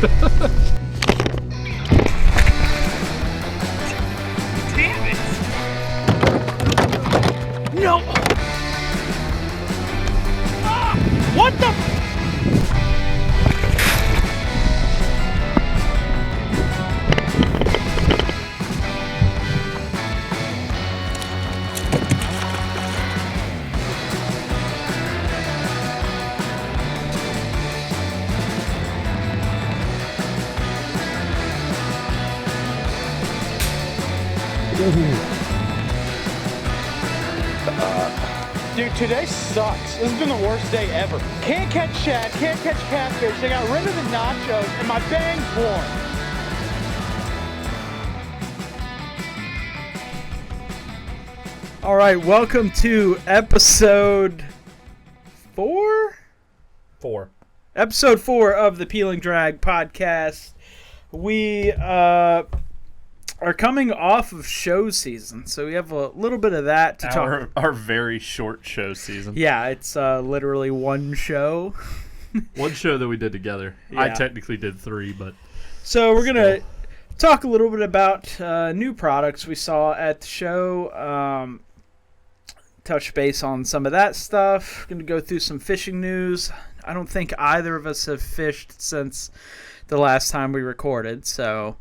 Damn it! No! Ah! What the? Dude, today sucks. This has been the worst day ever. Can't catch shad, can't catch catfish. They got rid of the nachos, and my bang's warm. All right, welcome to episode 4? 4. Episode 4 of the Peelin Drag podcast. We are coming off of show season, so we have a little bit of that to talk. Our very short show season. Yeah, it's literally one show. One show that we did together. Yeah. I technically did 3, but so we're gonna talk a little bit about new products we saw at the show. Touch base on some of that stuff. Gonna go through some fishing news. I don't think either of us have fished since the last time we recorded, so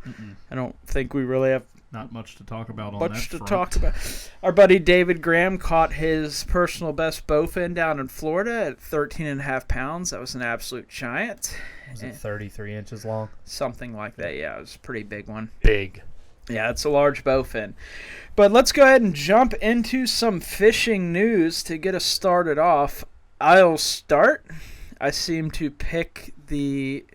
I don't think we really have not much to talk about on much that to front. talk about. Our buddy David Graham caught his personal best bowfin down in Florida at 13.5 pounds. That was an absolute giant. Was it 33 inches long? Something like that, yeah. It was a pretty big one. Big. Yeah, it's a large bowfin. But let's go ahead and jump into some fishing news to get us started off. I'll start. I seem to pick the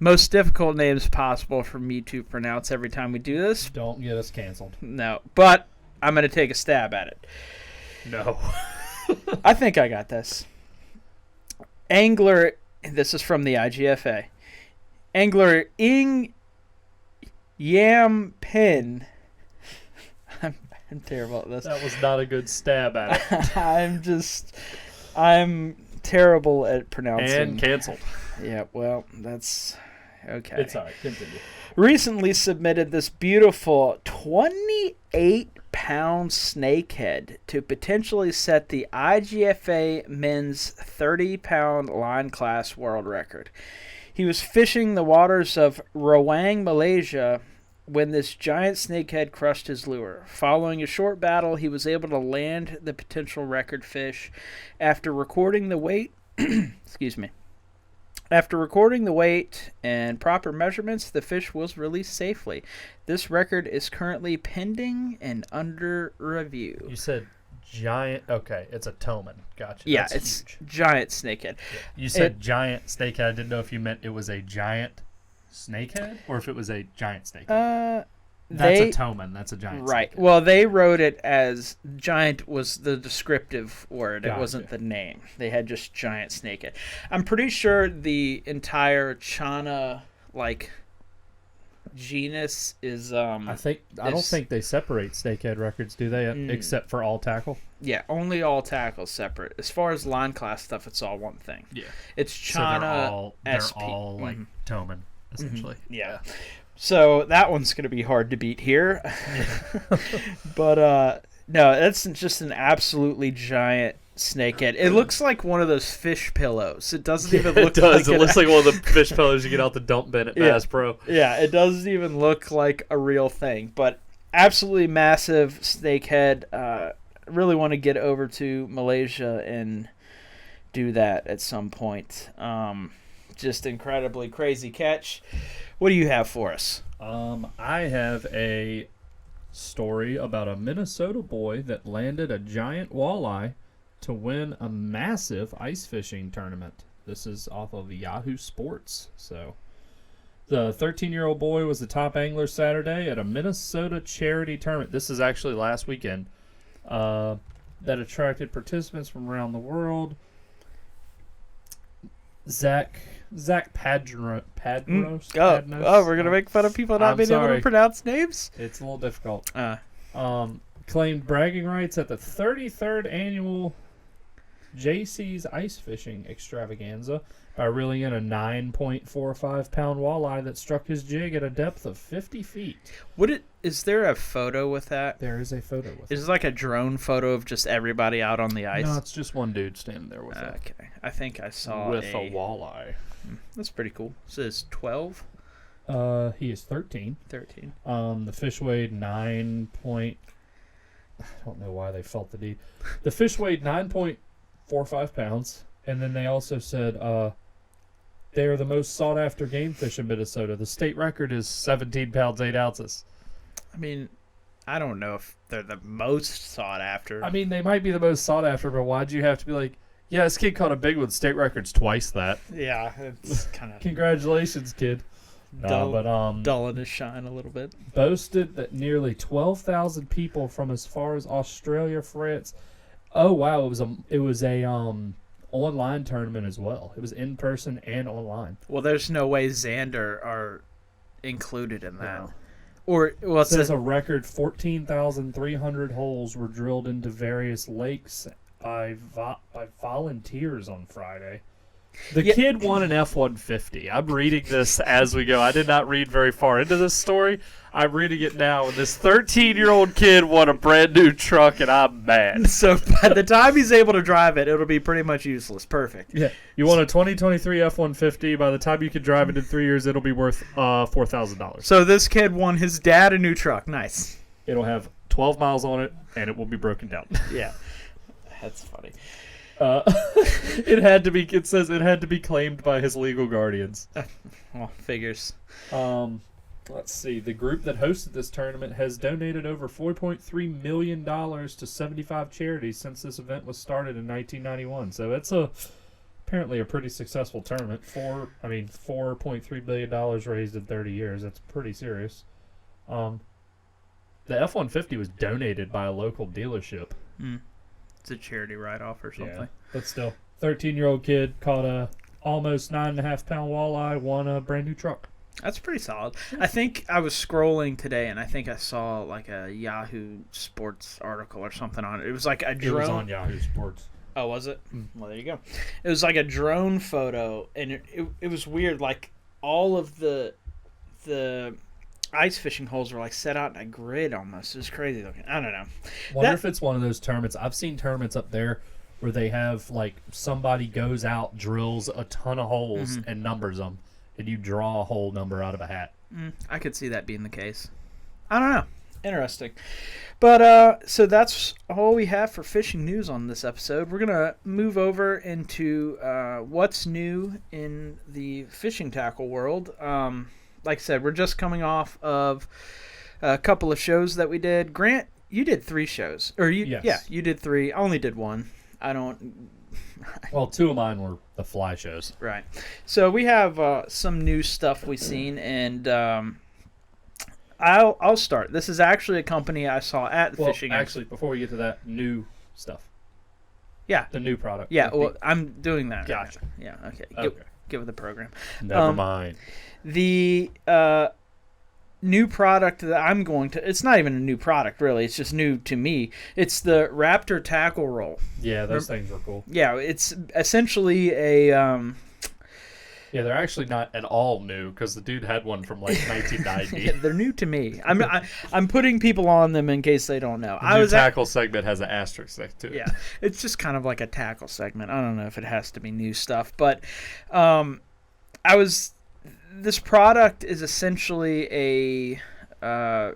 most difficult names possible for me to pronounce every time we do this. Don't get us canceled. No, but I'm going to take a stab at it. No. I think I got this. Angler, this is from the IGFA. Angler Ing Yam Pin. I'm terrible at this. That was not a good stab at it. I'm terrible at pronouncing. And canceled. Yeah, well, that's okay. It's all right. Continue. Recently submitted this beautiful 28-pound snakehead to potentially set the IGFA men's 30-pound line class world record. He was fishing the waters of Rawang, Malaysia, when this giant snakehead crushed his lure. Following a short battle, he was able to land the potential record fish. After recording the weight, After recording the weight and proper measurements, the fish was released safely. This record is currently pending and under review. You said giant. Okay, it's a toman. Gotcha. Yeah, That's it's huge. giant snakehead. Yeah. You said giant snakehead. I didn't know if you meant it was a giant snakehead or if it was a giant snakehead. That's a toman. That's a giant right. snakehead. Well, they wrote it as giant was the descriptive word. It Gotcha. wasn't the name. They had just giant snakehead. I'm pretty sure the entire Chana genus is I don't think they separate snakehead records, do they? Except for all tackle. Yeah, only all tackles separate. As far as line class stuff, it's all one thing. Yeah. It's Chana they're SP. all like toman, essentially. Yeah. So that one's going to be hard to beat here. But no, that's just an absolutely giant snakehead. It looks like one of those fish pillows. It doesn't even look like It looks like one of the fish pillows you get out the dump bin at Bass Pro. Yeah, it doesn't even look like a real thing. But absolutely massive snakehead. Really want to get over to Malaysia and do that at some point. Just incredibly crazy catch. What do you have for us? I have a story about a Minnesota boy that landed a giant walleye to win a massive ice fishing tournament. This is off of Yahoo Sports. So the 13-year-old boy was the top angler Saturday at a Minnesota charity tournament. This is actually last weekend. That attracted participants from around the world. Zach Padros. Oh, we're gonna make fun of people not being able to pronounce names. It's a little difficult. Claimed bragging rights at the 33rd annual JC's ice fishing extravaganza by reeling in a 9.45-pound walleye that struck his jig at a depth of 50 feet. Is there a photo with that? There is a photo with it. Is it like a drone photo of just everybody out on the ice? No, it's just one dude standing there with it. Okay. I think I saw With a walleye. That's pretty cool. It says 12? He is 13. 13. The fish weighed I don't know why they felt the need. The fish weighed 9.45 pounds, and then they also said they are the most sought-after game fish in Minnesota. The state record is 17 pounds, 8 ounces. I mean, I don't know if they're the most sought after. I mean, they might be the most sought-after, but why'd you have to be like, yeah, this kid caught a big one. State record's twice that. Yeah, it's kind of Congratulations, kid. dull in his shine a little bit. Boasted that nearly 12,000 people from as far as Australia, France. Oh wow, it was a online tournament as well. It was in person and online. Well, there's no way Xander are included in that. No. Or well, It says a record 14,300 holes were drilled into various lakes by volunteers on Friday. The kid won an F-150. I'm reading this as we go. I did not read very far into this story. I'm reading it now, and this 13-year-old kid won a brand new truck, and I'm mad. So by the time he's able to drive it, it'll be pretty much useless. Perfect. Yeah, you won a 2023 F-150. By the time you can drive it in 3 years, it'll be worth $4,000. So this kid won his dad a new truck. Nice. It'll have 12 miles on it, and it will be broken down. Yeah, that's funny. It says it had to be claimed by his legal guardians. Well, figures. Let's see. The group that hosted this tournament has donated over $4.3 million to 75 charities since this event was started in 1991. So it's apparently a pretty successful tournament. $4.3 billion raised in 30 years. That's pretty serious. The F-150 was donated by a local dealership. It's a charity write-off or something. Yeah, but still, 13-year-old kid caught a almost 9.5-pound walleye, won a brand new truck. That's pretty solid. I think I was scrolling today, and I think I saw like a Yahoo Sports article or something on it. It was like a drone. It was on Yahoo Sports. Oh, was it? Well, there you go. It was like a drone photo, and it was weird. Like all of the ice fishing holes were like set out in a grid almost. It was crazy looking. I don't know. Wonder if it's one of those tournaments. I've seen tournaments up there where they have like somebody goes out, drills a ton of holes, and numbers them, and you draw a hole number out of a hat. I could see that being the case. I don't know. Interesting. But so that's all we have for fishing news on this episode. We're gonna move over into what's new in the fishing tackle world. Like I said, we're just coming off of a couple of shows that we did. Grant, you did 3 shows, or Yes. Yeah, you did 3. I only did 1. I don't. Well, 2 of mine were the fly shows. Right. So we have some new stuff we've seen, and I'll start. This is actually a company I saw at the fishing. Actually, before we get to that, new stuff. Yeah. The new product. Yeah. Well, I'm doing that. Gotcha. Right now. Yeah. Okay. Okay. Give it the program. Never mind. The new product that I'm going to, it's not even a new product really, it's just new to me. It's the Raptor tackle roll. Yeah, those things were cool. Yeah, it's essentially a Yeah, they're actually not at all new because the dude had one from like 1990. they're new to me. I'm putting people on them in case they don't know. The tackle segment has an asterisk next to it. Yeah, it's just kind of like a tackle segment. I don't know if it has to be new stuff, but this product is essentially a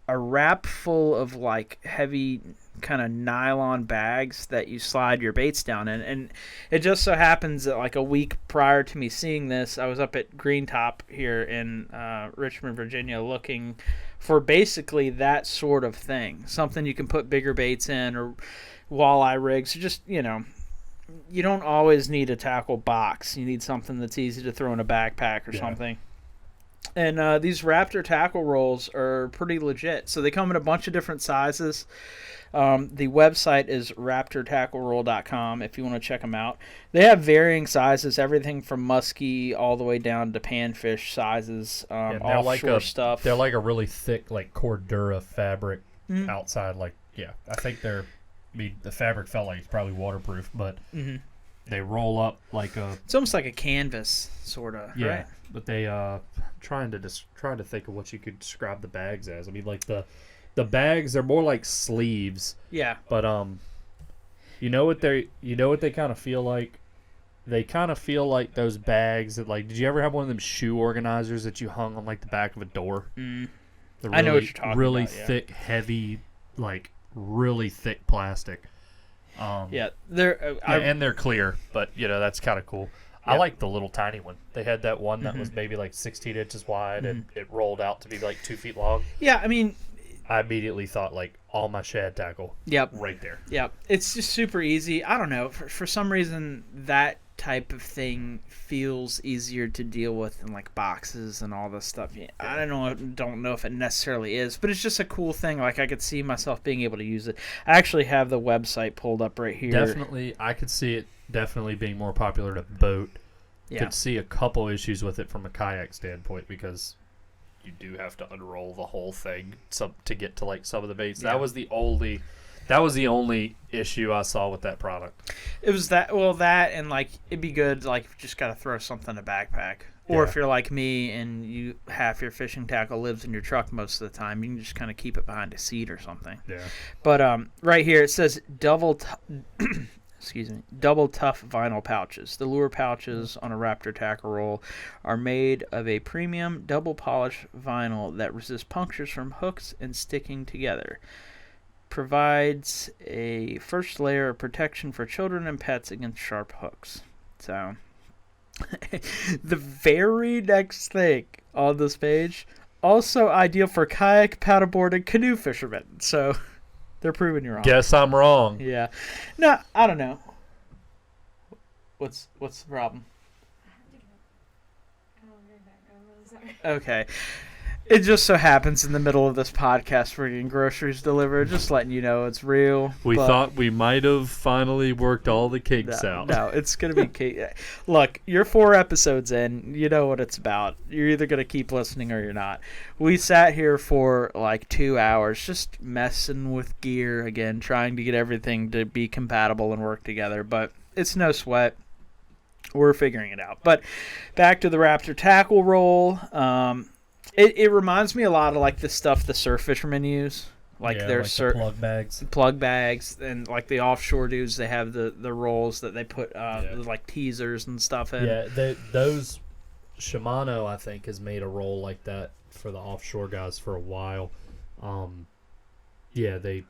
wrap full of like heavy kind of nylon bags that you slide your baits down in, and it just so happens that like a week prior to me seeing this, I was up at Green Top here in Richmond, Virginia, looking for basically that sort of thing, something you can put bigger baits in or walleye rigs. Just, you don't always need a tackle box. You need something that's easy to throw in a backpack or something. And these Raptor tackle rolls are pretty legit. So they come in a bunch of different sizes. The website is raptortackleroll.com if you want to check them out. They have varying sizes, everything from muskie all the way down to panfish sizes, offshore stuff. They're like a really thick, like Cordura fabric outside. Like, yeah, I think they're I mean, the fabric felt like it's probably waterproof, but Mm-hmm. they roll up like a It's almost like a canvas, sort of. yeah. Right? But they trying to think of what you could describe the bags as. I mean, like the bags, they're more like sleeves, Yeah. but you know what they kind of feel like. They kind of feel like those bags that, like, did you ever have one of them shoe organizers that you hung on like the back of a door? Mm. The I know what you're talking really about, yeah. thick, heavy, like really thick plastic. Yeah, they're and they're clear, but that's kind of cool. I Yep. like the little tiny one. They had that one that was Mm-hmm. maybe like 16 inches wide, and it rolled out to be like 2 feet long. yeah. I mean, I immediately thought like all my shad tackle yep, right there. yep. It's just super easy. I don't know. For some reason, that type of thing feels easier to deal with than like boxes and all this stuff. Yeah, I don't know if it necessarily is, but it's just a cool thing. Like, I could see myself being able to use it. I actually have the website pulled up right here. Definitely, I could see it definitely being more popular to boat. Yeah. Could see a couple issues with it from a kayak standpoint because you do have to unroll the whole thing to get to like some of the baits. Yeah. That was the only issue I saw with that product. It was that, well, that, and like, it'd be good, like, you just gotta throw something in a backpack. Or Yeah. if you're like me and half your fishing tackle lives in your truck most of the time, you can just kind of keep it behind a seat or something. Yeah. But right here it says double tough vinyl pouches. The lure pouches on a Raptor tackle roll are made of a premium double polished vinyl that resists punctures from hooks and sticking together. Provides a first layer of protection for children and pets against sharp hooks. So, the very next thing on this page, also ideal for kayak, paddleboard, and canoe fishermen. So, they're proving you wrong. Guess I'm wrong. Yeah. No, I don't know. What's the problem? Okay. It just so happens in the middle of this podcast we're getting groceries delivered. Just letting you know it's real. We but thought we might have finally worked all the kinks no, out. no, it's going to be cake. Look, you're 4 episodes in. You know what it's about. You're either going to keep listening or you're not. We sat here for like 2 hours just messing with gear again, trying to get everything to be compatible and work together. But it's no sweat. We're figuring it out. But back to the Raptor tackle roll. It reminds me a lot of like the stuff the surf fishermen use, like their the plug bags. plug bags, and like the offshore dudes. They have the rolls that they put like teasers and stuff in. Yeah, those Shimano I think has made a roll like that for the offshore guys for a while. Yeah, I forget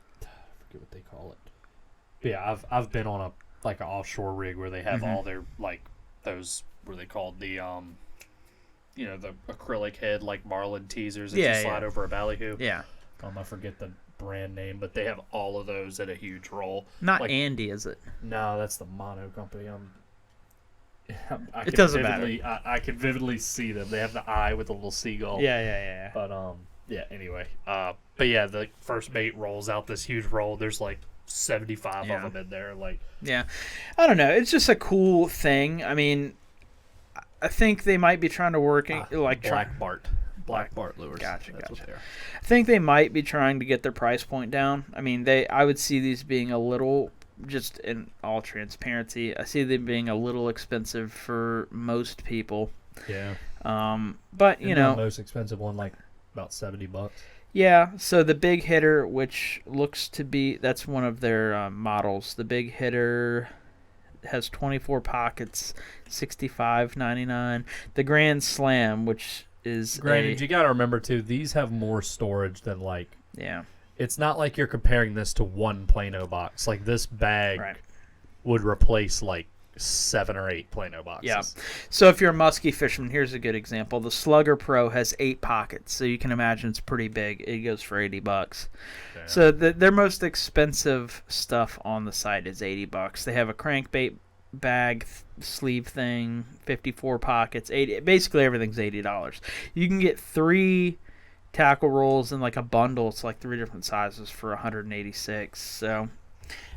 what they call it. But yeah, I've been on an offshore rig where they have all their like those what are they called the the acrylic head like marlin teasers that you slide over a ballyhoo. Yeah. I forget the brand name, but they have all of those at a huge roll. Not like, Andy, is it? No, that's the Mono company. It doesn't matter. I can vividly see them. They have the eye with a little seagull. Yeah. But anyway. But yeah, the first bait rolls out this huge roll. There's like 75 of them in there. Like, yeah, I don't know. It's just a cool thing. I mean, I think they might be trying to work Black Bart lures. Gotcha. What they are. I think they might be trying to get their price point down. I mean, I would see these being a little, just in all transparency, I see them being a little expensive for most people. Yeah. But Isn't the most expensive one like about $70. Yeah. So the big hitter, which looks to be, that's one of their models. The big hitter has 24 pockets, $65.99. The Grand Slam, which is Granted, you got to remember too, these have more storage than like. Yeah. It's not like you're comparing this to one Plano box. Like this bag Right. would replace like 7 or 8 Plano boxes. Yeah. So if you're a musky fisherman, here's a good example. The Slugger Pro has 8 pockets, so you can imagine it's pretty big. It goes for $80. Yeah. So their most expensive stuff on the site is $80. They have a crankbait bag sleeve thing, 54 pockets, 80. Basically everything's $80. You can get 3 tackle rolls in like a bundle. It's like 3 different sizes for $186. So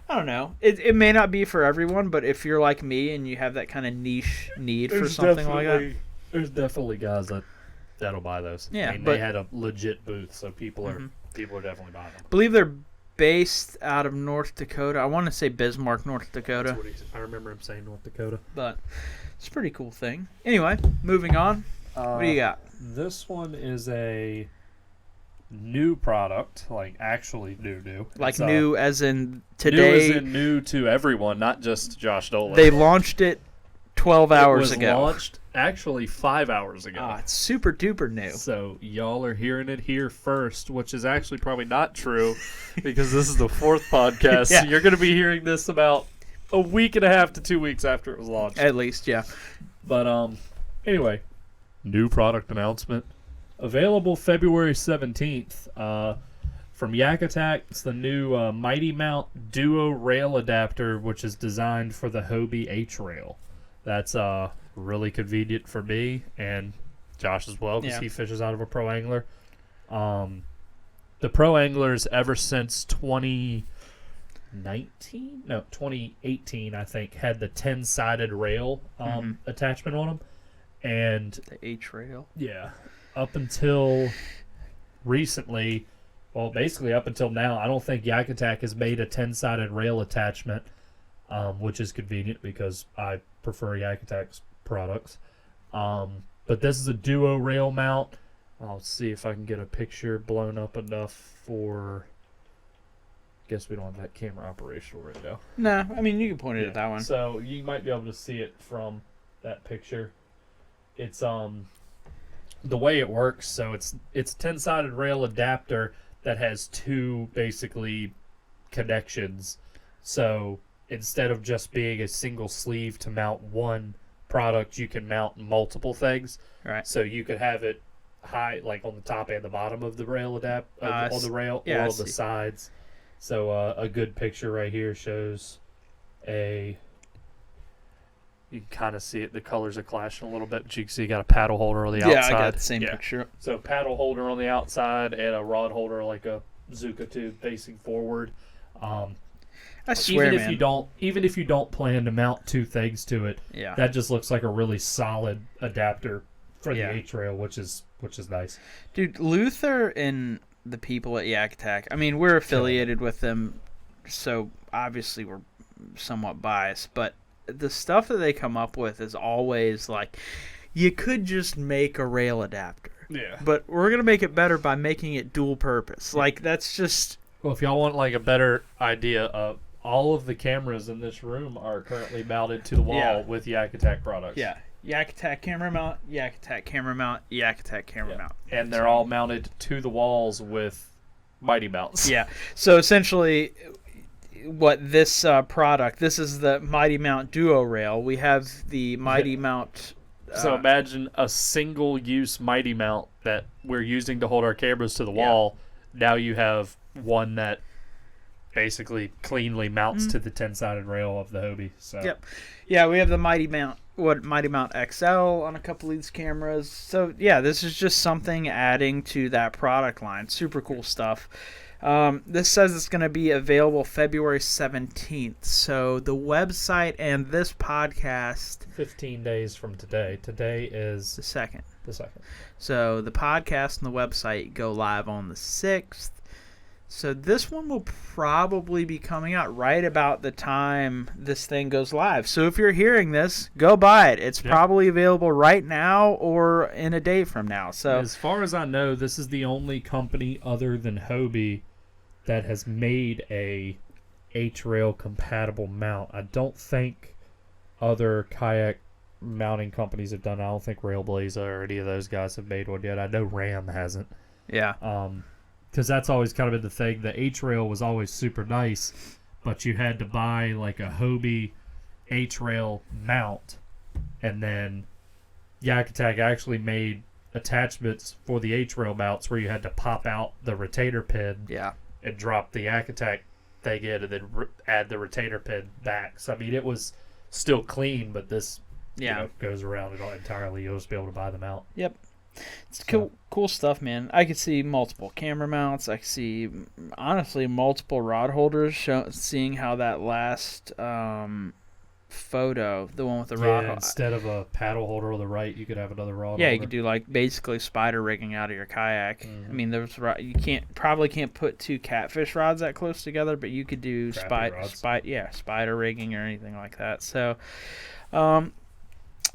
I don't know. It may not be for everyone, but if you're like me and you have that kind of niche need for something like that, there's definitely guys that'll buy those. Yeah, I mean, but they had a legit booth, so people are definitely buying them. I believe their based out of North Dakota. I want to say Bismarck, North Dakota. That's what I remember him saying North Dakota. But it's a pretty cool thing. Anyway, moving on. What do you got? This one is a new product, like actually new. Like It's, new as in New today. as in new to everyone, not just Josh Dolan. They launched it 12 hours it was ago. launched actually 5 hours ago. Ah, it's super duper new. So y'all are hearing it here first, which is actually probably not true because this is the 4th podcast. Yeah. So you're going to be hearing this about a week and a half to 2 weeks after it was launched. At least, yeah. But anyway, new product announcement. Available February 17th from Yak Attack. It's the new Mighty Mount Duo Rail Adapter, which is designed for the Hobie H-Rail. That's really convenient for me and Josh as well because he fishes out of a Pro Angler. The Pro Anglers ever since 2018, I think, had the 10-sided rail attachment on them. And The H-Rail. yeah, up until recently, well, basically up until now, I don't think Yak Attack has made a 10-sided rail attachment, which is convenient because I prefer Yak Attack's products. But this is a duo rail mount. I'll see if I can get a picture blown up enough for... Guess we don't have that camera operational right now. No, I mean, you can point it at that one. So you might be able to see it from that picture. It's the way it works. So it's 10-sided rail adapter that has two basically connections. So instead of just being a single sleeve to mount one product, you can mount multiple things. Right. So you could have it high, like on the top and the bottom of the rail on the rail, yeah, or I on the see. sides. So a good picture right here shows a. You can kind of see it. The colors are clashing a little bit, but you can see you got a paddle holder on the outside. Yeah, I got the same Yeah. picture. So paddle holder on the outside and a rod holder like a Zuka tube facing forward. I swear, even man. if you don't plan to mount two things to it, Yeah. that just looks like a really solid adapter for Yeah. the H-Rail, which is nice. Dude, Luther and the people at Yak Attack, I mean, we're affiliated with them, so obviously we're somewhat biased, but the stuff that they come up with is always like, you could just make a rail adapter, Yeah. but we're going to make it better by making it dual purpose. Like, that's just... Well, if y'all want like a better idea, all of the cameras in this room are currently mounted to the wall Yeah. with Yak Attack products. Yeah. Yak Attack camera mount, Yak Attack camera mount, Yak Attack camera Yeah. mount. And they're all mounted to the walls with Mighty Mounts. Yeah. So essentially, what this product, this is the Mighty Mount Duo Rail. We have the Mighty Mount. So imagine a single-use Mighty Mount that we're using to hold our cameras to the wall. Now you have one that basically cleanly mounts to the 10-sided rail of the Hobie. So. Yep. Yeah, we have the Mighty Mount XL on a couple of these cameras. So yeah, this is just something adding to that product line. Super cool stuff. This says it's going to be available February 17th. So the website and this podcast 15 days from today. Today is the 2nd. the 2nd. So the podcast and the website go live on the 6th. So this one will probably be coming out right about the time this thing goes live. So if you're hearing this, go buy it. It's probably available right now or in a day from now. So as far as I know, this is the only company other than Hobie that has made a H-Rail compatible mount. I don't think other kayak mounting companies have done it. I don't think Railblazer or any of those guys have made one yet. I know Ram hasn't. yeah. Because that's always kind of been the thing. The H-Rail was always super nice, but you had to buy like a Hobie H-Rail mount, and then Yak Attack actually made attachments for the H-Rail mounts where you had to pop out the retainer pin Yeah. and drop the Yak Attack thing in and then add the retainer pin back. So, I mean, it was still clean, but this goes around it all entirely. You'll just be able to buy them out. Yep. It's cool stuff, man. I could see multiple camera mounts. I could see, honestly, multiple rod holders. Seeing how that last photo, the one with the Yeah, rod. instead of a paddle holder on the right, you could have another rod Yeah, holder. you could do like basically spider rigging out of your kayak. I mean, there's you probably can't put two catfish rods that close together, but you could do spider rigging or anything like that. So,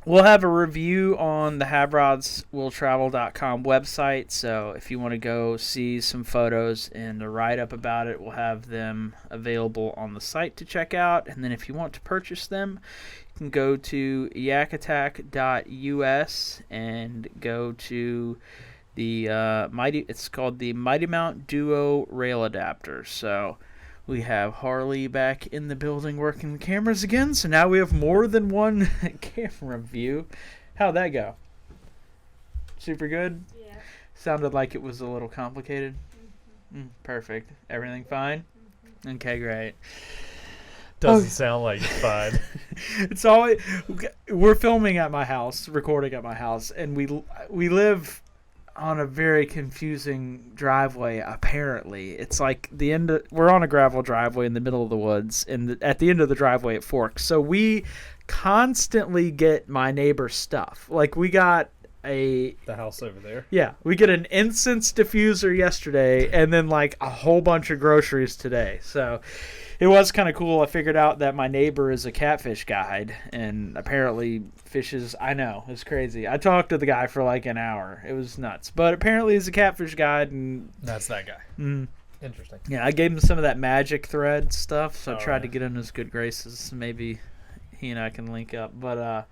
we'll have a review on the HabRodsWillTravel.com website. So if you want to go see some photos and a write-up about it, we'll have them available on the site to check out. And then if you want to purchase them, you can go to yakatak.us and go to the it's called the Mighty Mount Duo Rail Adapter. So we have Harley back in the building working the cameras again, so now we have more than one camera view. How'd that go? Super good? Yeah. Sounded like it was a little complicated. Perfect. Everything fine? Okay, great. Doesn't sound like it's fine. It's always we're filming at my house, recording at my house, and we live on a very confusing driveway. Apparently, it's like we're on a gravel driveway in the middle of the woods, and at the end of the driveway it forks. So we constantly get my neighbor's stuff. Like we got The house over there. Yeah, we get an incense diffuser yesterday, and then like a whole bunch of groceries today. So it was kind of cool. I figured out that my neighbor is a catfish guide, and apparently fishes. I know, it's crazy. I talked to the guy for like an hour. It was nuts, but apparently he's a catfish guide, and That's that guy. Interesting. yeah, I gave him some of that magic thread stuff, so I Oh, tried yeah. to get in his good graces. Maybe he and I can link up, but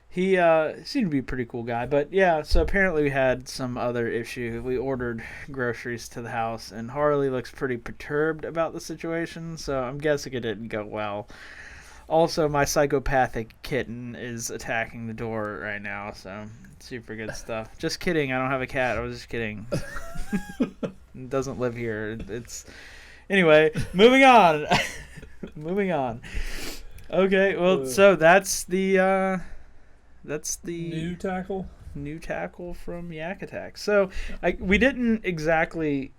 he seemed to be a pretty cool guy. But yeah, so apparently we had some other issue. We ordered groceries to the house, and Harley looks pretty perturbed about the situation, so I'm guessing it didn't go well. Also, my psychopathic kitten is attacking the door right now, so super good stuff. Just kidding, I don't have a cat. I was just kidding. It doesn't live here. Anyway, moving on. Moving on. Okay, well, so that's the New tackle. new tackle from Yak Attack. So we didn't exactly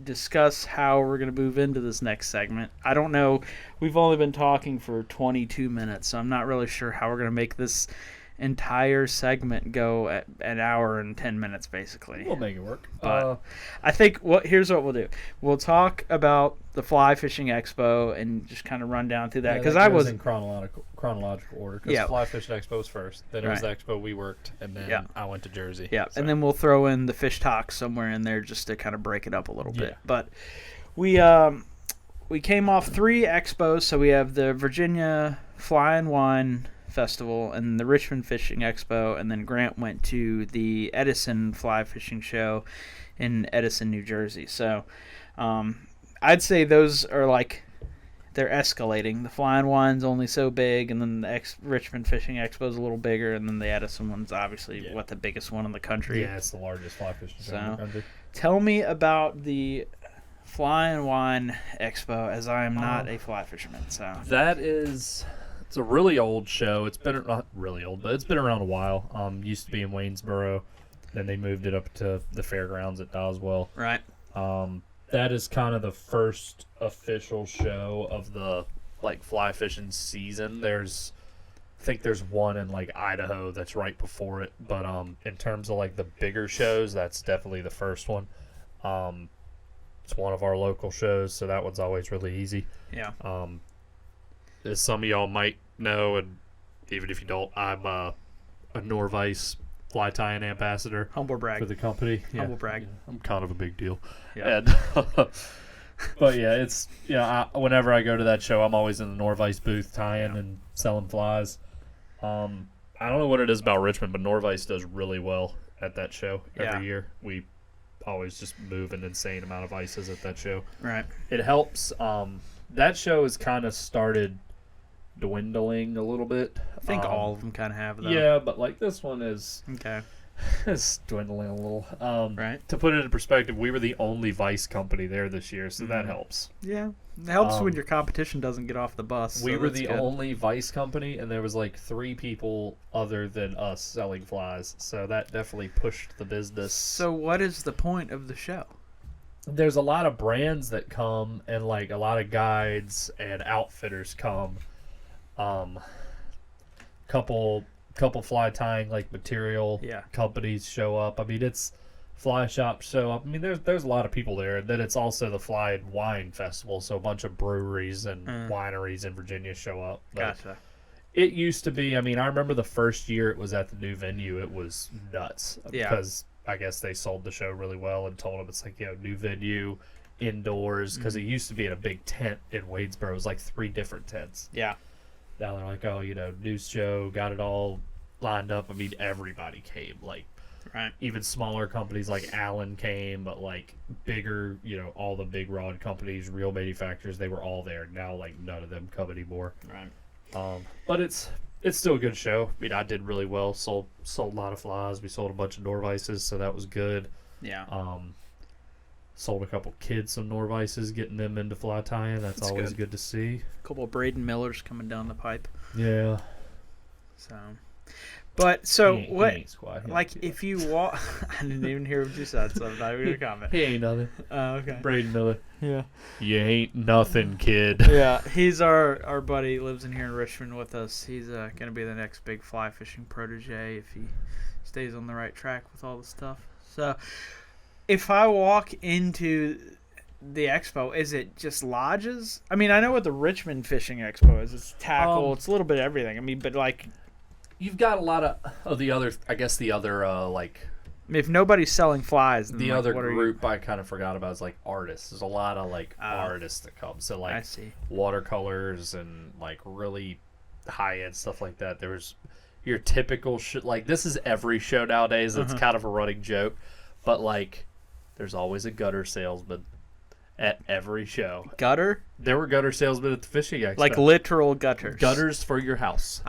discuss how we're going to move into this next segment. I don't know. We've only been talking for 22 minutes, so I'm not really sure how we're going to make this entire segment go at an hour and 10 minutes, basically. We'll make it work. But I think here's what we'll do. We'll talk about the Fly Fishing Expo and just kind of run down through that, because I was in chronological order. Because Yeah. Fly Fishing Expo was first. Then it was the Right. Expo we worked, and then Yeah. I went to Jersey. Yeah, So- and then we'll throw in the FishToks somewhere in there just to kind of break it up a little bit. Yeah. But we came off 3 expos, so we have the Virginia Fly and Wine Festival and the Richmond Fishing Expo, and then Grant went to the Edison Fly Fishing Show in Edison, New Jersey. So I'd say those are like, they're escalating. The Fly and Wine's only so big, and then the Richmond Fishing Expo is a little bigger, and then the Edison one's obviously the biggest one in the country. Yeah, it's the largest fly fishing show in the country. Tell me about the Fly and Wine Expo, as I am not a fly fisherman. So That is, it's a really old show. It's been not really old, but it's been around a while. Used to be in Waynesboro, then they moved it up to the fairgrounds at Doswell. right, That is kind of the first official show Of the like fly fishing season, I think there's one in like Idaho that's right before it. But in terms of like the bigger shows, that's definitely the first one. It's one of our local shows, so that one's always really easy. yeah, As some of y'all might know, and even if you don't, I'm a Norvice fly tying ambassador humble brag. for the company. Humble brag. Yeah, I'm kind of a big deal. Yeah. And, but yeah, it's whenever I go to that show, I'm always in the Norvice booth tying and selling flies. I don't know what it is about Richmond, but Norvice does really well at that show every year. We always just move an insane amount of ices at that show. Right. It helps. That show has kind of started dwindling a little bit. I think all of them kind of have, though. Yeah, but like this one is Okay. dwindling a little. Right. To put it in perspective, we were the only Vice company there this year, so that helps. Yeah. It helps when your competition doesn't get off the bus. We so were that's the good. only Vice company, and there was like 3 people other than us selling flies, so that definitely pushed the business. So what is the point of the show? There's a lot of brands that come, and like a lot of guides and outfitters come, Couple fly tying like material companies show up. I mean, it's fly shops show up. I mean, there's a lot of people there. And then it's also the Fly and Wine Festival, so a bunch of breweries and wineries in Virginia show up. But Gotcha. it used to be. I mean, I remember the first year it was at the new venue. It was nuts because I guess they sold the show really well and told them it's like, new venue, indoors, because it used to be in a big tent in Wadesboro. It was like 3 different tents. Yeah. Now they're like, oh, news show, got it all lined up. I mean, everybody came. Like, even smaller companies like Allen came, but like bigger, all the big rod companies, real manufacturers, they were all there. Now, like, none of them come anymore. Right. But it's still a good show. I mean, I did really well. Sold a lot of flies. We sold a bunch of Norvices, so that was good. Yeah. Sold a couple kids some Norvices, getting them into fly tying. That's always good to see. A couple of Braden Millers coming down the pipe. Yeah. So, but so he what? ain't squat. Like if you walk, I didn't even hear what you said, so I'm not even gonna comment. He ain't nothing. Oh, okay. Braden Miller. Yeah. You ain't nothing, kid. Yeah, he's our buddy. Lives in here in Richmond with us. He's gonna be the next big fly fishing protege if he stays on the right track with all the stuff. So, if I walk into the expo, is it just lodges? I mean, I know what the Richmond Fishing Expo is. It's tackle. It's a little bit of everything. I mean, but like, you've got a lot of the other. I guess the other if nobody's selling flies, then the like, other what group I kind of forgot about is like artists. There's a lot of like artists that come. So like I see. Watercolors and like really high end stuff like that. There's your typical like this is every show nowadays. It's kind of a running joke, but like there's always a gutter salesman at every show. Gutter? There were gutter salesmen at the fishing expo. Like literal gutters. Gutters for your house.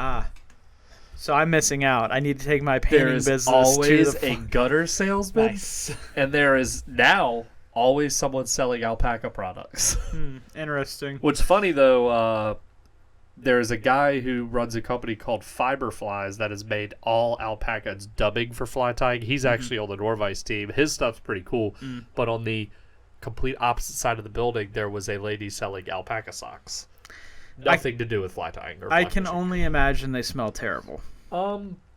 So I'm missing out. I need to take my painting business to the always a gutter salesman. Nice. And there is now always someone selling alpaca products. Interesting. What's funny though, there's a guy who runs a company called Fiber Flies that has made all alpaca. It's dubbing for fly tying. He's actually on the Norvice team. His stuff's pretty cool. But on the complete opposite side of the building, there was a lady selling alpaca socks. Nothing to do with fly tying or fly I can fishing. only imagine they smell terrible.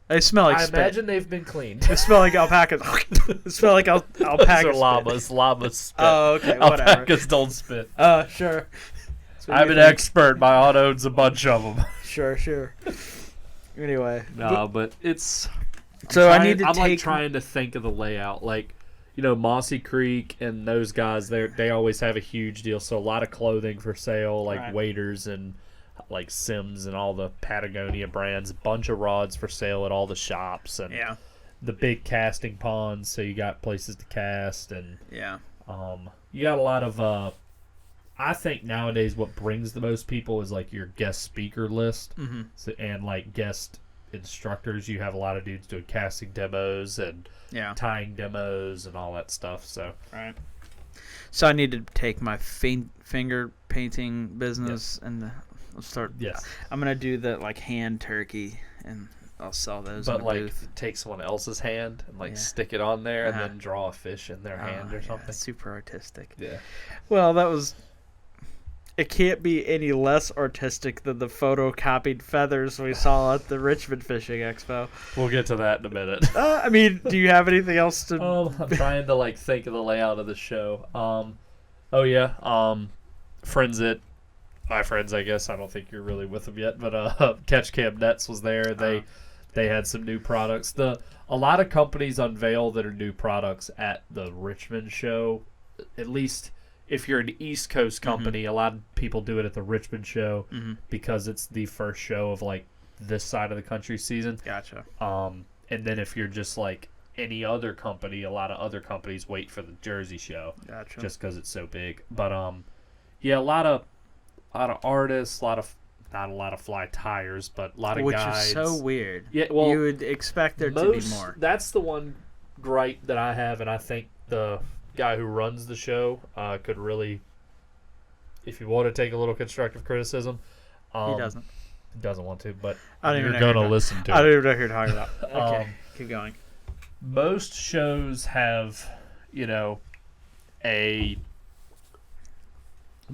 They smell like I spit. imagine they've been cleaned. They smell like alpacas. They smell like alpacas. Those are llamas. Llamas spit. Oh, okay, whatever. Alpacas don't spit. Sure. I'm an expert. My aunt owns a bunch of them. Sure. Anyway. No, but it's... I need to I'm take... like trying to think of the layout. Like, Mossy Creek and those guys, they always have a huge deal. So a lot of clothing for sale, like waders and like Sims and all the Patagonia brands. A bunch of rods for sale at all the shops. And the big casting ponds, so you got places to cast. And you got a lot of... I think nowadays what brings the most people is like your guest speaker list and like guest instructors. You have a lot of dudes doing casting demos and tying demos and all that stuff. So So I need to take my finger painting business and start. Yes. I'm gonna do the like hand turkey and I'll sell those. But in like booth. take someone else's hand and like stick it on there and then draw a fish in their hand or something. Super artistic. Yeah. Well, that was. It can't be any less artistic than the photocopied feathers we saw at the Richmond Fishing Expo. We'll get to that in a minute. I mean, do you have anything else to... I'm trying to like think of the layout of the show. My friends, I guess. I don't think you're really with them yet, but Catch Cam Nets was there. They had some new products. A lot of companies unveil that are new products at the Richmond show. At least... If you're an East Coast company, a lot of people do it at the Richmond show because it's the first show of like this side of the country season. Gotcha. And then if you're just like any other company, a lot of other companies wait for the Jersey show. Gotcha. Just because it's so big. But a lot of artists, not a lot of fly tires, but a lot of guides. Which is so weird. Yeah, well, you would expect there to be more. That's the one gripe that I have, and I think the guy who runs the show could really, if you want to take a little constructive criticism, he doesn't want to, but you're gonna listen to it. I don't even know who you're talking about. Okay, keep going. Most shows have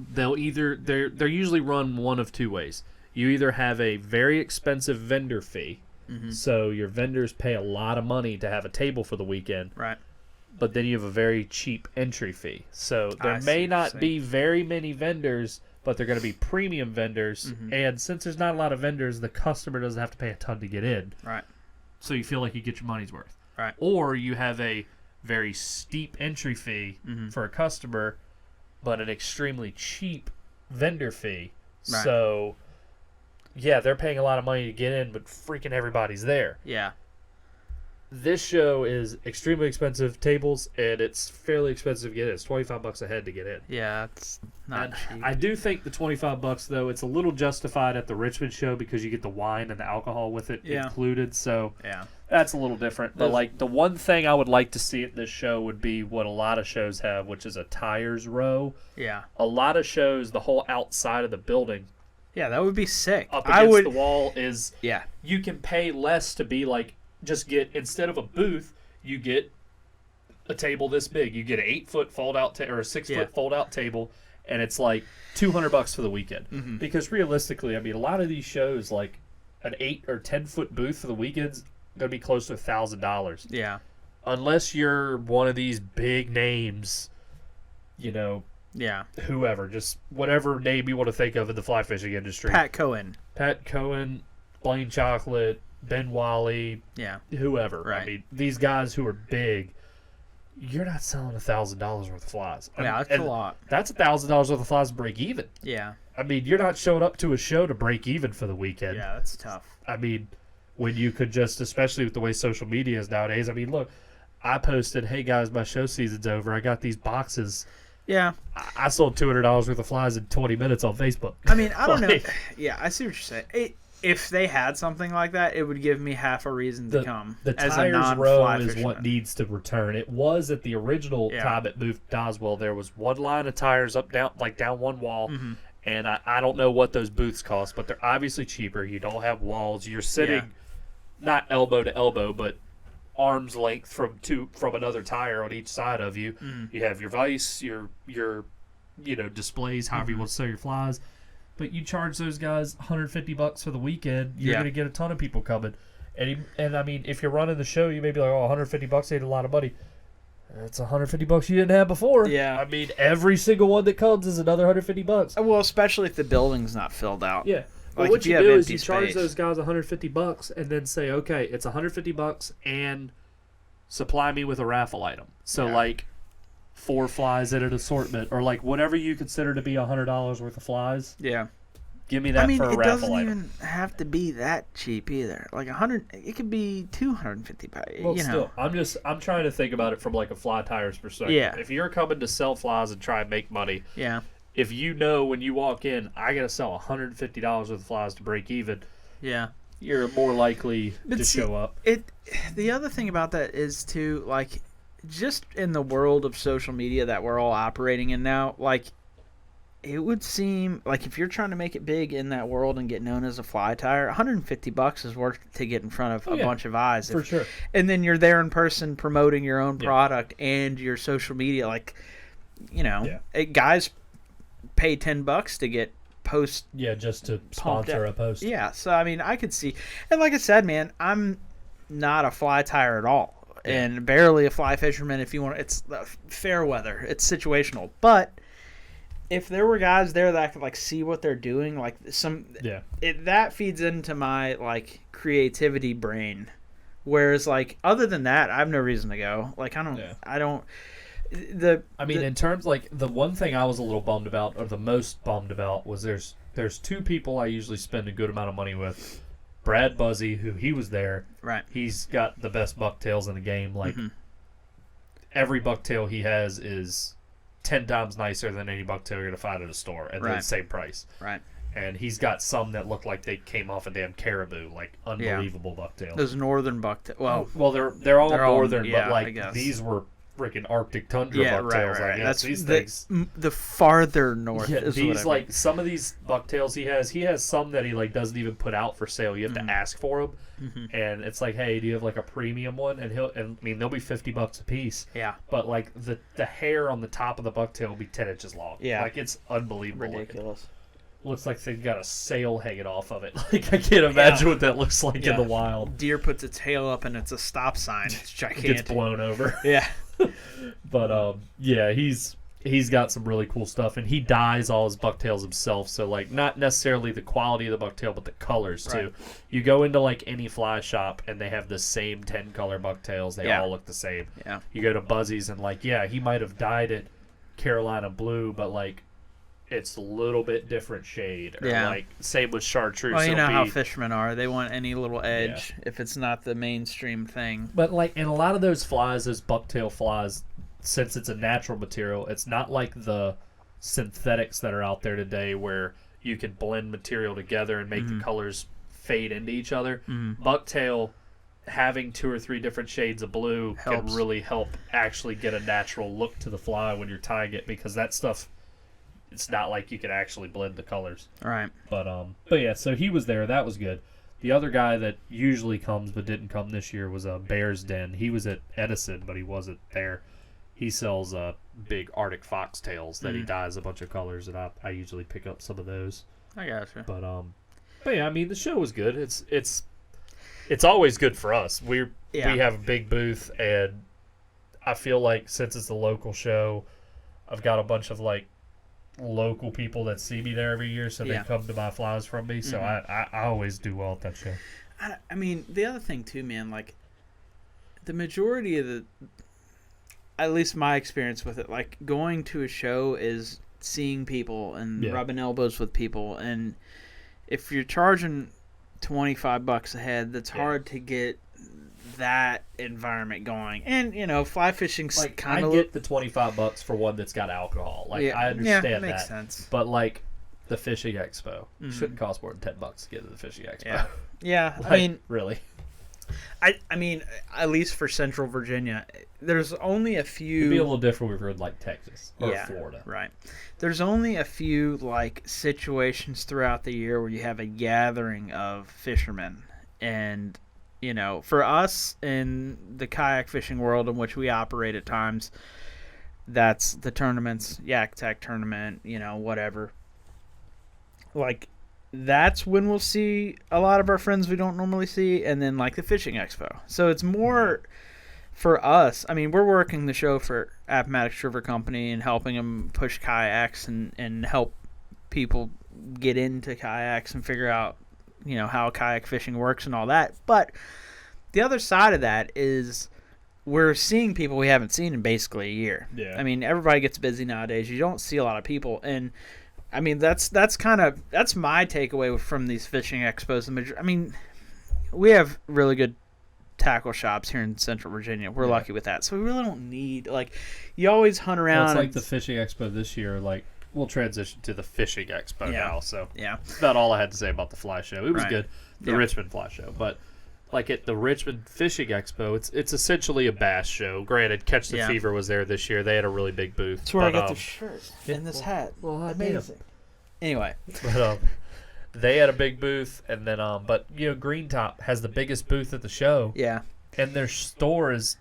they'll either they're usually run one of two ways. you either have a very expensive vendor fee, Mm-hmm. so your vendors pay a lot of money to have a table for the weekend, Right. but then you have a very cheap entry fee. So there I see may what not you're be very many vendors, but they're going to be premium vendors. Mm-hmm. And since there's not a lot of vendors, the customer doesn't have to pay a ton to get in. Right. So you feel like you get your money's worth. Right. Or you have a very steep entry fee Mm-hmm. for a customer, but an extremely cheap vendor fee. Right. So, yeah, they're paying a lot of money to get in, but freaking everybody's there. Yeah. This show is extremely expensive tables, and it's fairly expensive to get in. It's $25 a head to get in. Yeah, it's not cheap. I do think the $25 though, it's a little justified at the Richmond show because you get the wine and the alcohol with it included. So yeah. that's a little different. But like the one thing I would like to see at this show would be what a lot of shows have, which is a tires row. Yeah. A lot of shows, the whole outside of the building Yeah, that would be sick. up against the wall is you can pay less to be like just get instead of a booth, you get a table this big. You get an 8-foot fold out or a 6-foot fold out table, and it's like $200 for the weekend. Mm-hmm. Because realistically, I mean, a lot of these shows, like an 8 or 10-foot booth for the weekend's gonna be close to $1,000. Yeah. Unless you're one of these big names, you know. Yeah. Whoever, just whatever name you want to think of in the fly fishing industry. Pat Cohen, Blaine Chocolate, Ben Wally, Yeah. whoever. Right. I mean, these guys who are big, you're not selling $1,000 worth of flies. Yeah, that's a lot. That's $1,000 worth of flies to break even. Yeah. I mean, you're not showing up to a show to break even for the weekend. Yeah, that's tough. I mean, when you could just, especially with the way social media is nowadays, I mean, look, I posted, hey guys, my show season's over. I got these boxes. Yeah. I sold $200 worth of flies in 20 minutes on Facebook. I mean, I don't know. Yeah, I see what you're saying. If they had something like that, it would give me half a reason to come. The as tires a non-fly row is fisherman. what needs to return. It was at the original time it moved to Doswell. There was one line of tires up down one wall, and I don't know what those booths cost, but they're obviously cheaper. You don't have walls. You're sitting not elbow to elbow, but arm's length from another tire on each side of you. You have your vise, your displays, however you want to sell your flies. But you charge those guys $150 for the weekend, you're going to get a ton of people coming. And I mean, if you're running the show, you may be like, oh, $150 ain't a lot of money. That's $150 you didn't have before. Yeah. I mean, every single one that comes is another $150. Well, especially if the building's not filled out. Yeah. Like What if you have do is empty you charge space. those guys $150 and then say, okay, it's $150 and supply me with a raffle item. So like 4 flies in an assortment, or like whatever you consider to be $100 worth of flies. Yeah. Give me that for a raffle item. it doesn't even have to be that cheap either. Like 100, it could be $250. Well, you still, know. I'm trying to think about it from like a fly tires perspective. Yeah. If you're coming to sell flies and try and make money, Yeah. if you know when you walk in, I gotta sell $150 worth of flies to break even, Yeah. you're more likely to see, show up. The other thing about that is too, like, just in the world of social media that we're all operating in now, like, it would seem like if you're trying to make it big in that world and get known as a fly tire, $150 is worth to get in front of a bunch of eyes. For sure. And then you're there in person promoting your own product and your social media. Like, guys pay $10 to get post. Yeah, just to sponsor a post. Yeah, so I mean, I could see, and like I said, man, I'm not a fly tire at all, and barely a fly fisherman. If you want, it's fair weather, it's situational. But if there were guys there that I could like see what they're doing, like that feeds into my like creativity brain. Whereas like other than that, I have no reason to go. Like I don't. In terms like the one thing I was a little bummed about, or the most bummed about, was there's 2 people I usually spend a good amount of money with. Brad Buzzy, who he was there. Right. He's got the best bucktails in the game. Like every bucktail he has is 10 times nicer than any bucktail you're gonna find at a store at the same price. Right. And he's got some that look like they came off a damn caribou, like unbelievable bucktails. Those northern bucktails. Well, they're all northern, but like these were freaking Arctic tundra bucktails. Right. That's these things. The farther north. Yeah, is these what I like some of these bucktails he has some that he like doesn't even put out for sale. You have to ask for them, and it's like, hey, do you have like a premium one? And they'll be $50 a piece. Yeah. But like the hair on the top of the bucktail will be 10 inches long. Yeah. Like it's unbelievable. Ridiculous. looks like they've got a sail hanging off of it. Like, I can't imagine what that looks like in the wild. Deer puts its tail up and it's a stop sign. It's It gigantic. gets blown over. Yeah. But yeah, he's got some really cool stuff, and he dyes all his bucktails himself. So like, not necessarily the quality of the bucktail, but the colors too. Right. You go into like any fly shop, and they have the same 10 color bucktails. They all look the same. Yeah. You go to Buzzy's, and like, yeah, he might have dyed it Carolina blue, but like, it's a little bit different shade. Or like, same with chartreuse. Well, you know how fishermen are. They want any little edge Yeah. if it's not the mainstream thing. But like, and a lot of those flies, those bucktail flies, since it's a natural material, it's not like the synthetics that are out there today where you can blend material together and make the colors fade into each other. Bucktail, having 2 or 3 different shades of blue Helps. can really help actually get a natural look to the fly when you're tying it, because that stuff, it's not like you can actually blend the colors. Right. But yeah, so he was there. That was good. The other guy that usually comes but didn't come this year was Bear's Den. He was at Edison, but he wasn't there. He sells big Arctic foxtails that he dyes a bunch of colors, and I usually pick up some of those. I gotcha. But yeah, I mean, the show was good. It's always good for us. We have a big booth, and I feel like since it's a local show, I've got a bunch of like local people that see me there every year, so they come to buy flies from me. So I always do well at that show. I mean, the other thing too, man, like the majority of at least my experience with it, like going to a show is seeing people and rubbing elbows with people, and if you're charging $25 a head, that's hard to get that environment going. And you know, fly fishing's like, kind of I get the $25 for one that's got alcohol. Like, I understand makes that. Sense. But like the fishing expo shouldn't cost more than $10 to get to the fishing expo. Yeah. Like, I mean, really. I mean, at least for Central Virginia, there's only a few. It'd be a little different if we were in like Texas or Florida. Right. There's only a few like situations throughout the year where you have a gathering of fishermen, and you know, for us in the kayak fishing world in which we operate at times, that's the tournaments, Yak Tech tournament, you know, whatever. Like, that's when we'll see a lot of our friends we don't normally see, and then like the fishing expo. So it's more for us. I mean, we're working the show for Appomattox River Company and helping them push kayaks and help people get into kayaks and figure out, you know, how kayak fishing works and all that. But the other side of that is we're seeing people we haven't seen in basically a year. Yeah. I mean, everybody gets busy nowadays. You don't see a lot of people, and I mean, that's my takeaway from these fishing expos. I mean, we have really good tackle shops here in Central Virginia. We're lucky with that, so we really don't need, like, you always hunt around. Well, it's like the fishing expo this year. Like, we'll transition to the fishing expo now. So that's about all I had to say about the fly show. It was good, the Richmond fly show, but like at the Richmond Fishing Expo, it's essentially a bass show. Granted, Catch the Fever was there this year. They had a really big booth. That's where I got the shirt and this hat. Well, amazing. Anyway, but they had a big booth, and then but you know, Green Top has the biggest booth at the show. Yeah, and their store is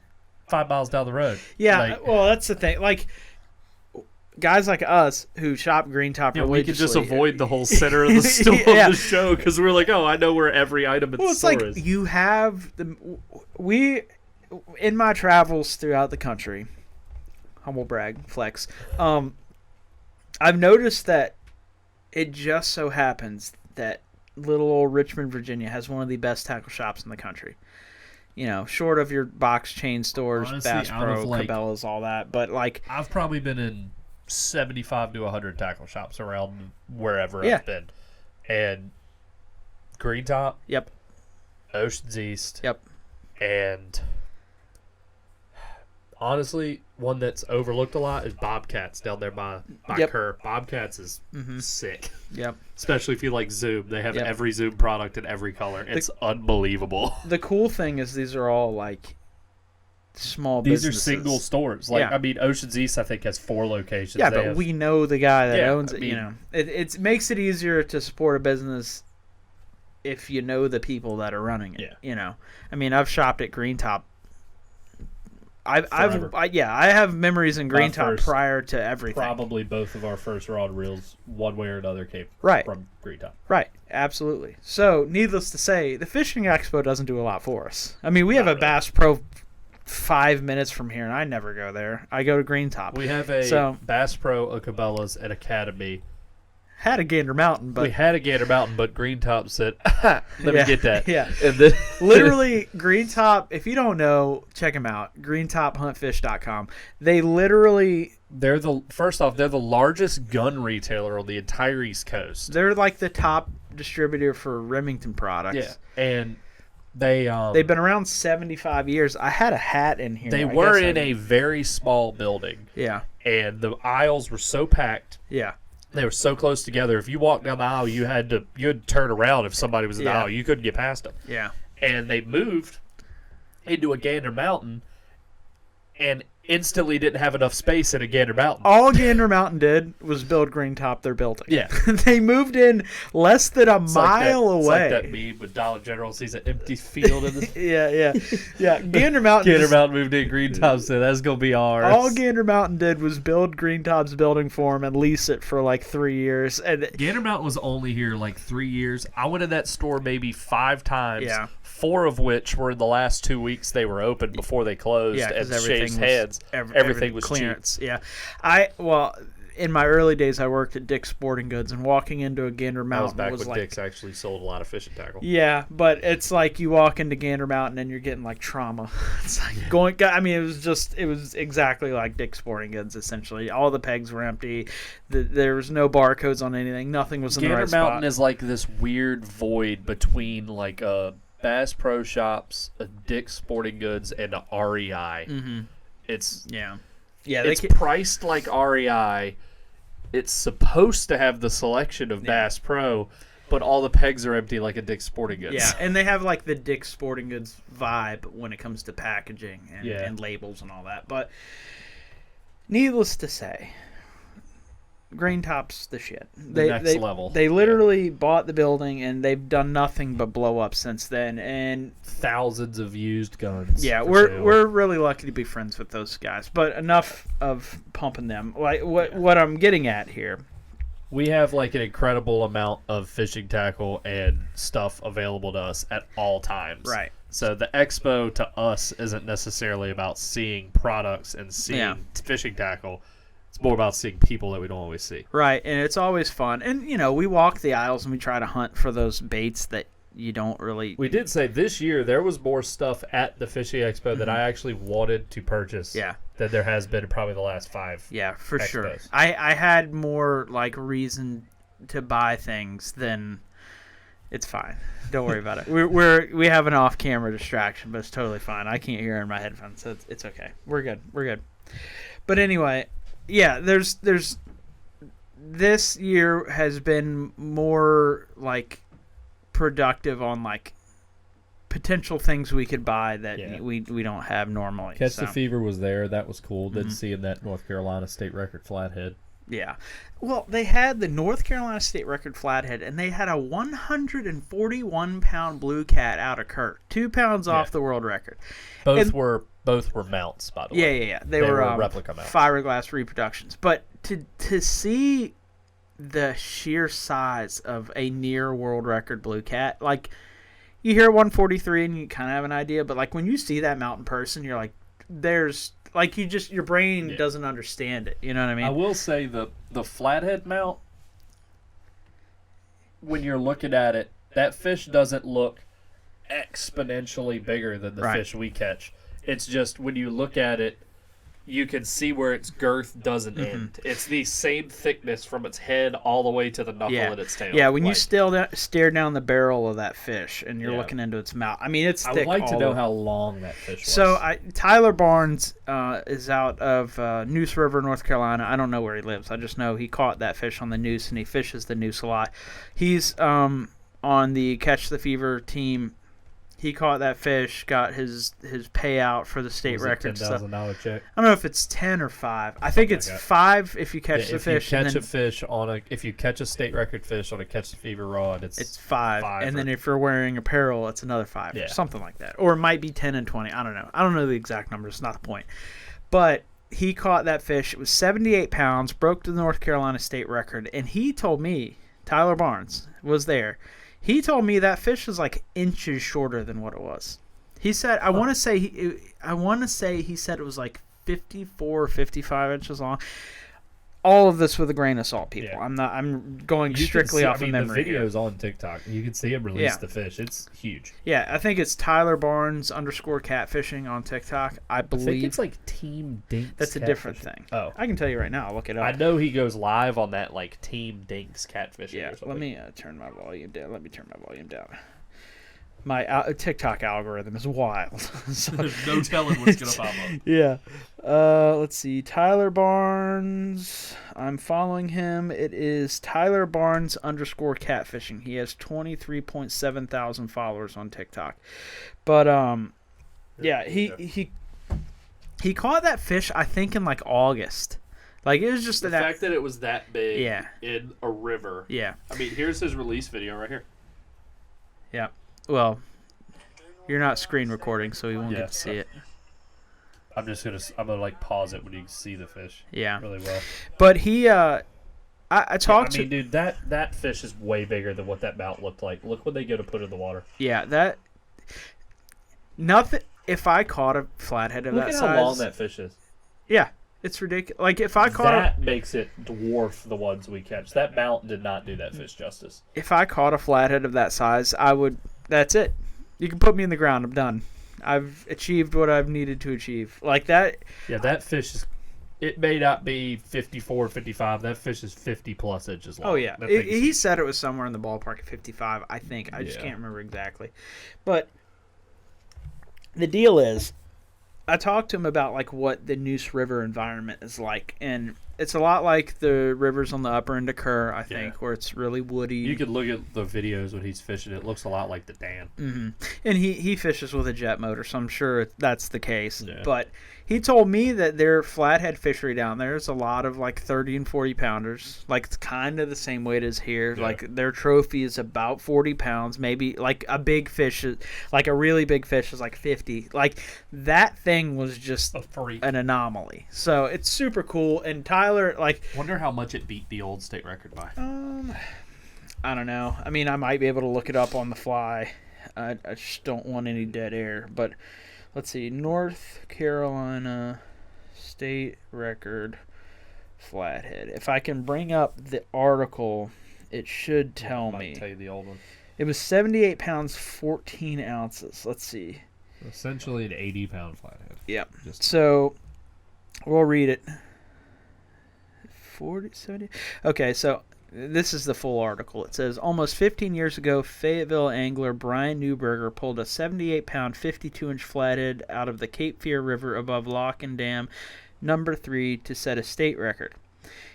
5 miles down the road. Yeah, like, well, that's the thing. Like, guys like us who shop Green Top religiously, we could just avoid the whole center of the store of the show because we're like, oh, I know where every item at the store is. Like you have in my travels throughout the country, humble brag, flex. I've noticed that it just so happens that little old Richmond, Virginia, has one of the best tackle shops in the country. You know, short of your box chain stores, honestly, Bass Pro, Cabela's, all that. But like, I've probably been in 75 to 100 tackle shops around wherever I've been, and Green Top, Ocean's East, and honestly, one that's overlooked a lot is Bobcats down there by Kerr. Bobcats is sick. Especially if you like Zoom. They have every Zoom product in every color. It's unbelievable. The cool thing is these are all like small businesses. These are single stores. Like, I mean, Ocean's East, I think, has 4 locations. Yeah, but we know the guy that owns it. I mean, you know, it makes it easier to support a business if you know the people that are running it. You know, I mean, I've shopped at Green Top I have memories in Green Top first- prior to everything. Probably both of our first rod reels, one way or another, came Right. from Green Top. Right, absolutely. So, needless to say, the Fishing Expo doesn't do a lot for us. I mean, we have a Bass Pro 5 minutes from here, and I never go there. I go to Green Top. We have a Bass Pro, a Cabela's, and Academy. Had a Gander Mountain, but We had a Gator Mountain, but Green Top said, let me get that. Yeah. And then Literally, Green Top, if you don't know, check them out. GreenTopHuntFish.com. They literally, they're the largest gun retailer on the entire East Coast. they're like the top distributor for Remington products. Yeah. And they've been around 75 years. I had a hat in here. they I were guess in a very small building. Yeah. And the aisles were so packed. Yeah. They were so close together. If you walked down the aisle, you had to turn around if somebody was in the Yeah. aisle. You couldn't get past them. Yeah. And they moved into a Gander Mountain and instantly didn't have enough space in a Gander Mountain. All Gander Mountain did was build Green Top their building. Yeah. They moved in less than a mile It's away. like that meme with Dollar General sees an empty field in the Yeah. Gander Mountain. Gander Mountain moved in. Green Top said, that's going to be ours. All Gander Mountain did was build Green Top's building for him and lease it for like 3 years. And Gander Mountain was only here like 3 years. I went in that store maybe 5 times. Yeah. 4 of which were in the last 2 weeks they were open before they closed. yeah, and because Shave's heads. Everything was clearance. Yeah, in my early days, I worked at Dick's Sporting Goods, and walking into a Gander cheap. Mountain That was back when like, Dick's actually sold a lot of fishing tackle. yeah, but it's like you walk into Gander Mountain and you're getting like trauma. It's like going. I mean, it was exactly like Dick's Sporting Goods. Essentially, all the pegs were empty. There was no barcodes on anything. Nothing was in the Gander right Mountain spot. is like this weird void between like a Bass Pro Shops, a Dick's Sporting Goods, and a REI. Mm-hmm. It's Yeah, it's priced like REI. It's supposed to have the selection of Bass Pro, but all the pegs are empty like a Dick's Sporting Goods. Yeah, and they have like the Dick's Sporting Goods vibe when it comes to packaging and, Yeah. and labels and all that. But needless to say, Green Top's the shit. Next level. They literally bought the building and they've done nothing but blow up since then. And Thousands of used guns. yeah, for sale. we're really lucky to be friends with those guys. But enough of pumping them. Like what I'm getting at here. We have like an incredible amount of fishing tackle and stuff available to us at all times. Right. So the expo to us isn't necessarily about seeing products and seeing fishing tackle. It's more about seeing people that we don't always see. Right, and it's always fun. And, we walk the aisles and we try to hunt for those baits that you don't really... We did say this year there was more stuff at the Fishing Expo that I actually wanted to purchase Yeah. than there has been in probably the last 5. Yeah, for sure. Expos. I had more, reason to buy things than... It's fine. Don't worry about it. We have an off-camera distraction, but it's totally fine. I can't hear in my headphones, so it's okay. We're good. But anyway... Yeah, there's this year has been more productive on potential things we could buy that we don't have normally. Catch the Fever was there. That was cool. Didn't see in that North Carolina state record flathead. Yeah. Well, they had the North Carolina state record flathead, and they had a 141-pound blue cat out of Kurt, 2 pounds off the world record. Both were mounts, by the way. Yeah. They were replica mounts. fiberglass reproductions. But to see the sheer size of a near world record blue cat, you hear 143 and you kind of have an idea, but when you see that mount in person, you're like, there's your brain doesn't understand it. You know what I mean? I will say the flathead mount, when you're looking at it, that fish doesn't look exponentially bigger than the fish we catch. It's just when you look at it, you can see where its girth doesn't end. It's the same thickness from its head all the way to the knuckle in its tail. Yeah, when you stare down the barrel of that fish and you're looking into its mouth, I mean, it's thick. I would like to know how long that fish was. So Tyler Barnes is out of Noose River, North Carolina. I don't know where he lives. I just know he caught that fish on the noose, and he fishes the noose a lot. He's on the Catch the Fever team. He caught that fish, got his payout for the state record stuff. $10,000 check. I don't know if it's 10 or 5. I think it's like that. 5 if you catch the fish. If you catch a state record fish on a catch the fever rod, it's 5. And then or- if you're wearing apparel, it's another 5. Yeah. Something like that. Or it might be 10 and 20. I don't know. I don't know the exact numbers. It's not the point. But he caught that fish. It was 78 pounds, broke the North Carolina state record. And he told me, Tyler Barnes was there. He told me that fish was like inches shorter than what it was. He said, I want to say he said it was like 54 or 55 inches long. All of this with a grain of salt, people. Yeah. I'm going strictly off of memory. The video's on TikTok. You can see him release the fish. It's huge. Yeah, I think it's Tyler Barnes _catfishing on TikTok. I believe. I think it's like Team Dinks. That's a different thing. Oh. I can tell you right now. I'll look it up. I know he goes live on that like Team Dinks catfishing. Yeah, or something. let me turn my volume down. My TikTok algorithm is wild. So, There's no telling what's gonna pop up. yeah. Let's see. Tyler Barnes. I'm following him. It is Tyler Barnes _catfishing. He has 23.7 thousand followers on TikTok. But yeah, he caught that fish I think in like August. Like it was just The fact that it was that big Yeah. in a river. Yeah. I mean, here's his release video right here. Yeah. Well, you're not screen recording, so you won't Yeah. get to see it. I'm gonna like pause it when you can see the fish. Yeah. Really well. But he I talked to dude, that fish is way bigger than what that mount looked like. Look when they go to put it in the water. Yeah, that nothing. If I caught a flathead of Look that at size, how long that fish is. yeah, it's ridiculous. Like if I caught That makes it dwarf the ones we catch. That mount did not do that fish justice. if I caught a flathead of that size, I would. That's it. You can put me in the ground. I'm done. I've achieved what I've needed to achieve. Like that. Yeah, that fish is. It may not be 54, 55. That fish is 50 plus inches long. Oh yeah, That thing is he said it was somewhere in the ballpark of 55. I think. I just Yeah. can't remember exactly. But the deal is, I talked to him about like what the Neuse River environment is like, and it's a lot like the rivers on the upper end of Kerr, I think, where it's really woody. You can look at the videos when he's fishing. It looks a lot like the dam. Mm-hmm. And he fishes with a jet motor, so I'm sure that's the case. Yeah. But he told me that their flathead fishery down there is a lot of like 30 and 40 pounders. Like it's kind of the same weight as here. Yeah. Like their trophy is about 40 pounds, maybe like a big fish, like a really big fish is like 50. Like that thing was just A freak. an anomaly. So it's super cool. And Tyler, like, Wonder how much it beat the old state record by. I don't know. I mean, I might be able to look it up on the fly. I just don't want any dead air. But let's see. North Carolina state record flathead. If I can bring up the article, it should tell Might me. tell you the old one. It was 78 pounds, 14 ounces. Let's see. Essentially an 80-pound flathead. Yep. Just So we'll read it. 40, 70. Okay, so this is the full article. It says, almost 15 years ago, Fayetteville angler Brian Newberger pulled a 78-pound, 52-inch flathead out of the Cape Fear River above Lock and Dam number 3 to set a state record.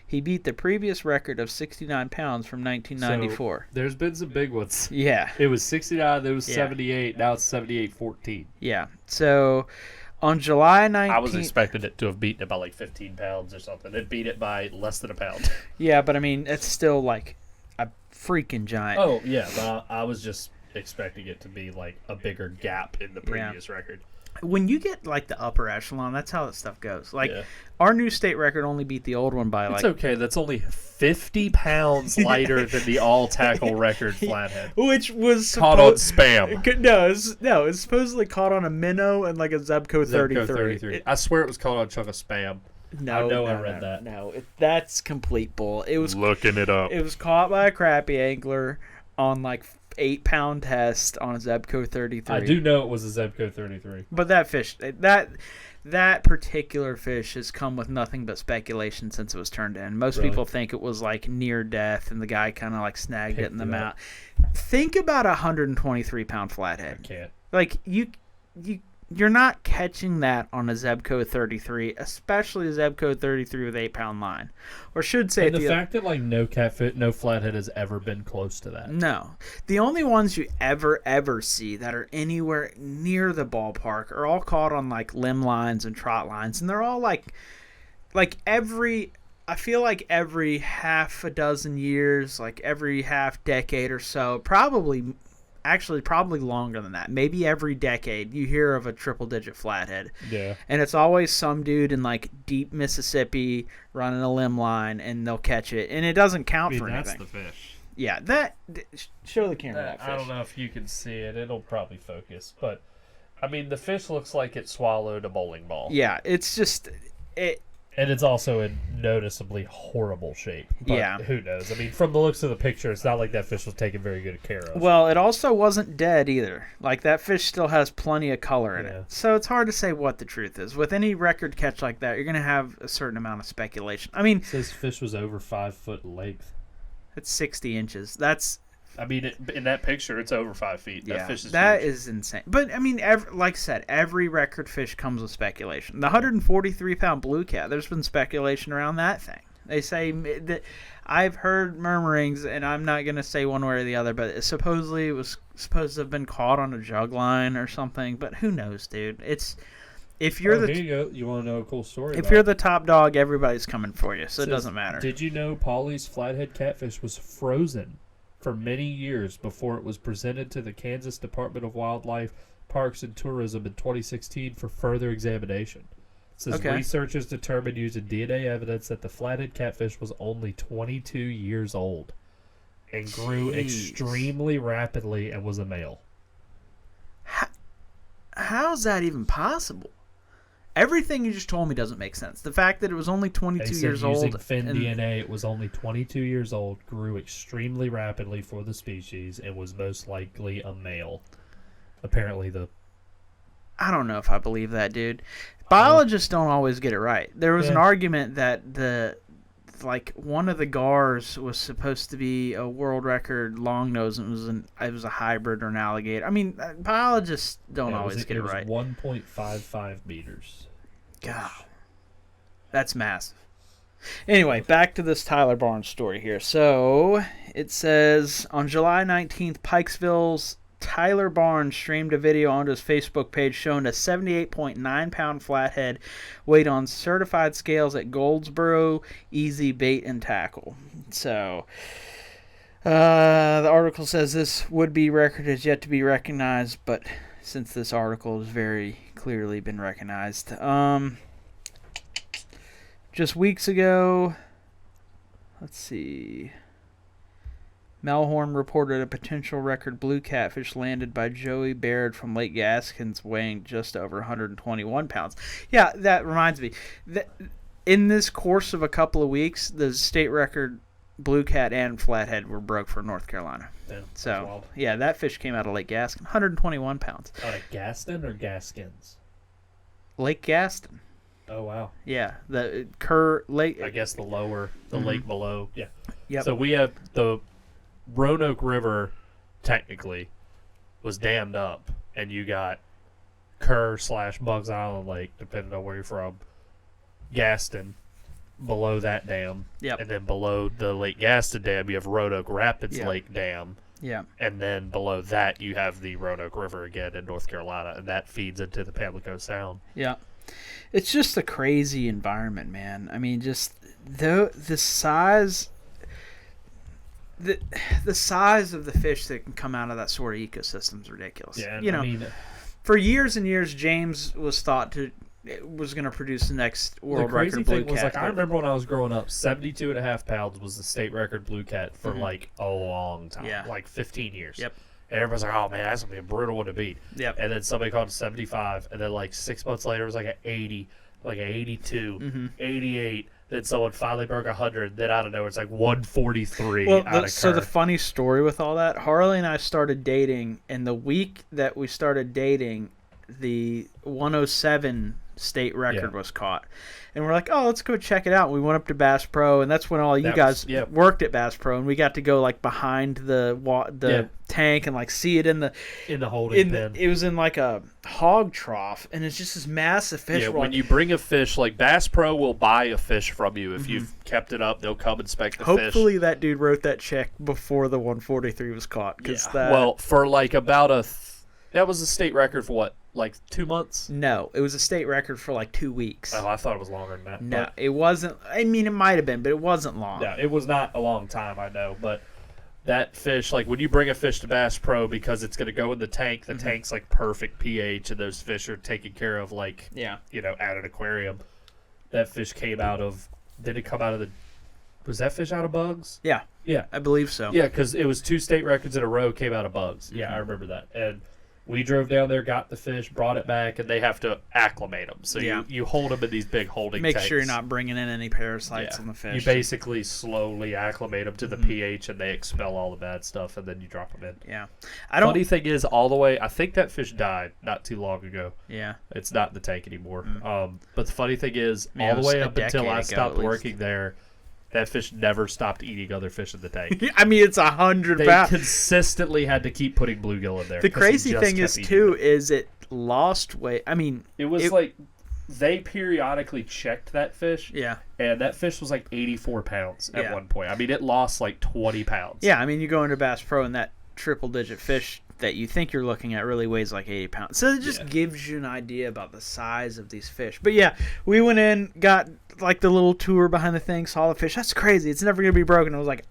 He beat the previous record of 69 pounds from 1994. there's been some big ones. Yeah, It was 69, there was Yeah. 78, now it's 78-14. yeah. So on July 19th... I was expecting it to have beaten it by like 15 pounds or something. It beat it by less than a pound. Yeah, but I mean, it's still like a freaking giant. Oh, yeah, but I was just expecting it to be like a bigger gap in the previous record. When you get like the upper echelon, that's how that stuff goes. Like Yeah. our new state record only beat the old one by It's like okay. That's only 50 pounds lighter than the all-tackle record flathead. which was Caught on spam. No, it's supposedly caught on a minnow and like a Zebco 33. Zebco 33. I swear it was caught on a chunk of spam. No, I know no, I read no, that. No, that's complete bull. It was Looking it up. it was caught by a crappie angler on like 8-pound test on a Zebco 33. I do know it was a Zebco 33. But that fish, that particular fish has come with nothing but speculation since it was turned in. Most Really? people think it was like near death, and the guy kind of like snagged it Picked in the it mouth. Think about a 123-pound I flathead. can't. Like you, you're not catching that on a Zebco 33, especially a Zebco 33 with 8-pound line. Or should say And the fact that like no flathead has ever been close to that. no. The only ones you ever see that are anywhere near the ballpark are all caught on like limb lines and trot lines, and they're all like I feel like every half a dozen years, like every half decade or so, probably longer than that. Maybe every decade you hear of a triple-digit flathead. Yeah. And it's always some dude in like deep Mississippi running a limb line, and they'll catch it, and it doesn't count for anything. That's the fish. Yeah, show the camera that fish. I don't know if you can see it. It'll probably focus, but I mean, the fish looks like it swallowed a bowling ball. Yeah, it's just it. And it's also in noticeably horrible shape. But yeah. Who knows? I mean, from the looks of the picture, it's not like that fish was taken very good care of. Well, it also wasn't dead either. Like, that fish still has plenty of color in it. So it's hard to say what the truth is. With any record catch like that, you're going to have a certain amount of speculation. I mean, it says fish was over 5 foot length. It's 60 inches. That's... I mean, in that picture, it's over 5 feet. Yeah, that fish is that huge. is insane. But, I mean, like I said, every record fish comes with speculation. The 143-pound blue cat, there's been speculation around that thing. They say that I've heard murmurings, and I'm not going to say one way or the other, but supposedly it was supposed to have been caught on a jug line or something. But who knows, dude? It's... If you're here you go. You want to know a cool story? If you're the top dog, everybody's coming for you, so it says, doesn't matter. Did you know Paulie's flathead catfish was frozen for many years before it was presented to the Kansas Department of Wildlife, Parks, and Tourism in 2016 for further examination? It says researchers determined using DNA evidence that the flathead catfish was only 22 years old and grew extremely rapidly and was a male. How's that even possible? Everything you just told me doesn't make sense. The fact that it was only 22 years old. Using fin DNA, it was only 22 years old, grew extremely rapidly for the species, and was most likely a male. Apparently, I don't know if I believe that, dude. Biologists don't always get it right. There was an argument that one of the gars was supposed to be a world record long nose, and it was a hybrid or an alligator. I mean, biologists don't always get it right. It was 1.55 meters. God, that's massive. Anyway, back to this Tyler Barnes story here. So it says on July 19th, Pikesville's Tyler Barnes streamed a video onto his Facebook page showing a 78.9-pound flathead weighed on certified scales at Goldsboro Easy Bait and Tackle. So the article says this would-be record has yet to be recognized, but since this article has very clearly been recognized. Just weeks ago, let's see... Melhorn reported a potential record blue catfish landed by Joey Baird from Lake Gaskins weighing just over 121 pounds. Yeah, that reminds me. In this course of a couple of weeks, the state record blue cat and flathead were broke for North Carolina. Damn, so, yeah, that fish came out of Lake Gaston, 121 pounds. Gaston or Gaskins? Lake Gaston. Oh, wow. Yeah, the Kerr Lake. I guess the lake below. Yeah. Yep. So we have the Roanoke River, technically, was dammed up, and you got Kerr/Bugs Island Lake, depending on where you're from, Gaston, below that dam. Yep. And then below the Lake Gaston Dam, you have Roanoke Rapids Lake Dam. Yeah. And then below that, you have the Roanoke River again in North Carolina, and that feeds into the Pamlico Sound. Yeah. It's just a crazy environment, man. I mean, just the size... The size of the fish that can come out of that sort of ecosystem is ridiculous. Yeah, I mean, for years and years, James was thought was going to produce the next world record blue cat. Was like, I remember when I was growing up, 72.5 pounds was the state record blue cat for like a long time, like 15 years. Yep. And everybody's like, oh man, that's going to be a brutal one to beat. Yep. And then somebody called it 75, and then like 6 months later, it was like an 80, like an 82, 88. Then someone finally broke 100. Then I don't know, it's like 143. Well, so the funny story with all that, Harley and I started dating, and the week that we started dating, the 107 state record was caught. And we're like, oh, let's go check it out. We went up to Bass Pro, and that's when all you guys worked at Bass Pro, and we got to go like behind the tank and like see it in the holding pen. It was in like a hog trough, and it's just this massive fish. Yeah, when you bring a fish, like Bass Pro will buy a fish from you if you've kept it up. They'll come inspect the fish. Hopefully that dude wrote that check before the 143 was caught. Well, for like about that was a state record for what? Like 2 months? No, it was a state record for like 2 weeks. Oh, I thought it was longer than that. No, it wasn't. I mean, it might have been, but it wasn't long. No, it was not a long time, I know. But that fish, like when you bring a fish to Bass Pro because it's going to go in the tank, the tank's like perfect pH, and those fish are taken care of like, you know, at an aquarium. That fish came out of, did it come out of was that fish out of bugs? Yeah. Yeah. I believe so. Yeah, because it was 2 state records in a row came out of bugs. Yeah, I remember that. And we drove down there, got the fish, brought it back, and they have to acclimate them. So you hold them in these big holding tanks. Make sure you're not bringing in any parasites on the fish. You basically slowly acclimate them to the pH, and they expel all the bad stuff, and then you drop them in. Yeah. Funny thing is, all the way, I think that fish died not too long ago. Yeah. It's not in the tank anymore. But the funny thing is, all the way up until I stopped working there, that fish never stopped eating other fish in the tank. I mean, it's 100 They pounds. consistently had to keep putting bluegill in there. The crazy thing is, too, is it lost weight. I mean, it was like they periodically checked that fish. Yeah. And that fish was like 84 pounds at one point. I mean, it lost like 20 pounds. Yeah, I mean, you go into Bass Pro and that triple-digit fish that you think you're looking at really weighs like 80 pounds. So it just gives you an idea about the size of these fish. But yeah, we went in, got like the little tour behind the thing, saw the fish. That's crazy. It's never going to be broken. I was like,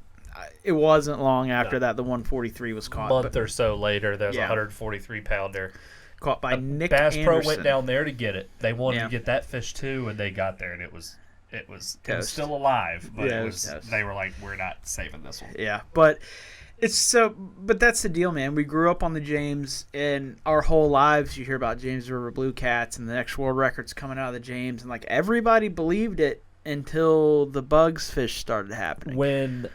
it wasn't long after that the 143 was caught. A month or so later, there's a 143-pounder. Caught by Nick Bass Anderson. Pro went down there to get it. They wanted to get that fish too, and they got there, and it was still alive. But they were like, we're not saving this one. Yeah, but but that's the deal, man. We grew up on the James, and our whole lives you hear about James River blue cats and the next world records coming out of the James, and like everybody believed it until the bugs fish started happening.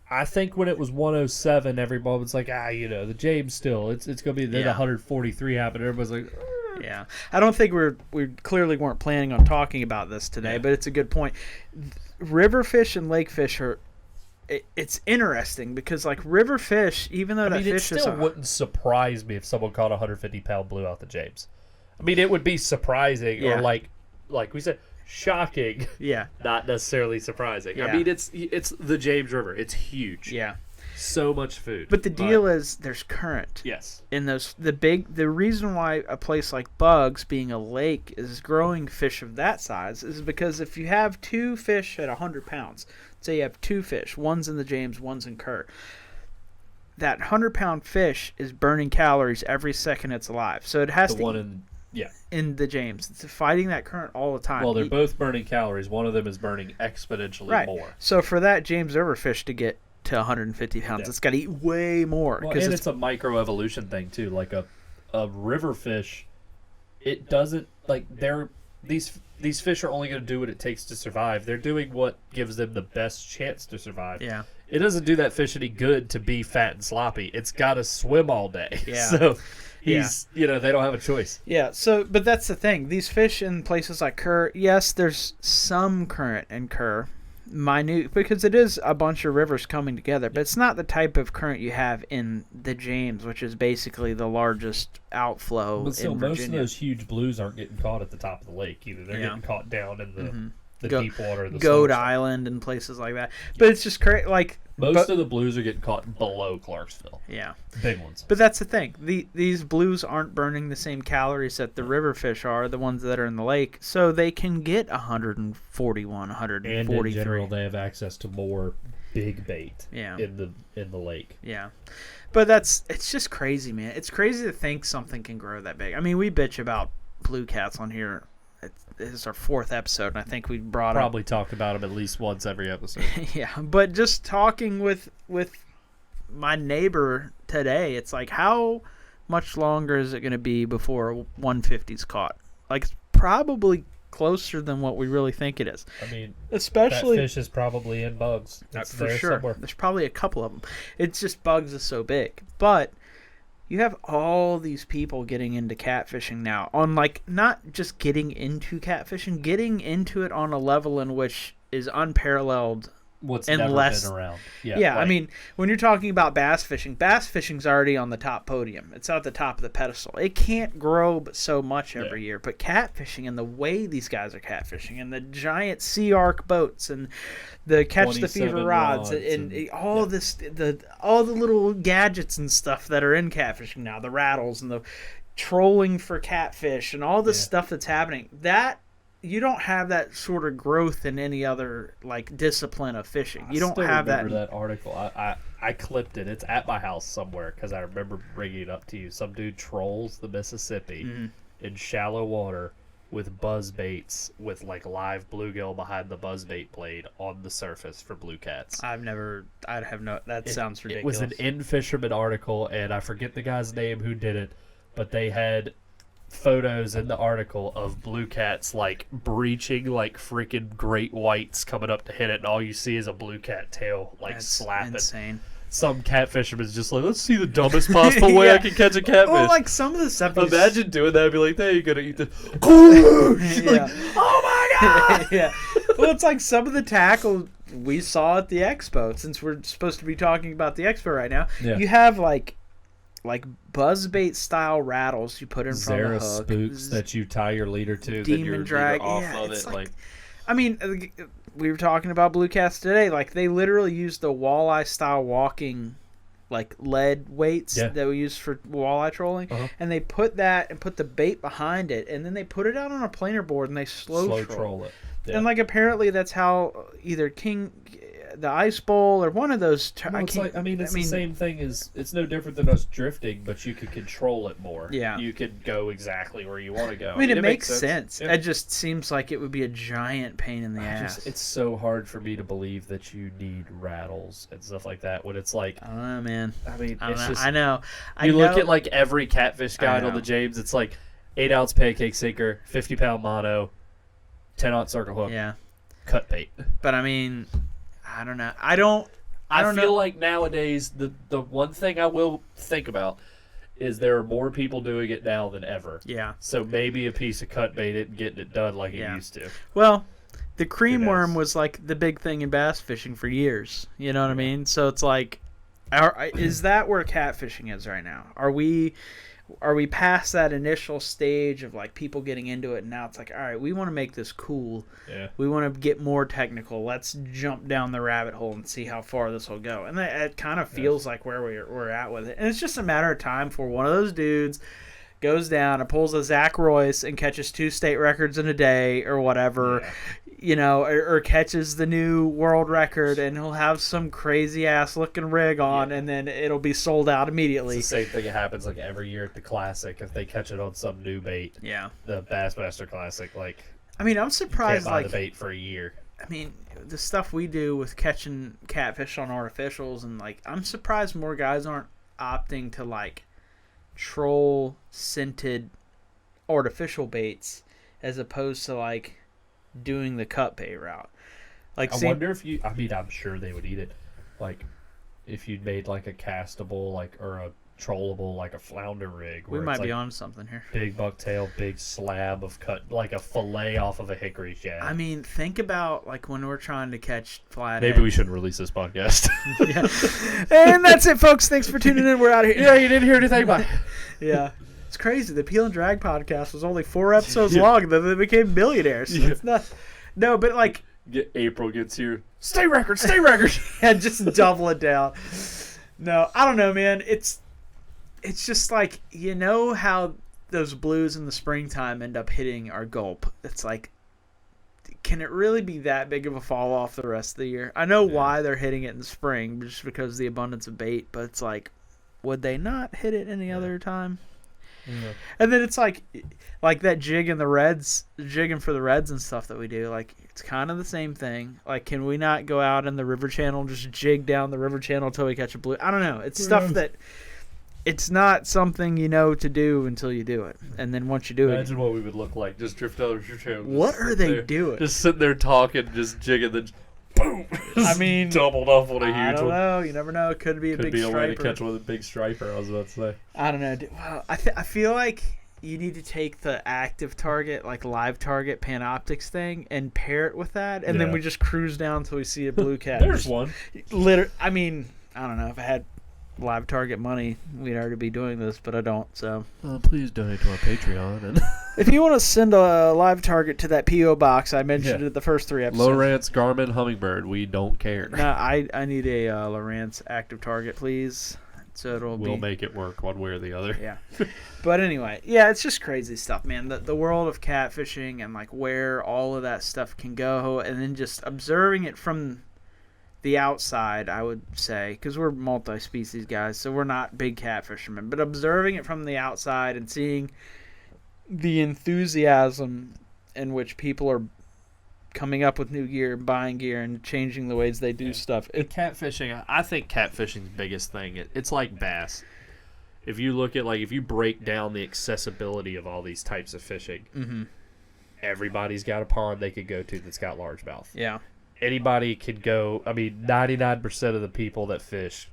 I think when it was 107, everybody was like, the James still, it's going to be then 143 happened. Everybody's like, yeah. I don't think we clearly weren't planning on talking about this today, but it's a good point. River fish and lake fish are. It's interesting because, like, river fish, even though it still wouldn't surprise me if someone caught a 150-pound blue out the James. I mean, it would be surprising or like we said, shocking. Yeah, not necessarily surprising. Yeah. I mean, it's the James River. It's huge. Yeah, so much food. But the deal is, there's current. Yes. In the reason why a place like Bugs, being a lake, is growing fish of that size is because if you have 2 fish at 100 pounds. Say you have 2 fish, one's in the James, one's in Kerr. That 100-pound fish is burning calories every second it's alive. So it has in the James. It's fighting that current all the time. Well, they're both burning calories. One of them is burning exponentially more. So for that James River fish to get to 150 pounds, it's got to eat way more. Well, and it's a microevolution thing too. Like a river fish, it doesn't like these fish are only going to do what it takes to survive. They're doing what gives them the best chance to survive. Yeah. It doesn't do that fish any good to be fat and sloppy. It's got to swim all day. Yeah. So they don't have a choice. Yeah. So, but that's the thing. These fish in places like Kerr, yes, there's some current in Kerr, minute, because it is a bunch of rivers coming together, but it's not the type of current you have in the James, which is basically the largest outflow but still, in Virginia. Most of those huge blues aren't getting caught at the top of the lake either. They're getting caught down in the deep water, the Goat Island and places like that. But it's just crazy. Like most of the blues are getting caught below Clarksville. Yeah, big ones. But that's the thing. These blues aren't burning the same calories that the river fish are, the ones that are in the lake, so they can get 141, 143. And in general, they have access to more big bait. In the lake. Yeah. But it's just crazy, man. It's crazy to think something can grow that big. I mean, we bitch about blue cats on here. This is our 4th episode, and I think we probably talked about them at least once every episode. Yeah, but just talking with my neighbor today, it's like, how much longer is it going to be before 150's caught? Like, it's probably closer than what we really think it is. I mean, especially that fish is probably in Bugs. For sure. Somewhere. There's probably a couple of them. It's just Bugs is so big. But you have all these people getting into catfishing now on like not just getting into catfishing, getting into it on a level in which is unparalleled. What's Unless, never been around. Yeah, like, I mean, when you're talking about bass fishing's already on the top podium. It's at the top of the pedestal. It can't grow but so much every year. But catfishing and the way these guys are catfishing and the giant Sea Arc boats and the catch the fever rods and all this, all the little gadgets and stuff that are in catfishing now, the rattles and the trolling for catfish and all this stuff that's happening, that you don't have that sort of growth in any other like discipline of fishing. You don't have that. I remember that article. I clipped it. It's at my house somewhere because I remember bringing it up to you. Some dude trolls the Mississippi in shallow water with buzz baits with like live bluegill behind the buzz bait blade on the surface for blue cats. That sounds ridiculous. It was an in-fisherman article, and I forget the guy's name who did it, but they had photos in the article of blue cats like breaching like freaking great whites coming up to hit it, and all you see is a blue cat tail like That's slapping. Insane. Some catfisherman's just like, let's see the dumbest possible way I can catch a catfish. Well, like some of the stuff. Imagine doing that and be like, hey, you're gonna eat this. Like, oh my god. Yeah. Well, it's like some of the tackle we saw at the Expo. Since we're supposed to be talking about the Expo right now, you have like buzzbait style rattles you put in front of the hook. Spooks that you tie your leader to. Demon drag. Off Yeah, of it. Like, I mean, we were talking about blue cats today. Like they literally use the walleye style walking, like lead weights that we use for walleye trolling, and they put that and put the bait behind it, and then they put it out on a planer board and they slow troll it. Yeah. And like apparently that's how either the Ice Bowl or one of those. It's the same thing as it's no different than us drifting, but you can control it more. Yeah, you can go exactly where you want to go. I mean, it makes sense. Yeah. It just seems like it would be a giant pain in the ass. It's so hard for me to believe that you need rattles and stuff like that when it's like, I don't know, man. I mean, I know. You look at like every catfish guide on the James. It's like 8-ounce pancake sinker, 50-pound mono, 10-aught circle hook. Yeah, cut bait. But I mean, I don't know. I feel like nowadays the one thing I will think about is there are more people doing it now than ever. Yeah. So maybe a piece of cut bait isn't getting it done like it used to. Well, the cream worm was like the big thing in bass fishing for years. You know what I mean? So it's like, is that where catfishing is right now? Are we past that initial stage of like people getting into it, and now it's like, all right, we want to make this cool. Yeah. We want to get more technical. Let's jump down the rabbit hole and see how far this will go. And it kind of feels like where we're at with it. And it's just a matter of time for one of those dudes goes down and pulls a Zach Royce and catches 2 state records in a day or whatever. Yeah. You know, or catches the new world record, and he'll have some crazy ass looking rig on, and then it'll be sold out immediately. It's the same thing that happens like every year at the Classic if they catch it on some new bait. Yeah, the Bassmaster Classic. Like, I mean, I'm surprised. You can't buy the bait for a year. I mean, the stuff we do with catching catfish on artificials, and like, I'm surprised more guys aren't opting to like troll scented artificial baits as opposed to like doing the cut bait route. Like, I wonder if you, I mean, I'm sure they would eat it. Like, if you'd made like a castable, like, or a trollable, like a flounder rig. We might be on something here. Big bucktail, big slab of cut, like a fillet off of a hickory shad. I mean, think about like when we're trying to catch flathead. Maybe we shouldn't release this podcast. Yeah. And that's it, folks. Thanks for tuning in. We're out of here. Yeah, you didn't hear anything about it. Yeah. It's crazy. The Peelin Drag podcast was only 4 episodes long, and then they became millionaires. So it's not. No, but like April gets here. Stay record. And just double it down. No, I don't know, man. It's just like, you know how those blues in the springtime end up hitting our gulp. It's like, can it really be that big of a fall off the rest of the year? I know why they're hitting it in the spring, just because of the abundance of bait, but it's like, would they not hit it any other time? Yeah. And then it's like that jigging for the reds and stuff that we do. Like, it's kind of the same thing. Like, can we not go out in the river channel and just jig down the river channel until we catch a blue? I don't know. It's stuff that it's not something you know to do until you do it. And then once you do Imagine what we would look like. Just drift out of your channel. What are they doing? Just sitting there talking, just jigging, then boom. I mean, doubled up on a I huge don't one. know. You never know. It could be a Could big be a way to striper. catch with a big striper. I was about to say. I don't know. Well, I feel like you need to take the active target, like live target Panoptics thing, and pair it with that, and then Yeah. we just cruise down until we see a blue cat. There's one. I mean, I don't know. If I had live target money, we'd already be doing this, but I don't. So Please donate to our Patreon. And if you want to send a live target to that PO box, I mentioned Yeah. it the first 3 episodes. Lowrance, Garmin, Hummingbird. We don't care. No, I need a Lowrance active target, please. So it'll We'll be. make it work one way or the other. Yeah. But anyway, yeah, it's just crazy stuff, man. The world of catfishing and like where all of that stuff can go, and then just observing it from the outside, I would say, because we're multi-species guys, so we're not big catfishermen, but observing it from the outside and seeing the enthusiasm in which people are coming up with new gear, buying gear, and changing the ways they do stuff. Catfishing, I think catfishing's biggest thing. It's like bass. If you look at, like, if you break down the accessibility of all these types of fishing, Mm-hmm. everybody's got a pond they could go to that's got largemouth. Yeah. Anybody could go. I mean, 99% of the people that fish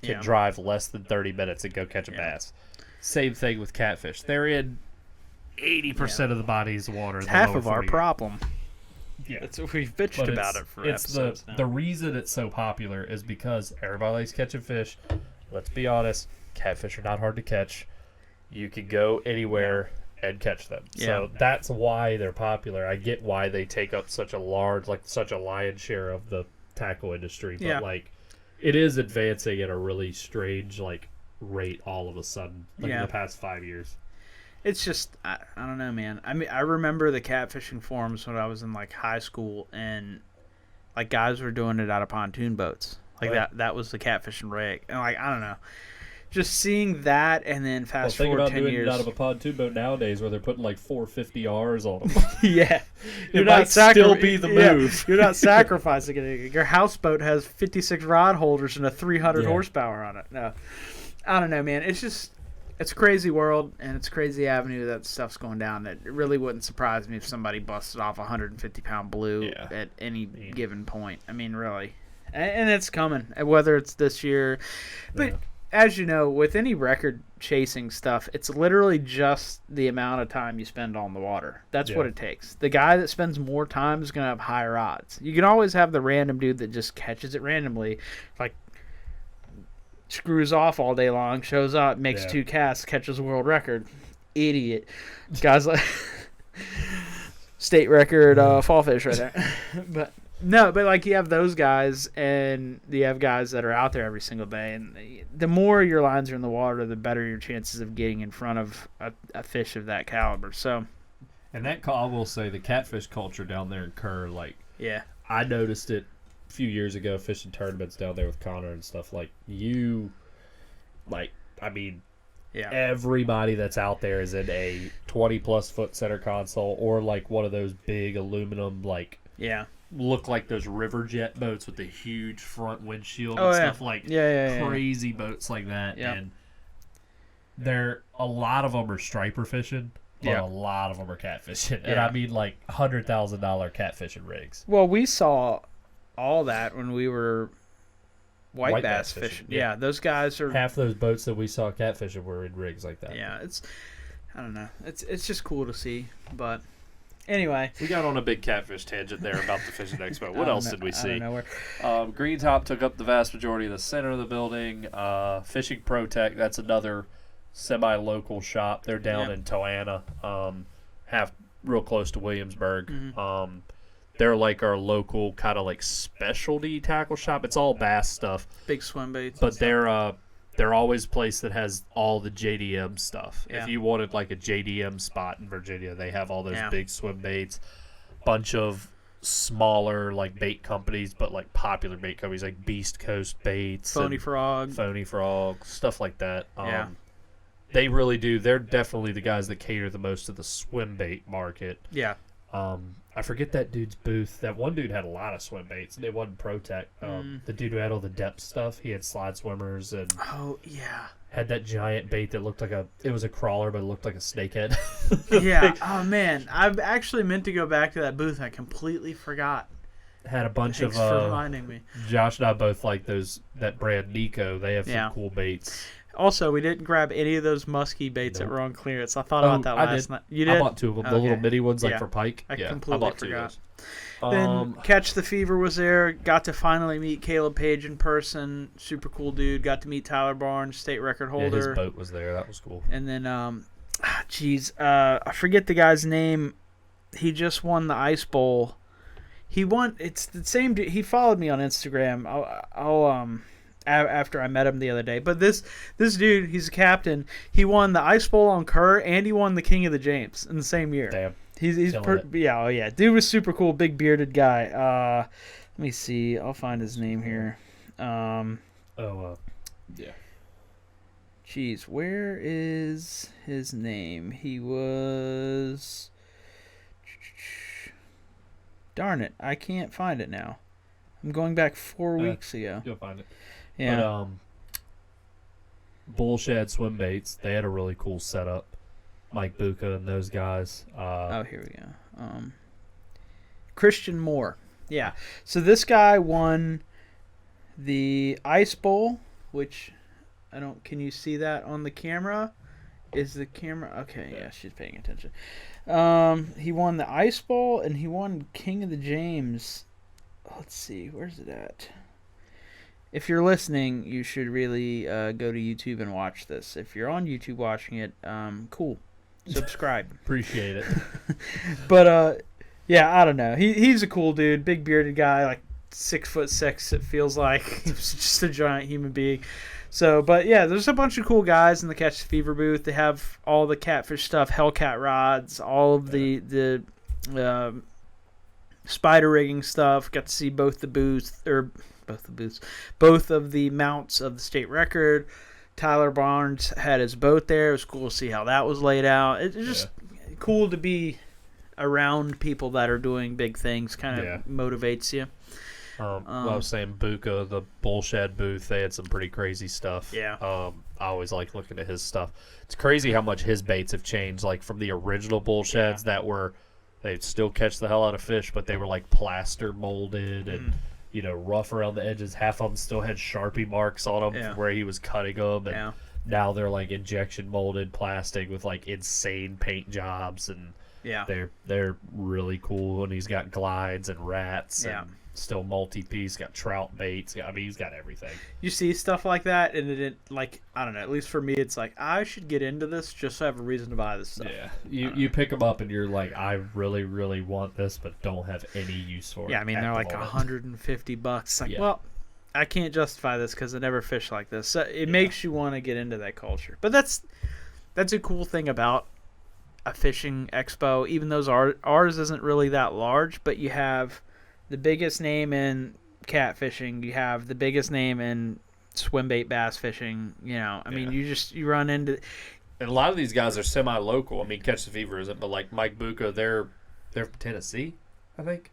can Yeah. drive less than 30 minutes and go catch a bass. Same thing with catfish. They're in 80% of the bodies of water. It's in the half lower of our 40. problem. Yeah. We've bitched But about it for it's episodes now. the reason it's so popular is because everybody likes catching fish. Let's be honest, catfish are not hard to catch. You can go anywhere and catch them. So that's why they're popular. I get why they take up such a lion's share of the tackle industry. But like, it is advancing at a really strange rate all of a sudden, in the past 5 years. It's just I don't know, man. I mean, I remember the catfishing forums when I was in like high school, and like guys were doing it out of pontoon boats. Like that was the catfishing rig, and like I don't know, just seeing that, and then fast Think forward about 10 doing years. it out of a pontoon boat nowadays, where they're putting like 450 Rs on them. Yeah, It might still be the move. You're not sacrificing it. Your houseboat has 56 rod holders and a 300 Yeah. horsepower on it. No, I don't know, man. It's a crazy world, and it's a crazy avenue that stuff's going down. That it really wouldn't surprise me if somebody busted off a 150-pound blue at any given point. I mean, really. And it's coming, whether it's this year. But as you know, with any record-chasing stuff, it's literally just the amount of time you spend on the water. That's what it takes. The guy that spends more time is going to have higher odds. You can always have the random dude that just catches it randomly, like screws off all day long, shows up, makes 2 casts, catches a world record. Idiot. Guys like state record fall fish right there. But like you have those guys, and you have guys that are out there every single day, and the more your lines are in the water, the better your chances of getting in front of a fish of that caliber. So, And that I will say, the catfish culture down there in Kerr, I noticed it a few years ago fishing tournaments down there with Connor and stuff. Everybody that's out there is in a 20-plus foot center console or like one of those big aluminum look like those river jet boats with the huge front windshield and stuff crazy boats like that. Yeah. And a lot of them are striper fishing, but a lot of them are catfishing. And I mean like $100,000 catfishing rigs. well, we saw all that when we were white bass fishing. Yeah, those guys are Half those boats that we saw catfishing were in rigs like that. Yeah, I don't know. It's just cool to see, but anyway. We got on a big catfish tangent there about the fishing expo. What else did we see? I don't know where. Green Top took up the vast majority of the center of the building. Fishing Protect, that's another semi-local shop. They're down in Toanna, real close to Williamsburg. Mm-hmm. They're like our local kind of like specialty tackle shop. It's all bass stuff, Big swim baits. but they're always a place that has all the JDM stuff. Yeah. If you wanted like a JDM spot in Virginia, they have all those Yeah. big swim baits. Bunch of smaller like bait companies, but like popular bait companies like Beast Coast Baits, Phony and Frog. Phony Frog, stuff like that. Yeah. They really do. They're definitely the guys that cater the most to the swim bait market. Yeah. I forget that dude's booth. That one dude had a lot of swim baits, and it wasn't Protect. The dude who had all the depth stuff, he had slide swimmers and Oh, yeah. had that giant bait that looked like it was a crawler, but it looked like a snakehead. Yeah. Oh, man. I've actually meant to go back to that booth. I completely forgot. had a bunch Thanks of. for reminding me. Josh and I both like that brand Nico. They have some cool baits. Also, we didn't grab any of those musky baits that were on clearance. I thought about that last night. You did? I bought 2 of them. The little mini ones, like for pike. I completely forgot. Then Catch the Fever was there. Got to finally meet Caleb Page in person. Super cool dude. Got to meet Tyler Barnes, state record holder. His boat was there. That was cool. And then, I forget the guy's name. He just won the Ice Bowl. He won. It's the same dude. He followed me on Instagram. After I met him the other day. But this dude, he's a captain. He won the Ice Bowl on Kerr, and he won the King of the James in the same year. Damn. Yeah. Dude was super cool, big bearded guy. Let me see. I'll find his name here. Yeah. Jeez, where is his name? He was. Darn it, I can't find it now. I'm going back 4 weeks ago. You'll find it. Yeah. But, Bullshed swim baits, they had a really cool setup. Mike Buka and those guys. Here we go. Christian Moore. Yeah. So this guy won the Ice Bowl, which I don't. Can you see that on the camera? Is the camera okay? Yeah, she's paying attention. He won the Ice Bowl and he won King of the James. Let's see, where's it at? If you're listening, you should really go to YouTube and watch this. If you're on YouTube watching it, cool. Subscribe. Appreciate it. But I don't know. He's a cool dude, big bearded guy, like 6'6". It feels like he's just a giant human being. So, but yeah, there's a bunch of cool guys in the Catch the Fever booth. They have all the catfish stuff, Hellcat rods, all of the spider rigging stuff. Got to see both of the mounts of the state record. Tyler Barnes had his boat there. It was cool to see how that was laid out. It's just cool to be around people that are doing big things. Kind of motivates you. I was saying Buka, the Bullshed booth, they had some pretty crazy stuff. Yeah. I always like looking at his stuff. It's crazy how much his baits have changed, like from the original Bullsheds that were, they'd still catch the hell out of fish, but they were like plaster molded and, rough around the edges. Half of them still had Sharpie marks on them where he was cutting them. And now they're like injection molded plastic with like insane paint jobs. And they're really cool. And he's got glides and rats and still multi-piece, got trout baits. He's got everything. You see stuff like that, and it I don't know, at least for me, it's like, I should get into this just so I have a reason to buy this stuff. Yeah. You pick them up, and you're like, I really, really want this, but don't have any use for it. Yeah, they're like $150. Like, well, I can't justify this because I never fished like this. So it makes you want to get into that culture. But that's a cool thing about a fishing expo, even though ours isn't really that large, but you have the biggest name in catfishing, you have the biggest name in swim bait bass fishing. You run into, and a lot of these guys are semi-local. Catch the Fever isn't, but like Mike Buka, they're from Tennessee, I think.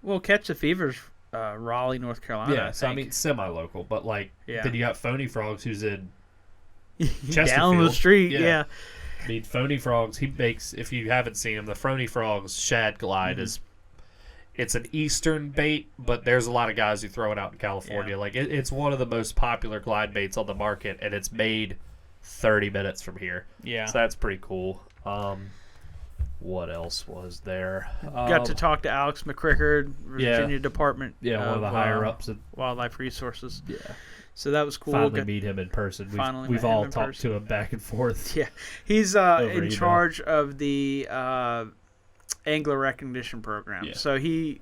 Well, Catch the Fever's Raleigh, North Carolina. Yeah, so semi-local, but then you got Phony Frogs, who's in Chesterfield. Down the street. Yeah. Phony Frogs, he makes, if you haven't seen him, the Phony Frogs shad glide is. It's an eastern bait, but there's a lot of guys who throw it out in California. Yeah. It's one of the most popular glide baits on the market, and it's made 30 minutes from here. Yeah. So that's pretty cool. What else was there? Got to talk to Alex McCrickard, Virginia Department. Yeah, one of the higher-ups at Wildlife Resources. Yeah. So that was cool. Finally meet him in person. We've all talked to him back and forth. Yeah. He's in charge of the angler recognition program. So he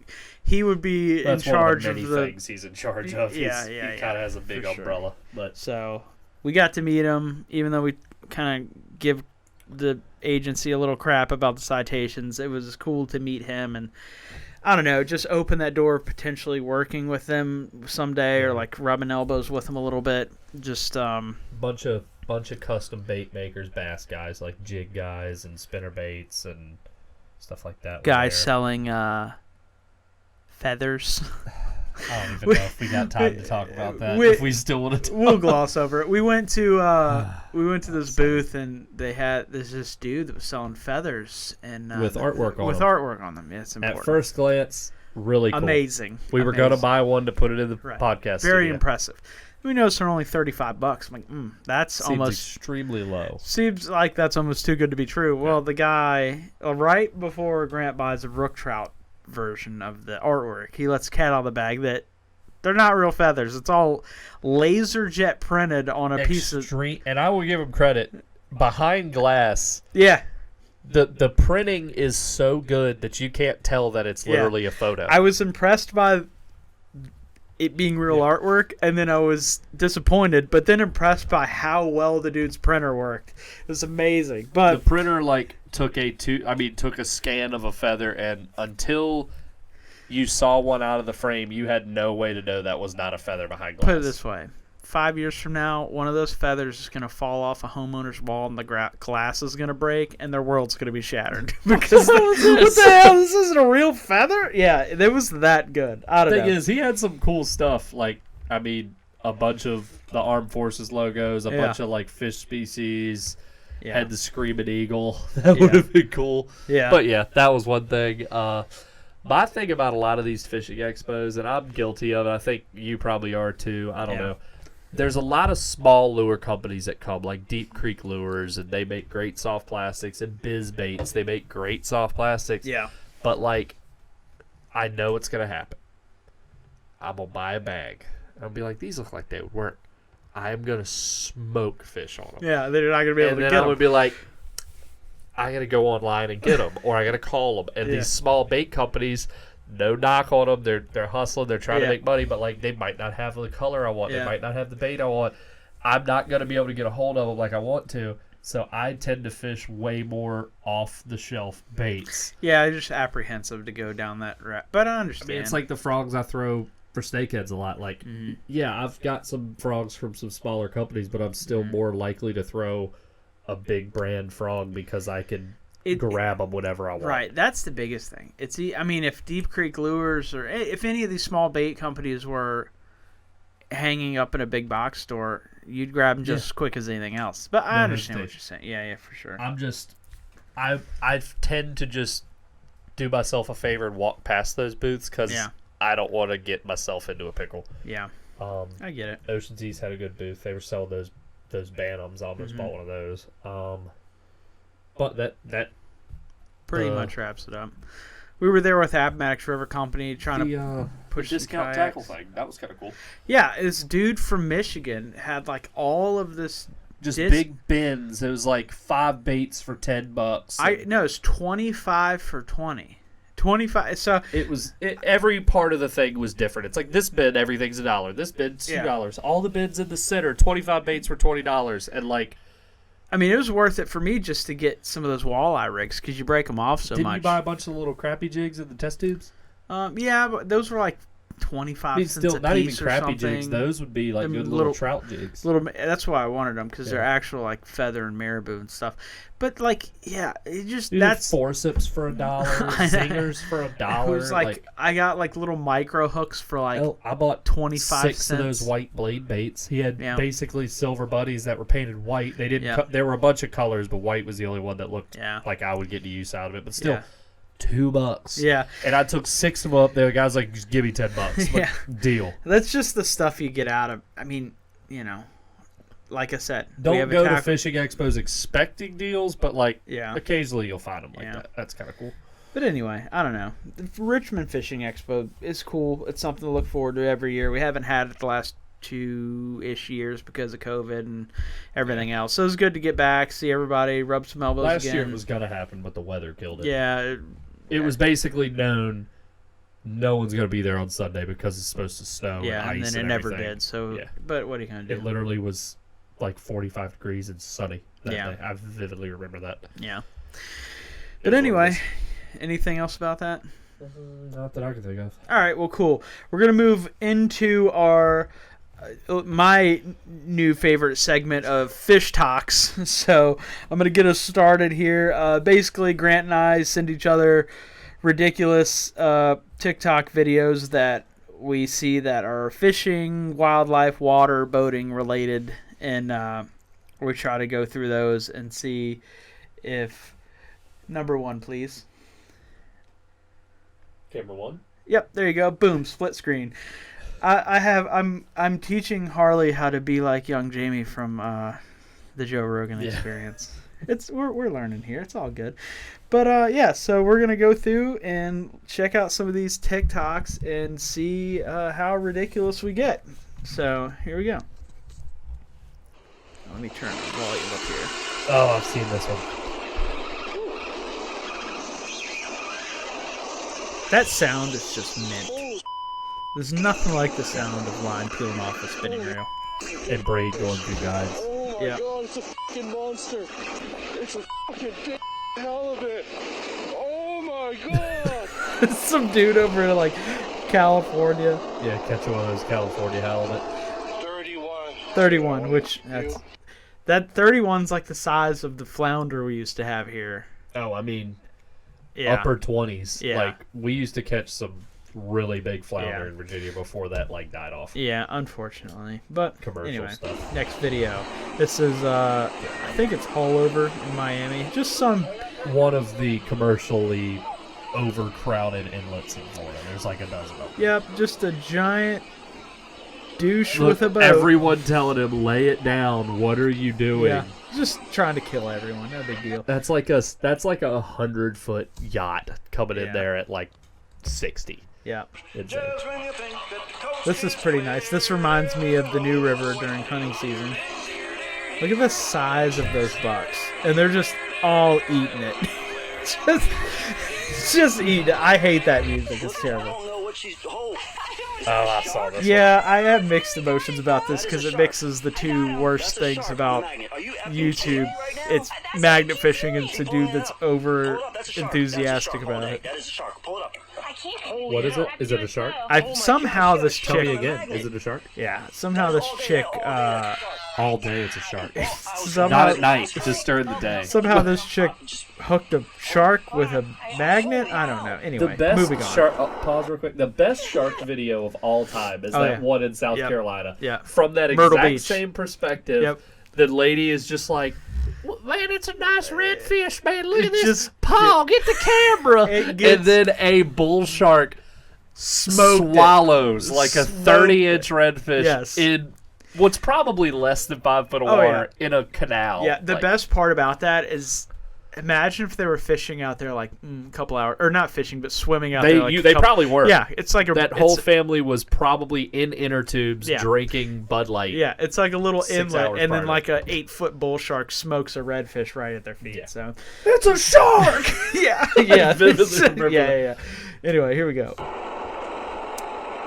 would be in charge of the many things he's in charge of. He kind of has a big umbrella. But so we got to meet him, even though we kind of give the agency a little crap about the citations. It was cool to meet him, and I don't know, just open that door of potentially working with them someday, or like rubbing elbows with them a little bit. Just bunch of custom bait makers, bass guys, like jig guys and spinner baits and stuff like that. Guys selling feathers. I don't even know if we got time to talk about that. If we still want to we'll gloss over it. We went to this booth, and they had this dude that was selling feathers and with artwork on them. With artwork on them. Yeah, it's important. At first glance, really cool. Amazing. We were going to buy one to put it in the Right. podcast. Very studio. impressive. We noticed they're only $35. I'm like, that's Seems almost extremely low. seems like that's almost too good to be true. Well, the guy right before Grant buys a brook trout version of the artwork, he lets cat out of the bag that they're not real feathers. It's all laser jet printed on a piece of And I will give him credit. Behind glass, yeah. the printing is so good that you can't tell that it's literally a photo. I was impressed by it being real artwork, and then I was disappointed, but then impressed by how well the dude's printer worked. It was amazing. But the printer took a scan of a feather, and until you saw one out of the frame, you had no way to know that was not a feather behind glass. put it this way. 5 years from now, one of those feathers is going to fall off a homeowner's wall, and the glass is going to break, and their world's going to be shattered. Because what the hell? This isn't a real feather? Yeah, it was that good. I don't know. The thing is, he had some cool stuff. A bunch of the Armed Forces logos, a bunch of fish species. Yeah. Had the Screaming Eagle. That would have been cool. Yeah. But yeah, that was one thing. My thing about a lot of these fishing expos, and I'm guilty of it, I think you probably are too. I don't know. There's a lot of small lure companies that come, like Deep Creek Lures, and they make great soft plastics, and Biz Baits, they make great soft plastics. Yeah. But, I know what's going to happen. I'm going to buy a bag. And I'll be like, these look like they would work. I am going to smoke fish on them. Yeah, they're not going to be able And to then get I'm them. going to be like, I got to go online and get them, or I got to call them. And these small bait companies, no knock on them. They're hustling. They're trying to make money, but they might not have the color I want. They might not have the bait I want. I'm not going to be able to get a hold of them like I want to. So I tend to fish way more off the shelf baits. Yeah, I'm just apprehensive to go down that route. But I understand. It's like the frogs I throw for snakeheads a lot. Yeah, I've got some frogs from some smaller companies, but I'm still more likely to throw a big brand frog because I can grab them whenever I want. Right, that's the biggest thing. If Deep Creek Lures or if any of these small bait companies were hanging up in a big box store, you'd grab them just as quick as anything else. But I understand what you're saying. Yeah, for sure. I tend to just do myself a favor and walk past those booths because I don't want to get myself into a pickle. Yeah, I get it. Ocean Seas had a good booth. They were selling those Bantams. I almost bought one of those. But that pretty much wraps it up. We were there with Appomattox River Company trying to push the discount tackle thing. That was kind of cool. Yeah, this dude from Michigan had all of this big bins. It was 5 baits for $10. No, it's 25 for 20. 25. So every part of the thing was different. It's this bin, everything's $1. This bin's $2. All the bins in the center, 25 baits for $20, and it was worth it for me just to get some of those walleye rigs because you break them off so much. Didn't you buy a bunch of little crappie jigs in the test tubes? Yeah, but those were 25 cents a not even piece or crappie something. jigs. Those would be good little trout jigs. That's why I wanted them because they're actual feather and marabou and stuff. But it just that's forceps for $1, zingers for $1. It was I got little micro hooks for I bought 25 6 cents. of those white blade baits. He had basically silver buddies that were painted white. They didn't. There were a bunch of colors, but white was the only one that looked like I would get the use out of it. But still. $2. Yeah. And I took 6 of them up there. The guy's like, just give me $10. But deal. That's just the stuff you get out of. Like I said, don't go to fishing expos expecting deals, but occasionally you'll find them that. That's kind of cool. But anyway, I don't know. The Richmond Fishing Expo is cool. It's something to look forward to every year. We haven't had it the last 2-ish years because of COVID and everything else. So it's good to get back, see everybody, rub some elbows Last again. year it was going to happen, but the weather killed it. Yeah. It was basically known no one's going to be there on Sunday because it's supposed to snow and ice and then it and never everything. did. So, but what are you going to do? It literally was 45 degrees and sunny that day. I vividly remember that. Yeah. But anyway, anything else about that? Not that I can think of. All right, well, cool. We're going to move into our my new favorite segment of FishToks. So I'm going to get us started here. Basically, Grant and I send each other ridiculous TikTok videos that we see that are fishing, wildlife, water, boating related, and we try to go through those and see if number one, please. Camera 1. Yep, there you go. Boom, split screen. I'm teaching Harley how to be like young Jamie from the Joe Rogan Experience. We're learning here. It's all good. But yeah, so we're gonna go through and check out some of these TikToks and see how ridiculous we get. So here we go. Let me turn the volume up here. Oh, I've seen this one. That sound is just mint. There's nothing like the sound of line peeling off the spinning reel. And Braid going through guides. Oh my Yeah. god, it's a fucking monster. It's a fucking big halibut. Oh my god. Some dude over in like California. Yeah, catch one of those California halibut. 31, which that 31's like the size of the flounder we used to have here. Oh, I mean, Yeah. upper 20s. Yeah. Like, we used to catch some really big flounder Yeah. in Virginia before that, like, died off. Yeah, unfortunately. But Commercial anyway, stuff. next video. This is I think it's Hull over in Miami. Just some One of the commercially overcrowded inlets in Florida. There's like a dozen of them. Yep, just a giant douche Look, with a boat. everyone telling him, lay it down. What are you doing? Yeah, just trying to kill everyone. No big deal. That's like a 100-foot yacht coming in Yeah. there at like 60. Yeah. Insane. This is pretty nice. This reminds me of the New River during hunting season. Look at the size of those bucks. And they're just all eating it. just eating it. I hate that music. It's terrible. Oh, I saw this. Yeah, I have mixed emotions about this because it mixes the two worst things about YouTube. It's magnet fishing and it's a dude that's over enthusiastic about it. What is it? Is it a shark? Somehow this Tell me chick, again. Is it a shark? yeah, somehow this chick, All day it's a shark. somehow, Not at night, just during the day. somehow this chick hooked a shark with a magnet. I don't know. The Anyway, best moving on. shark. Pause real quick. The best shark video of all time is Oh, that yeah. one in South Yep. Carolina. Yeah. From that Myrtle exact Beach. same perspective, Yep. the lady is just like, man, it's a nice redfish, man. Look at It this. just- Paul, get the camera. It gets- and then a bull shark Smoked it. swallows like a Smoked 30-inch redfish Yes. in what's probably less than 5 foot of Oh, water in a canal. Yeah, the Like, best part about that is, imagine if they were fishing out there like a couple hours, or not fishing, but swimming out They there. Like they probably were. Yeah, it's like That whole family was probably in inner tubes Yeah. drinking Bud Light. Yeah, it's like a little 6 inlet, hours and then prior. like a 8-foot bull shark smokes a redfish right at their feet. Yeah. So It's a shark! yeah, yeah, vividly remember yeah. Anyway, here we go.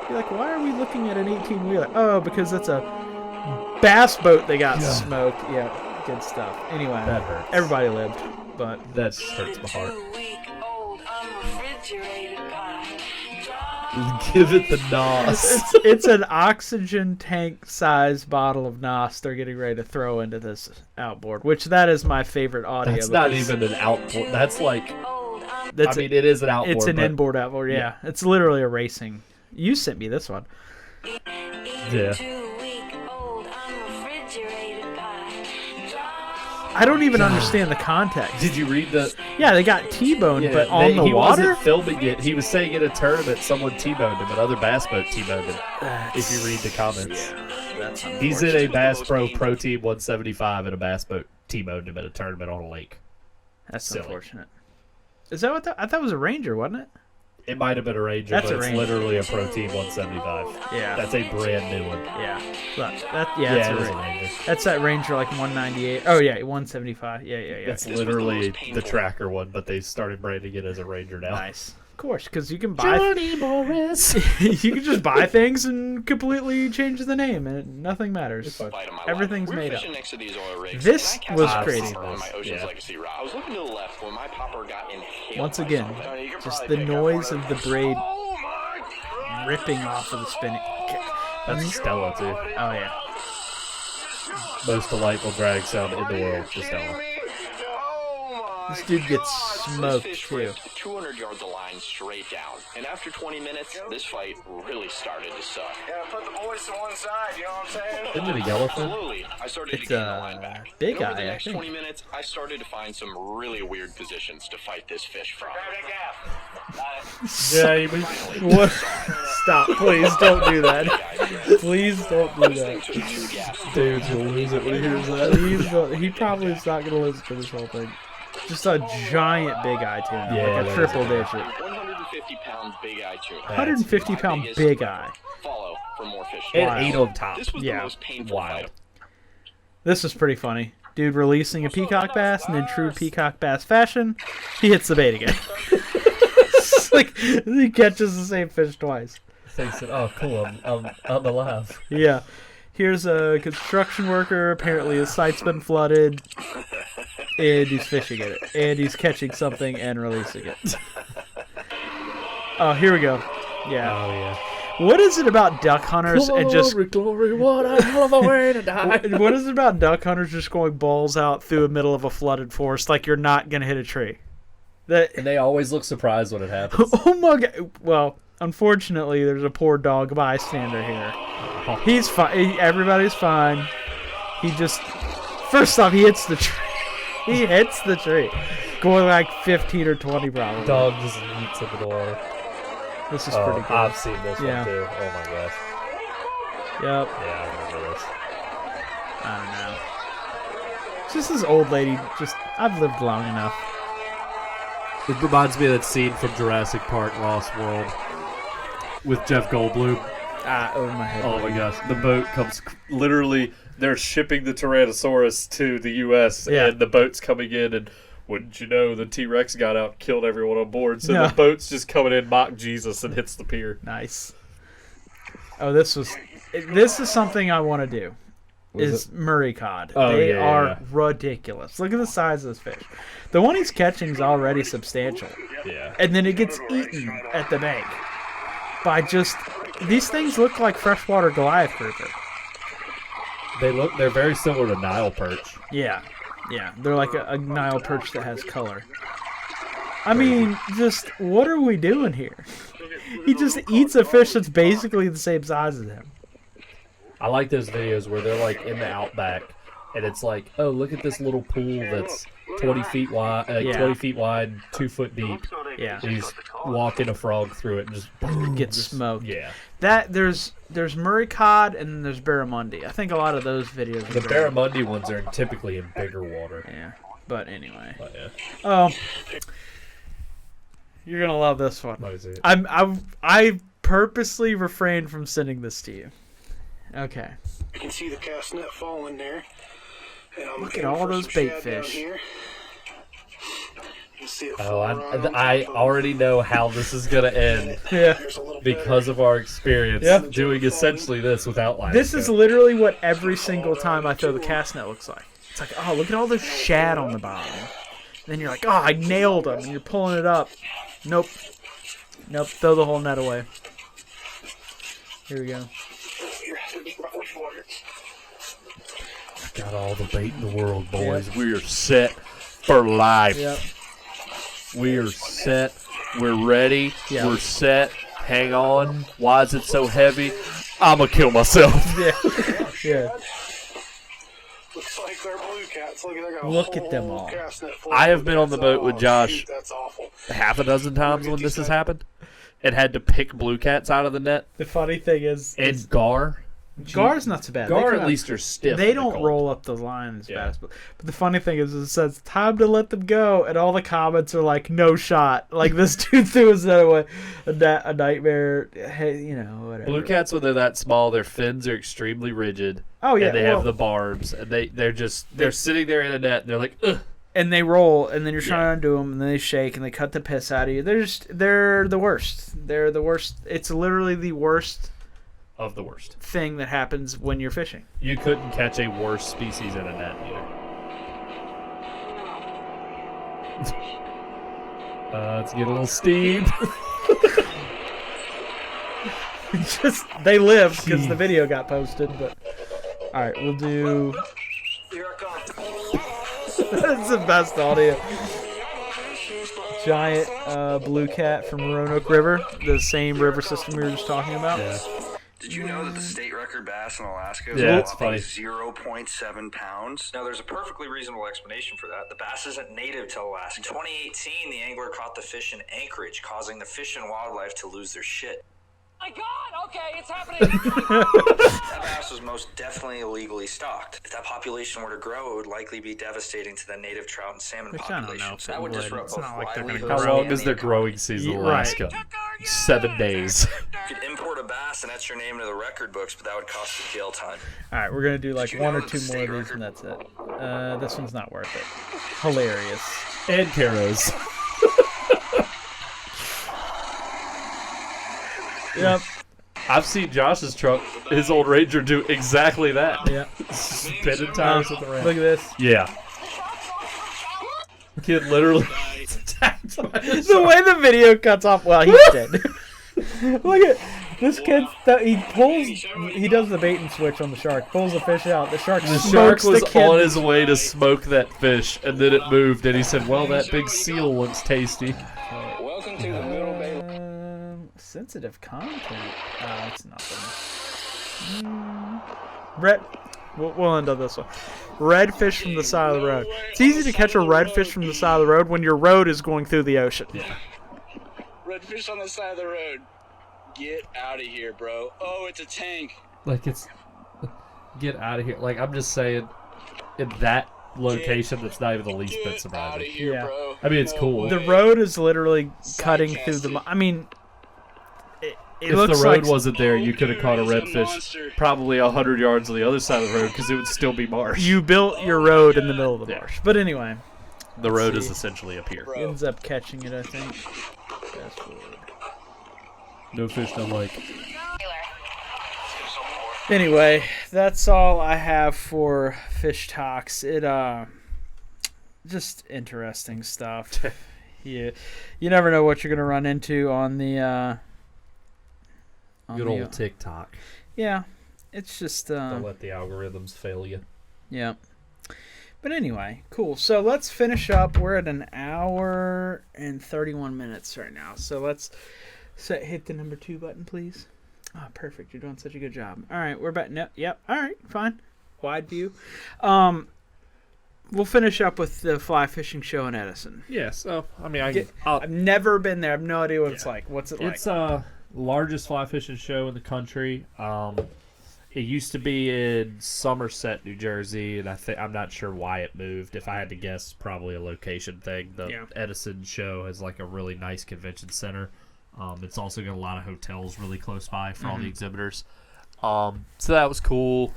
You're like, why are we looking at an 18-wheeler? Oh, because it's a bass boat. They got smoked. Yeah, good stuff. Anyway, That hurts. everybody lived, but That hurts my heart. Give it the nos. it's an oxygen tank size bottle of NOS they're getting ready to throw into this outboard, which that is my favorite audio. That's not because even an outboard. That's like, that's I mean, it is an outboard. it's an but inboard outboard. Yeah, it's literally a racing. You sent me this one. Yeah. I don't even understand the context. Did you read the? Yeah, they got T-boned, Yeah, but on the he water. wasn't filming it. He was saying in a tournament someone T-boned him. Another bass boat T-boned him. If you read the comments, That's he's in a Bass Pro Team 175 and a bass boat T-boned him at a tournament on a lake. That's silly. unfortunate. Is that what I thought it was a Ranger, wasn't it? It might have been a Ranger, That's but a it's Ranger. literally a Pro Team 175. Yeah. That's a brand new one. Yeah. But Yeah, that's it is a a Ranger. Ranger. That's that Ranger like 198. Oh yeah, 175. Yeah. It's literally the tracker one, but they started branding it as a Ranger now. Nice. Of course, because you can buy. Johnny Morris. You can just buy things and completely change the name, and nothing matters. Everything's made up. This was crazy. Yeah. Once again, just the noise of the braid ripping off of the spinning. That's a Stella too. Oh yeah. Most delightful drag sound in the world, the Stella. This dude gets smoked, This fish too. ripped 200 yards of line straight down. And after 20 minutes, this fight really started to suck. Yeah, put the boys to one side, you know what I'm saying? Isn't it a yellowfin? Slowly, I started It's to gain the line back. big And over eye, the I next think. 20 minutes, I started to find some really weird positions to fight this fish from. Yeah, What? Stop, please don't do that. Please don't do This thing that. took 2 gaps. Dude's gonna lose it when he hears that. Please don't. He probably is not going to listen to this whole thing. Just a giant big eye tuna, Yeah, like that a is triple a- digit. 150-pound big eye tuna. 150 pound Biggest big eye. Follow for more fish. And Wow. 8 on top. This was Yeah. the most painful Wild. fight. This is pretty funny. Dude releasing a peacock bass, and in true peacock bass fashion, he hits the bait again. It's like he catches the same fish twice. Thinks that, oh, cool, I'm alive. Yeah. Here's a construction worker. Apparently his site's been flooded. And he's fishing at it. And he's catching something and releasing it. Oh, here we go. Yeah. Oh, yeah. What is it about duck hunters and just... Glory, what a hell of a way to die. What is it about duck hunters just going balls out through the middle of a flooded forest like you're not going to hit a tree? That... And they always look surprised when it happens. Oh my god. Well, unfortunately, there's a poor dog bystander here. He's fine. Everybody's fine. He just... First off, he hits the tree. He hits the tree. Going like 15 or 20 probably. Dog just eats into the water. This is pretty good. I've seen this Yeah. one too. Oh my gosh. Yep. Yeah, I remember this. I don't know. It's just this old lady. Just... I've lived long enough. It reminds me of that scene from Jurassic Park Lost World with Jeff Goldblum. Oh my head. Oh my gosh. The boat comes literally, they're shipping the Tyrannosaurus to the U.S. Yeah. and the boat's coming in, and wouldn't you know, the T-Rex got out and killed everyone on board. So Yeah. the boat's just coming in, mock Jesus, and hits the pier. Nice. Oh, this is something I want to do. Is Murray cod. Oh, They yeah, are yeah. ridiculous. Look at the size of this fish. The one he's catching is already substantial. Yeah. And then it gets eaten at the bank by just... These things look like freshwater Goliath grouper. They're very similar to Nile perch. Yeah. Yeah. They're like a Nile perch that has color. I mean, just... What are we doing here? He just eats a fish that's basically the same size as him. I like those videos where they're like in the outback, and it's like, oh, look at this little pool that's 20 feet wide, Yeah. 20 feet wide, 2 foot deep. Yeah. And he's walking a frog through it and just boom, Gets smoked. Yeah. That there's Murray cod and then there's barramundi. I think a lot of those videos. The are barramundi ones are typically in bigger water. Yeah, but anyway. But yeah. Oh, you're gonna love this one. What is it? I purposely refrained from sending this to you. Okay. You can see the cast net falling there. And I'm Look at looking all for those some bait shad fish. down here. You see it Oh, fall right on I top of already know how this is gonna end Yeah. There's a little bit because of our experience Yeah. doing essentially this without line. This is literally what every single time I throw the cast net looks like. It's like, oh, look at all this shad on the bottom. Then you're like, oh, I nailed him, and you're pulling it up. Nope. Nope. Throw the whole net away. Here we go. here. There's probably water. Got all the bait in the world, boys. We are set for life. Yep. We are set. We're ready. Yeah. We're set. Hang on. Why is it so heavy? I'm going to kill myself. Yeah. Yeah. Looks like they're blue cats. Look at that. Got a Look at whole them all. cast net full I of have been on the blue boat with cats. Josh. Shoot, that's awful. Half a dozen times when this has happened. And had to pick blue cats out of the net. The funny thing is And gar. Gar's not so bad. Gar They at kinda- least are stiff. They in the don't cold. roll up the line as Yeah. fast. But the funny thing is, it says time to let them go, and all the comments are like, "No shot!" Like this dude threw his net away, a nightmare. Hey, you know, whatever. Blue cats, when they're that small, their fins are extremely rigid. Oh yeah, And they well, have the barbs. And they're sitting there in a net and they're like, ugh. and they roll, and then you're trying to undo them, and then they shake, and they cut the piss out of you. They're the worst. They're the worst. It's literally the worst Of the worst. thing that happens when you're fishing. You couldn't catch a worse species in a net either. Let's get a little steam. Just they lived because the video got posted. But all right, we'll do. Here I come. That's the best audio. giant blue cat from Roanoke River, the same river system we were just talking about. Yeah. Did you know that the state record bass in Alaska is Yeah, it's funny. 0.7 pounds? Now, there's a perfectly reasonable explanation for that. The bass isn't native to Alaska. In 2018, the angler caught the fish in Anchorage, causing the fish and wildlife to lose their shit. My God! Okay, it's happening. That bass was most definitely illegally stocked. If that population were to grow, it would likely be devastating to the native trout and salmon Which I don't know populations. if That would would. disrupt It's both not like they're gonna livelihoods How grow. long and is the their growing economy. season in Right. Alaska? 7 days. You could import a bass and etch your name into the record books, but that would cost you jail time. All right, we're gonna do like Did you one know or that two the more of state these, and record- that's it. This one's not worth it. Hilarious. And Caros. Yep. I've seen Josh's truck, his old Ranger, do exactly that. Yeah. Spinning tires with the ramp. Look at this. Yeah. Kid literally. The way the video cuts off. Well, he's dead. Look at this kid. He pulls. He does the bait and switch on the shark. Pulls the fish out. The shark. The smokes shark was the kid. on his way to smoke that fish, and then it moved, and he said, "Well, that big seal looks tasty." Welcome to the Middle Bay. Sensitive content. Oh, it's nothing. Red. We'll end on this one. Redfish from the side of the road. It's easy to catch a redfish from the side of the road when your road is going through the ocean. Redfish on the side of the road. Get out of here, bro. Oh, it's a tank. Like it's, get out of here. Like I'm just saying, in that location, that's not even the least bit Get out of surprising. here, Yeah. bro. I mean, it's cool. The road is literally cutting through the. I mean, it If the looks road like wasn't there, you could have caught a He's a redfish monster. probably 100 yards on the other side of the road because it would still be marsh. you built your road in the middle of the Yeah. marsh. But anyway, the road Let's is see. essentially up here. he ends up catching it, I think. Fast forward. No fish, no like. Anyway, that's all I have for FishToks. It just interesting stuff. You never know what you're gonna run into on the Good old TikTok. yeah. It's just Don't let the algorithms fail you. yeah. But anyway, cool. So let's finish up. We're at an hour and 31 minutes right now. So let's hit the number 2 button, please. Oh, perfect. You're doing such a good job. All right, we're back. No, yep. All right, fine. Wide view. We'll finish up with the fly fishing show in Edison. Yeah, so, I mean, I've never been there. I have no idea what it's Yeah. like. What's it like? It's largest fly fishing show in the country. It used to be in Somerset, New Jersey, and I'm not sure why it moved. If I had to guess, probably a location thing. The Edison show has like a really nice convention center. It's also got a lot of hotels really close by for all the exhibitors. So that was cool.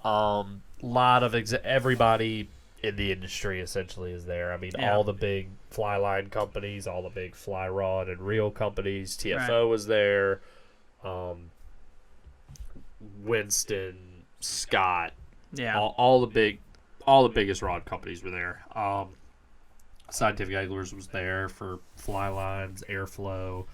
Lot of everybody in the industry essentially is there. I mean, all the big fly line companies, all the big fly rod and reel companies. TFO was there. Winston, Scott, all the biggest rod companies were there. Scientific Anglers was there for fly lines, airflow,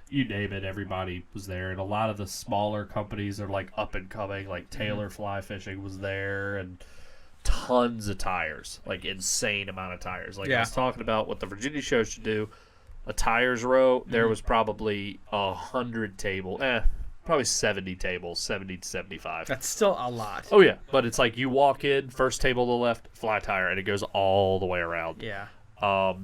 you name it. Everybody was there, and a lot of the smaller companies are like up and coming. Like Taylor Fly Fishing was there, and tons of tires, like insane amount of tires. Like I was talking about what the Virginia show should do. A tires row, there was probably 100 tables. Probably 70 tables, 70 to 75. That's still a lot. Oh, yeah. But it's like you walk in, first table to the left, fly tire, and it goes all the way around. Yeah. A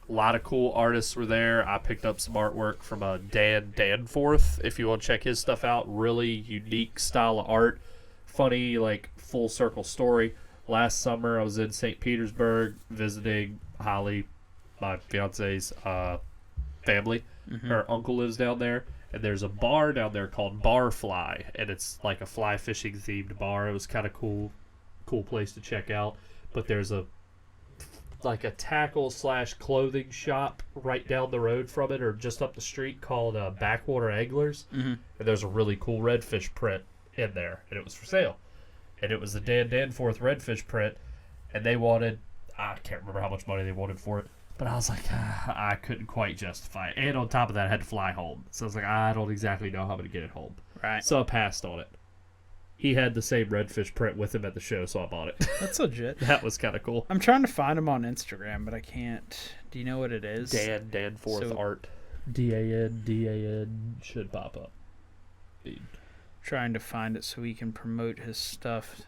lot of cool artists were there. I picked up some artwork from Dan Danforth, if you want to check his stuff out. Really unique style of art. Funny, like, full circle story. Last summer, I was in St. Petersburg visiting Holly, my fiance's family. Her uncle lives down there. And there's a bar down there called Barfly, and it's like a fly fishing themed bar. It was kind of cool place to check out. But there's a tackle / clothing shop right down the road from it, or just up the street, called Backwater Anglers. And there's a really cool redfish print in there, and it was for sale. And it was the Dan Danforth redfish print, and they wanted, I can't remember how much money they wanted for it. But I was like, I couldn't quite justify it. And on top of that, I had to fly home. So I was like, I don't exactly know how I'm going to get it home. Right. So I passed on it. he had the same redfish print with him at the show, so I bought it. That's legit. That was kind of cool. I'm trying to find him on Instagram, but I can't. Do you know what it is? Danforth So- art. DAN should pop up. Trying to find it so he can promote his stuff.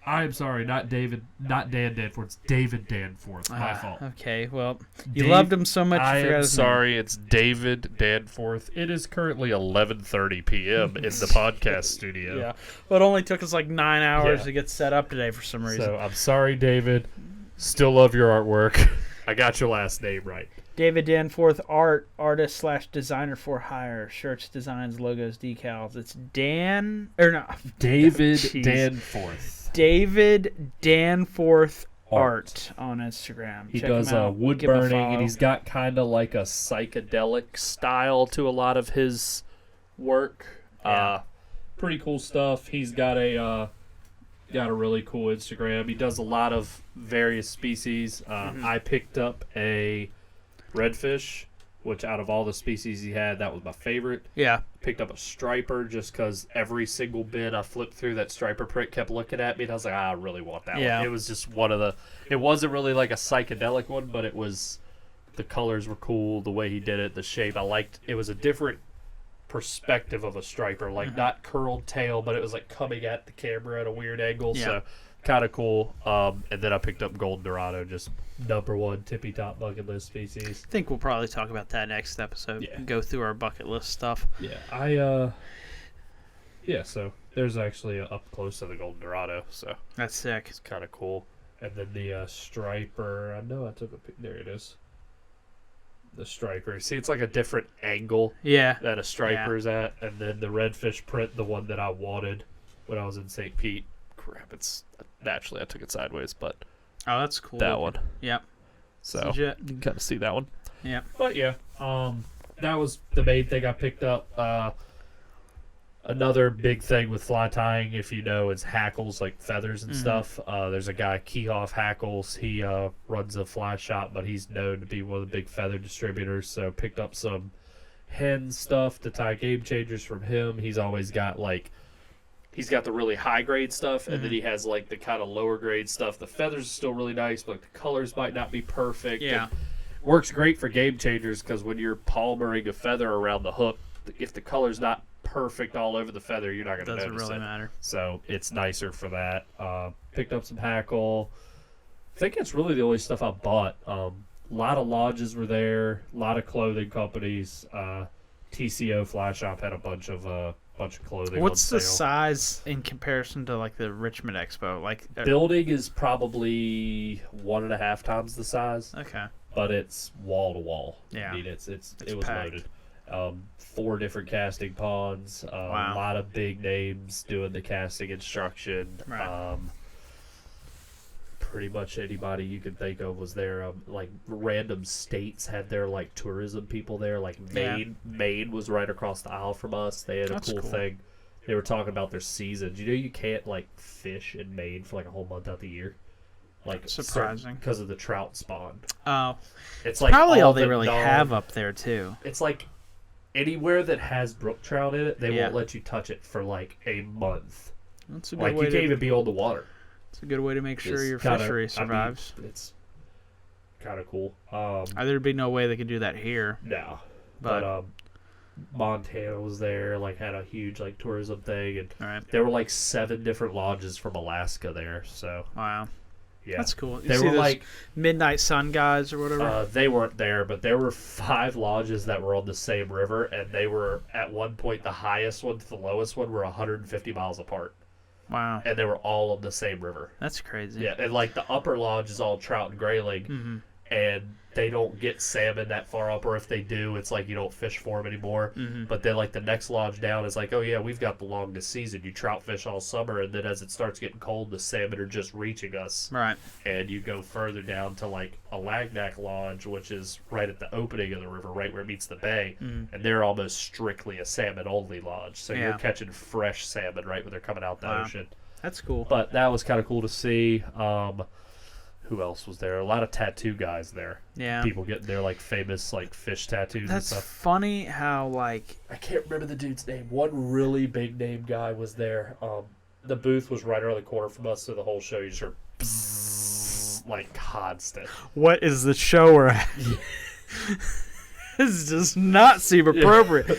I'm sorry, not Dan Danforth. It's David Danforth. My fault. Okay, well, you Dave- loved him so much. I you forgot am his name. sorry, it's David Danforth. It is currently 11:30 p.m. in the podcast studio. Yeah, well, it only took us like 9 hours Yeah. to get set up today for some reason. So I'm sorry, David. Still love your artwork. I got your last name right. David Danforth, artist/designer for hire. Shirts, designs, logos, decals. It's David David Danforth. David Danforth Art. on Instagram. He Check does him out. wood Give him a burning, and follow. he's got kind of like a psychedelic style to a lot of his work. Yeah. Pretty cool stuff. He's got a really cool Instagram. He does a lot of various species. I picked up a redfish, which out of all the species he had, that was my favorite. Yeah. Picked up a striper just because every single bit I flipped through, that striper print kept looking at me, and I was like, I really want that Yeah. one. It was just one of the. It wasn't really like a psychedelic one, but it was. The colors were cool, the way he did it, the shape. I liked. It was a different perspective of a striper, like not curled tail, but it was like coming at the camera at a weird angle. Yeah. So kind of cool. And then I picked up golden dorado, just #1 tippy top bucket list species. I think we'll probably talk about that next episode. Yeah. Go through our bucket list stuff. Yeah, so there's actually up close to the golden dorado, so That's sick. it's kind of cool. And then the striper, I know I took a pic. There it is. The striper. See, it's like a different angle Yeah. that a striper's at, and then the redfish print, the one that I wanted when I was in St. Pete. Crap, it's naturally I took it sideways, but Oh, that's cool. That one. Yep. So Legit. you can kind of see that one. Yep. But yeah, that was the main thing I picked up. Another big thing with fly tying, if you know, is hackles, like feathers and stuff. There's a guy, Keyhoff Hackles. He runs a fly shop, but he's known to be one of the big feather distributors. So picked up some hen stuff to tie game changers from him. He's always got he's got the really high grade stuff, and then he has like the kind of lower grade stuff. The feathers are still really nice, but the colors might not be perfect. Yeah. And works great for game changers because when you're palmering a feather around the hook, if the color's not perfect all over the feather, you're not going to Doesn't notice really it. matter. So it's nicer for that. Picked up some hackle. I think it's really the only stuff I bought. A lot of lodges were there. A lot of clothing companies. TCO Fly Shop had a bunch of clothing. What's on the sale. size in comparison to like the Richmond Expo? Like Building is probably 1.5 times the size, Okay. but it's wall to wall. Yeah. I mean, it was packed. loaded. 4 different casting ponds. Wow. A lot of big names doing the casting instruction. Right. Pretty much anybody you could think of was there. Like random states had their like tourism people there. Like Maine was right across the aisle from us. They had That's a cool cool. thing. They were talking about their seasons. You know, you can't like fish in Maine for like a whole month out the year. Like Surprising. because of the trout spawn. Oh, It's like probably all the they really have up there too. It's like anywhere that has brook trout in it, they Yeah. won't let you touch it for like a month. That's a good Like way you to. can't even be on the water. It's a good way to make sure It's your kinda- fishery survives. I mean, it's kind of cool. There'd be no way they could do that here. No, But- but Montana was there. Like had a huge like tourism thing, and All right. there were like 7 different lodges from Alaska there. So Wow. yeah, That's cool. You They see were those like Midnight Sun guys or whatever. they weren't there, but there were 5 lodges that were on the same river, and they were at one point the highest one to the lowest one were 150 miles apart, Wow. and they were all on the same river. That's crazy. Yeah, and like the upper lodge is all trout and grayling, Mm-hmm. and they don't get salmon that far up, or if they do, it's like you don't fish for them anymore. Mm-hmm. But then like the next lodge down is like, oh yeah, we've got the longest season. You trout fish all summer, and then as it starts getting cold, the salmon are just reaching us. Right. And you go further down to like a Lagnac Lodge, which is right at the opening of the river, right where it meets the bay, and they're almost strictly a salmon-only lodge. So Yeah. you're catching fresh salmon right when they're coming out the Wow. ocean. That's cool. But that was kind of cool to see. Who else was there? A lot of tattoo guys there. Yeah. People getting their like famous like fish tattoos That's and stuff. funny how like I can't remember the dude's name. One really big name guy was there. the booth was right around the corner from us, so the whole show you just heard bzzz, like constant. What is the show we're at? This does not seem appropriate.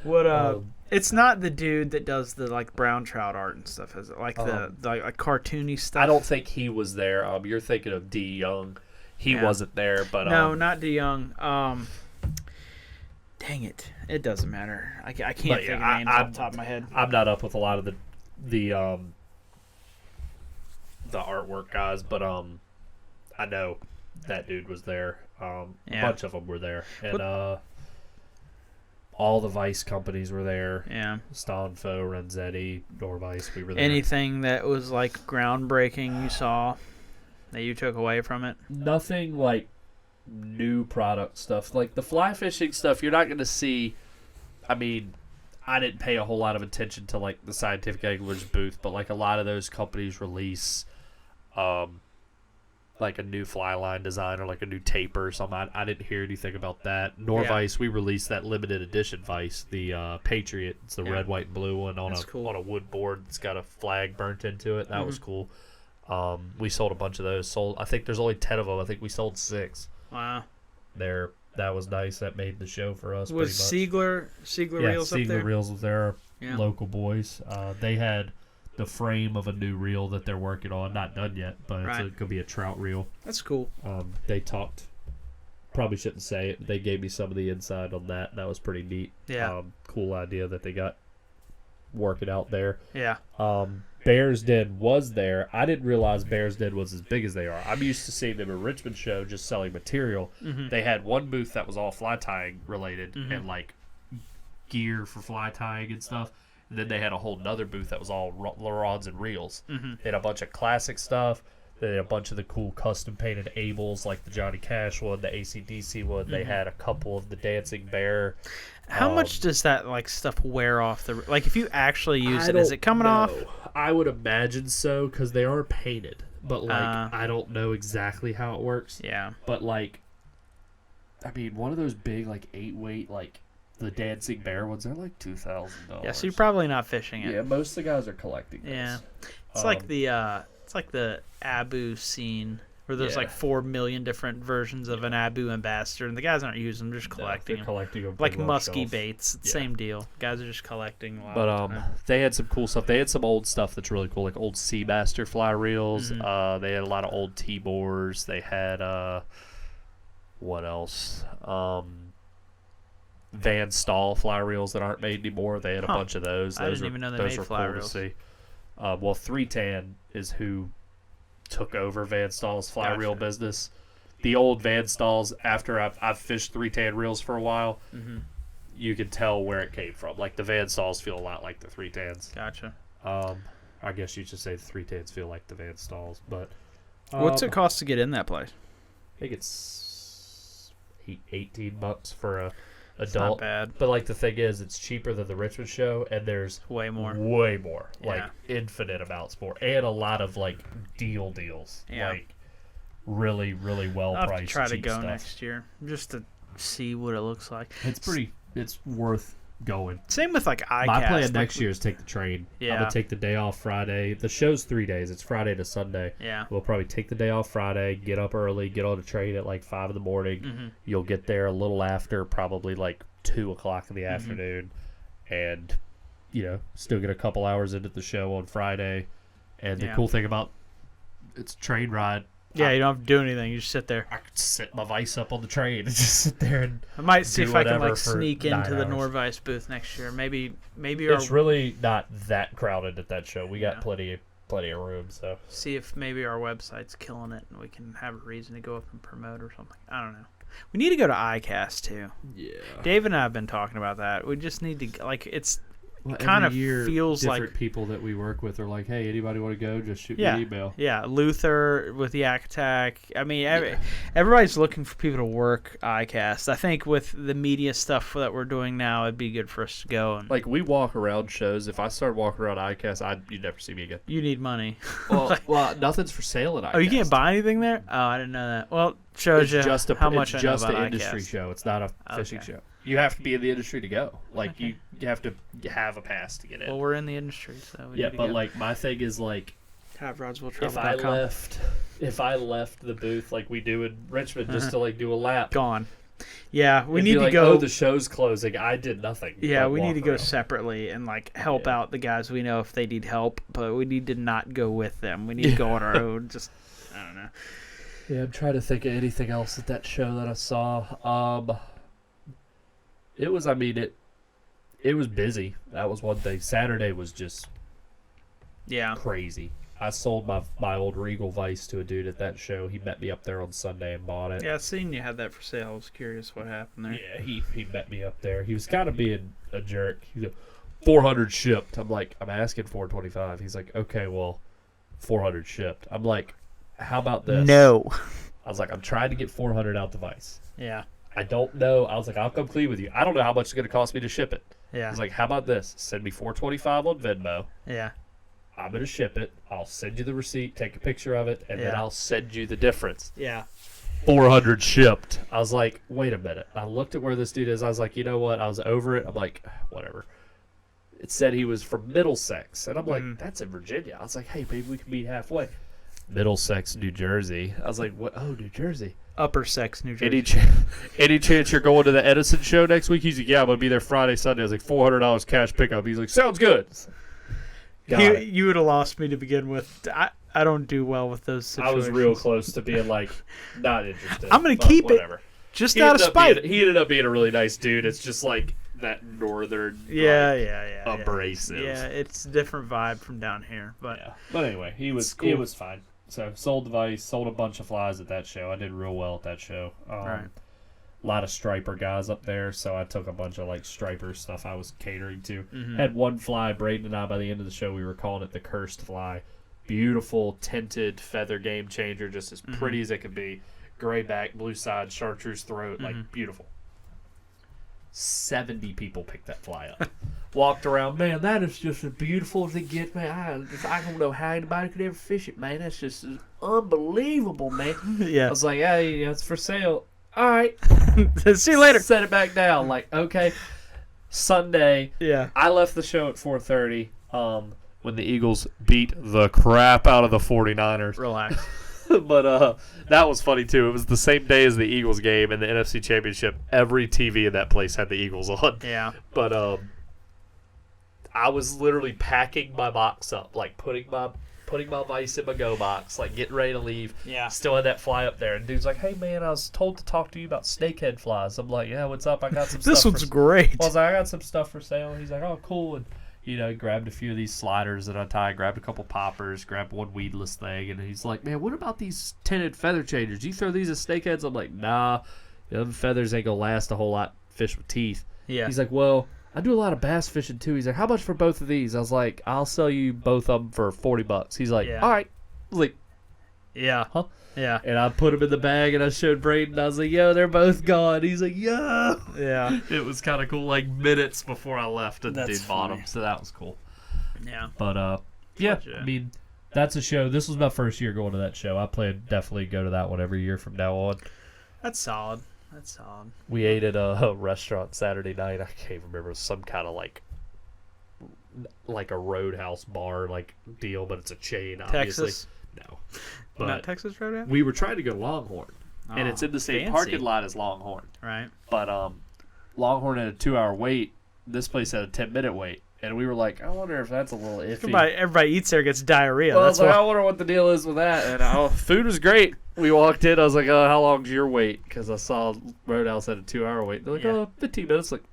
What it's not the dude that does the like brown trout art and stuff, is it? Like the like cartoony stuff. I don't think he was there. You're thinking of D. Young. He wasn't there, but no, not DeYoung. Dang it! It doesn't matter. I can't think of names off the top of my head. I'm not up with a lot of the artwork guys, but I know that dude was there. A bunch of them were there, and all the Vice companies were there. Yeah, Stonfo, Renzetti, Norvice, we were there. Anything that was like groundbreaking you saw that you took away from it? Nothing like new product stuff. Like the fly fishing stuff, you're not going to see. I mean, I didn't pay a whole lot of attention to like the Scientific Anglers booth, but like a lot of those companies release like a new fly line design or like a new taper or something. I didn't hear anything about that. Norvice, we released that limited edition Vice, the Patriot. It's the red, white, and blue one on on a wood board. It's got a flag burnt into it. That was cool. We sold a bunch of those. I think there's only 10 of them. I think we sold 6. Wow. That was nice. That made the show for us. Was Siegler Reels up there? Siegler Reels was there. Yeah. Local boys. They had the frame of a new reel that they're working on. Not done yet, but it could be a trout reel. That's cool. They talked. Probably shouldn't say it. They gave me some of the inside on that. That was pretty neat. Yeah. Cool idea that they got working out there. Yeah. Bears Den was there. I didn't realize Bears Den was as big as they are. I'm used to seeing them at Richmond show just selling material. Mm-hmm. They had one booth that was all fly tying related and like gear for fly tying and stuff. And then they had a whole nother booth that was all rods and reels. Mm-hmm. They had a bunch of classic stuff. They had a bunch of the cool custom painted Ables like the Johnny Cash one, the AC/DC one. They had a couple of the Dancing Bear. How much does that like stuff wear off the? Like if you actually use it, is it coming off? I would imagine so because they are painted, but like I don't know exactly how it works. Yeah. But like, I mean, one of those big like 8-weight like the Dancing Bear ones, they're like $2,000. Yeah, so you're probably not fishing it. Yeah, most of the guys are collecting those. Yeah, it's like the Abu scene. Where there's like 4 million different versions of an Abu ambassador, and the guys aren't using them; they're just collecting them. Collecting them like musky baits, same deal. Guys are just collecting. But they had some cool stuff. They had some old stuff that's really cool, like old Seamaster fly reels. Mm-hmm. They had a lot of old T-bores. They had what else? Van Stahl fly reels that aren't made anymore. They had a bunch of those. I didn't even know they made fly reels. To see. Well, 3Tan is who took over Van Stahl's fly reel business. The old Van Stahls, after I've fished 3Tan reels for a while, you can tell where it came from. Like the Van Stahls feel a lot like the 3Tans. Gotcha. I guess you should say the 3Tans feel like the Van Stahls. But what's it cost to get in that place? I think it's $18 for a It's adult. not bad. But like the thing is, it's cheaper than the Richmond show, and there's way more, like infinite amounts more, and a lot of like deals, like really well priced. I'll have to try to go stuff. next year just to see what it looks like. It's worth going. Same with like iCast. My plan next year is take the train. Yeah. I'm gonna take the day off Friday. The show's 3 days. It's Friday to Sunday. Yeah. We'll probably take the day off Friday, get up early, get on the train at like 5 in the morning. Mm-hmm. You'll get there a little after, probably like 2 o'clock in the afternoon, and still get a couple hours into the show on Friday. And the cool thing about it's a train ride. Yeah, you don't have to do anything. You just sit there. I could set my Vice up on the train and just sit there and I might see if I can like for sneak into the 9 hours. Norvice booth next year. Maybe it's really not that crowded at that show. We got plenty of room. So see if maybe our website's killing it and we can have a reason to go up and promote or something. I don't know. We need to go to iCast too. Yeah. Dave and I have been talking about that. We just need to kind of feels different like people that we work with are like, hey, anybody want to go? Just shoot me an email. Yeah, Luther with Yak Attack. I mean, everybody's looking for people to work iCast. I think with the media stuff that we're doing now, it'd be good for us to go. And like we walk around shows. If I started walking around iCast, you'd never see me again. You need money. Well, nothing's for sale at iCast. Oh, you can't buy anything there? Oh, I didn't know that. Well, shows you how much I know about It's just an industry iCast. show. It's not a fishing show. You have to be in the industry to go. Like, you have to have a pass to get in. Well, we're in the industry, so we Yeah, need to but, go. like, my thing is, like, HotRodsWillTravel.com. if I left the booth like we do in Richmond just to, like, do a lap. Gone. Yeah, we it'd need be to like, go. oh, the show's closing. I did nothing. Yeah, but we need walk to go around. separately and like help out the guys we know if they need help, but we need to not go with them. We need to go on our own. Just I don't know. Yeah, I'm trying to think of anything else at that show that I saw. It was, I mean, it was busy. That was one thing. Saturday was just crazy. I sold my old Regal Vice to a dude at that show. He met me up there on Sunday and bought it. Yeah, I seen you had that for sale. I was curious what happened there. Yeah, he met me up there. He was kind of being a jerk. He's like, 400 shipped. I'm like, I'm asking 425. He's like, okay, well, 400 shipped. I'm like, how about this? No. I was like, I'm trying to get 400 out the Vice. Yeah. I don't know. I was like, I'll come clean with you. I don't know how much it's going to cost me to ship it. Yeah. I was like, how about this? Send me 425 on Venmo. Yeah. I'm going to ship it. I'll send you the receipt, take a picture of it, and then Yeah. I'll send you the difference. Yeah. 400 shipped. I was like, wait a minute. I looked at where this dude is. I was like, you know what? I was over it. I'm like, whatever. It said he was from Middlesex. And I'm like, that's in Virginia. I was like, hey, maybe we can meet halfway. Middlesex, New Jersey. I was like, what? Oh, New Jersey. Upper Sex, New Jersey. Any chance you're going to the Edison show next week? He's like, yeah, I'm going to be there Friday, Sunday. I was like, $400 cash pickup. He's like, sounds good. You would have lost me to begin with. I don't do well with those situations. I was real close to being like, not interested. I'm going to keep whatever. it just out of spite. He ended up being a really nice dude. It's just like that northern abrasive. Yeah, it's a different vibe from down here. But yeah. But anyway, he was fine. So sold device, sold a bunch of flies at that show. I did real well at that show. Right. A lot of striper guys up there, so I took a bunch of like striper stuff I was catering to. Mm-hmm. Had one fly, Braden and I, by the end of the show, we were calling it the cursed fly. Beautiful tinted feather game changer, just as pretty as it could be. Gray back, blue side, chartreuse throat, like beautiful. 70 people picked that fly up. Walked around, man, that is just as beautiful as it gets, man. I don't know how anybody could ever fish it, man. That's just unbelievable, man. Yeah. I was like, hey, it's for sale. All right. See you later. Set it back down. Like, okay. Sunday, Yeah. I left the show at 4:30 when the Eagles beat the crap out of the 49ers. Relax. But that was funny, too. It was the same day as the Eagles game in the NFC Championship. Every TV in that place had the Eagles on. Yeah. But I was literally packing my box up, like putting my Vice in my go box, like getting ready to leave. Yeah. Still had that fly up there. And dude's like, hey, man, I was told to talk to you about snakehead flies. I'm like, yeah, what's up? I got some stuff. This one's great. I was like, I got some stuff for sale. He's like, oh, cool. And, you know, he grabbed a few of these sliders that I tied, grabbed a couple poppers, grabbed one weedless thing. And he's like, man, what about these tinted feather changers? You throw these at snakeheads? I'm like, nah. The feathers ain't going to last a whole lot. Fish with teeth. Yeah. He's like, well, I do a lot of bass fishing too. He's like, how much for both of these? I was like, I'll sell you both of them for $40. He's like, Yeah. all right. I was like, Yeah. huh? Yeah. And I put them in the bag and I showed Braden. I was like, yo, they're both gone. He's like, yeah. Yeah. It was kind of cool, like minutes before I left, and the That's dude bought funny. them, so that was cool. Yeah. But yeah, Gotcha. I mean, that's a show. This was my first year going to that show. I plan to definitely go to that one every year from now on. That's solid. That's solid. We ate at a restaurant Saturday night. I can't remember. It was some kind of like a Roadhouse bar like deal, but it's a chain. Obviously, Texas? no. Not But Texas Roadhouse? we were trying to go Longhorn, and it's in the same fancy. parking lot as Longhorn. Right. But Longhorn had a 2-hour wait. This place had a 10-minute wait. And we were like, I wonder if that's a little iffy. Everybody eats there, gets diarrhea. Well, I That's was like, why. I wonder what the deal is with that. And food was great. We walked in. I was like, how long's your wait? Because I saw Roadhouse had a 2-hour wait. They're like, Yeah. 15 minutes. Like,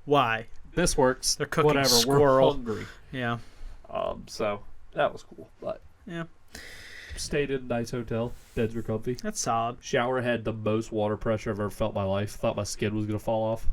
Why? this works. They're cooking Whatever. squirrel. We're hungry. Yeah. So that was cool. But Yeah. stayed in a nice hotel. Beds were comfy. That's solid. Shower had the most water pressure I've ever felt in my life. Thought my skin was going to fall off.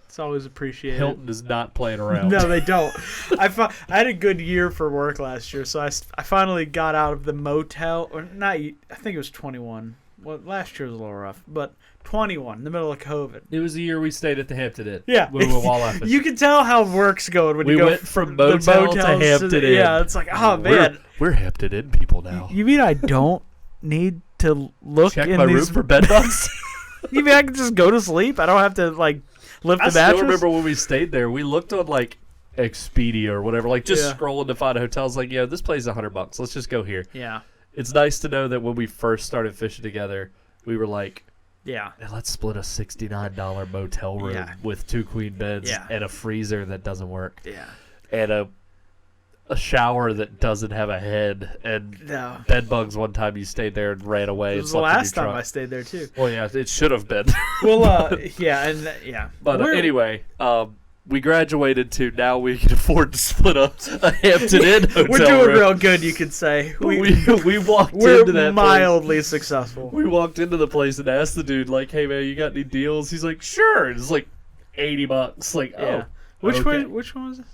It's always appreciated. Hilton is not playing around. No, they don't. I had a good year for work last year, so I finally got out of the motel. Or not, I think it was 21. Well, last year was a little rough, but 21, in the middle of COVID. It was the year we stayed at the Hampton Inn. Yeah. We were walleye fishing. You can tell how work's going when We you go went from the motel to motels Hampton Inn. Yeah, it's like, oh, man. We're Hampton Inn people now. You mean I don't need to look Check in my these room for bed bugs? You mean I can just go to sleep? I don't have to, like, Lift I the mattress. still remember when we stayed there. We looked on like Expedia or whatever, like just scrolling to find hotels. Like, this place is $100. Let's just go here. Yeah. It's nice to know that when we first started fishing together, we were like, yeah, let's split a $69 motel room with 2 queen beds and a freezer that doesn't work. Yeah. And a shower that doesn't have a head, and bed bugs. One time you stayed there and ran away. It was the last time I stayed there too. Well, yeah, it should have been. Well, But anyway, we graduated to now we can afford to split up a Hampton Inn hotel We're doing room. real good, you could say. We walked we're into that mildly place. successful. We walked into the place and asked the dude, like, "Hey man, you got any deals?" He's like, "Sure." It's like $80. Like, Which okay. which one was this?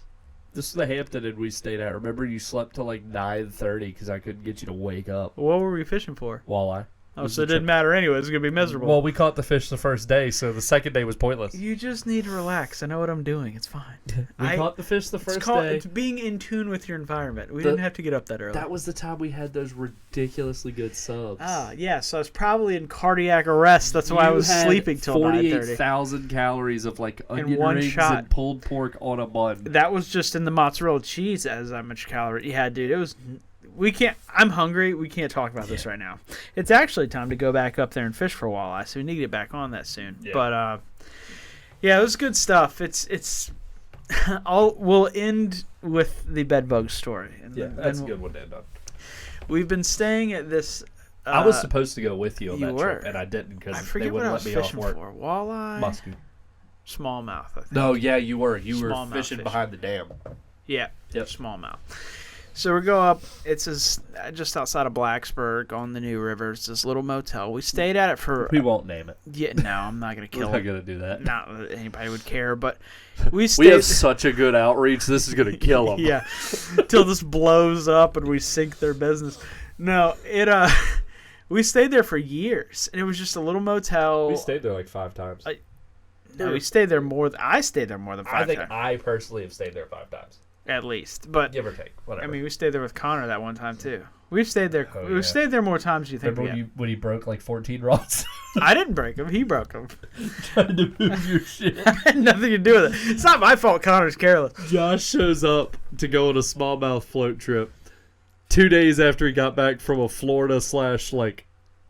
This is the Hampton Inn we stayed at. Remember, you slept till like 9:30 because I couldn't get you to wake up. What were we fishing for? Walleye. Oh, so it didn't matter anyway. It was going to be miserable. Well, we caught the fish the first day, so the second day was pointless. You just need to relax. I know what I'm doing. It's fine. We caught the fish the first day. It's being in tune with your environment. We didn't have to get up that early. That was the time we had those ridiculously good subs. Yeah. So I was probably in cardiac arrest. That's why I was sleeping till 9:30. 48,000 calories of like onion one rings shot. and pulled pork on a bun. That was just in the mozzarella cheese as that much calorie. Yeah, dude. It was. We can't. I'm hungry. We can't talk about this right now. It's actually time to go back up there and fish for walleye. So we need to get back on that soon. Yeah. But it was good stuff. It's. We'll end with the bedbug story. And that's a good one to end on. We've been staying at this. I was supposed to go with you on that trip, and I didn't because they wouldn't let me off work. For. Walleye, muskie, smallmouth. I think. No, yeah, you were. You were fishing behind the dam. Yeah, smallmouth. So we go up. It's just outside of Blacksburg on the New River. It's this little motel. We stayed at it for. We won't name it. Yeah, no, I'm not gonna kill it. We're not gonna do that. Not that anybody would care, but we have such a good outreach. This is gonna kill them. Yeah, till this blows up and we sink their business. No, we stayed there for years, and it was just a little motel. We stayed there like 5 times. No, we stayed there more. I stayed there more than 5 times. I think I personally have stayed there 5 times. At least, but give or take, whatever. I mean, we stayed there with Connor that one time too. We've stayed there. We've stayed there more times than you think. Remember when he broke like 14 rods? I didn't break them. He broke them. Trying to move your shit. I had nothing to do with it. It's not my fault. Connor's careless. Josh shows up to go on a smallmouth float trip 2 days after he got back from a Florida / like.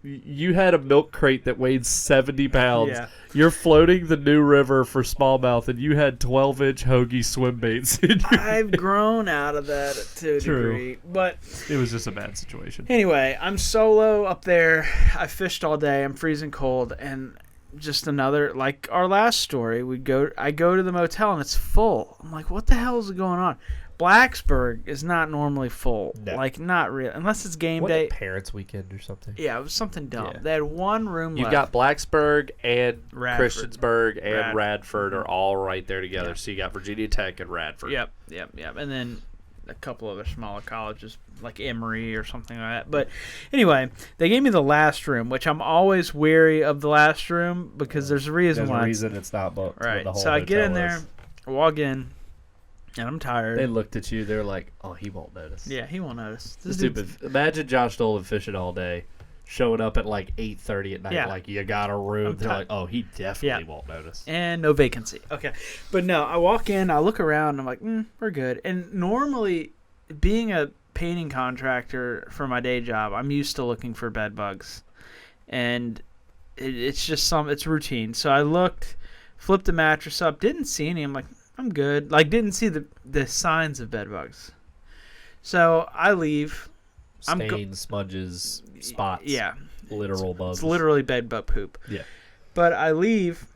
You had a milk crate that weighed 70 pounds. Yeah. You're floating the New River for smallmouth, and you had 12-inch hoagie swim baits. I've grown out of that to a degree, but it was just a bad situation. Anyway, I'm solo up there. I fished all day. I'm freezing cold, and just another like our last story. I go to the motel and it's full. I'm like, what the hell is going on? Blacksburg is not normally full. No. Like, not real. Unless it's game day. Parents' weekend or something. Yeah, it was something dumb. Yeah. They had one room left. You've got Blacksburg and Christiansburg and Radford are all right there together. Yeah. So you got Virginia Tech and Radford. Yep. And then a couple other smaller colleges like Emory or something like that. But anyway, they gave me the last room, which I'm always wary of the last room because there's a reason why. There's a reason it's not booked. Right. So I get in there, walk in. And I'm tired. They looked at you. They're like, "Oh, he won't notice." Yeah, he won't notice. Stupid. Imagine Josh Dolan fishing all day, showing up at like 8:30 at night. Yeah. Like, you got a room. They're like, "Oh, he definitely won't notice." And no vacancy. Okay, but no, I walk in, I look around, and I'm like, "We're good." And normally, being a painting contractor for my day job, I'm used to looking for bed bugs, and it's just it's routine. So I looked, flipped the mattress up, didn't see any. I'm like, I'm good. Like, didn't see the signs of bed bugs. So I leave. Stains, smudges, spots. Yeah. Literal bugs. It's literally bed bug poop. Yeah. But I leave,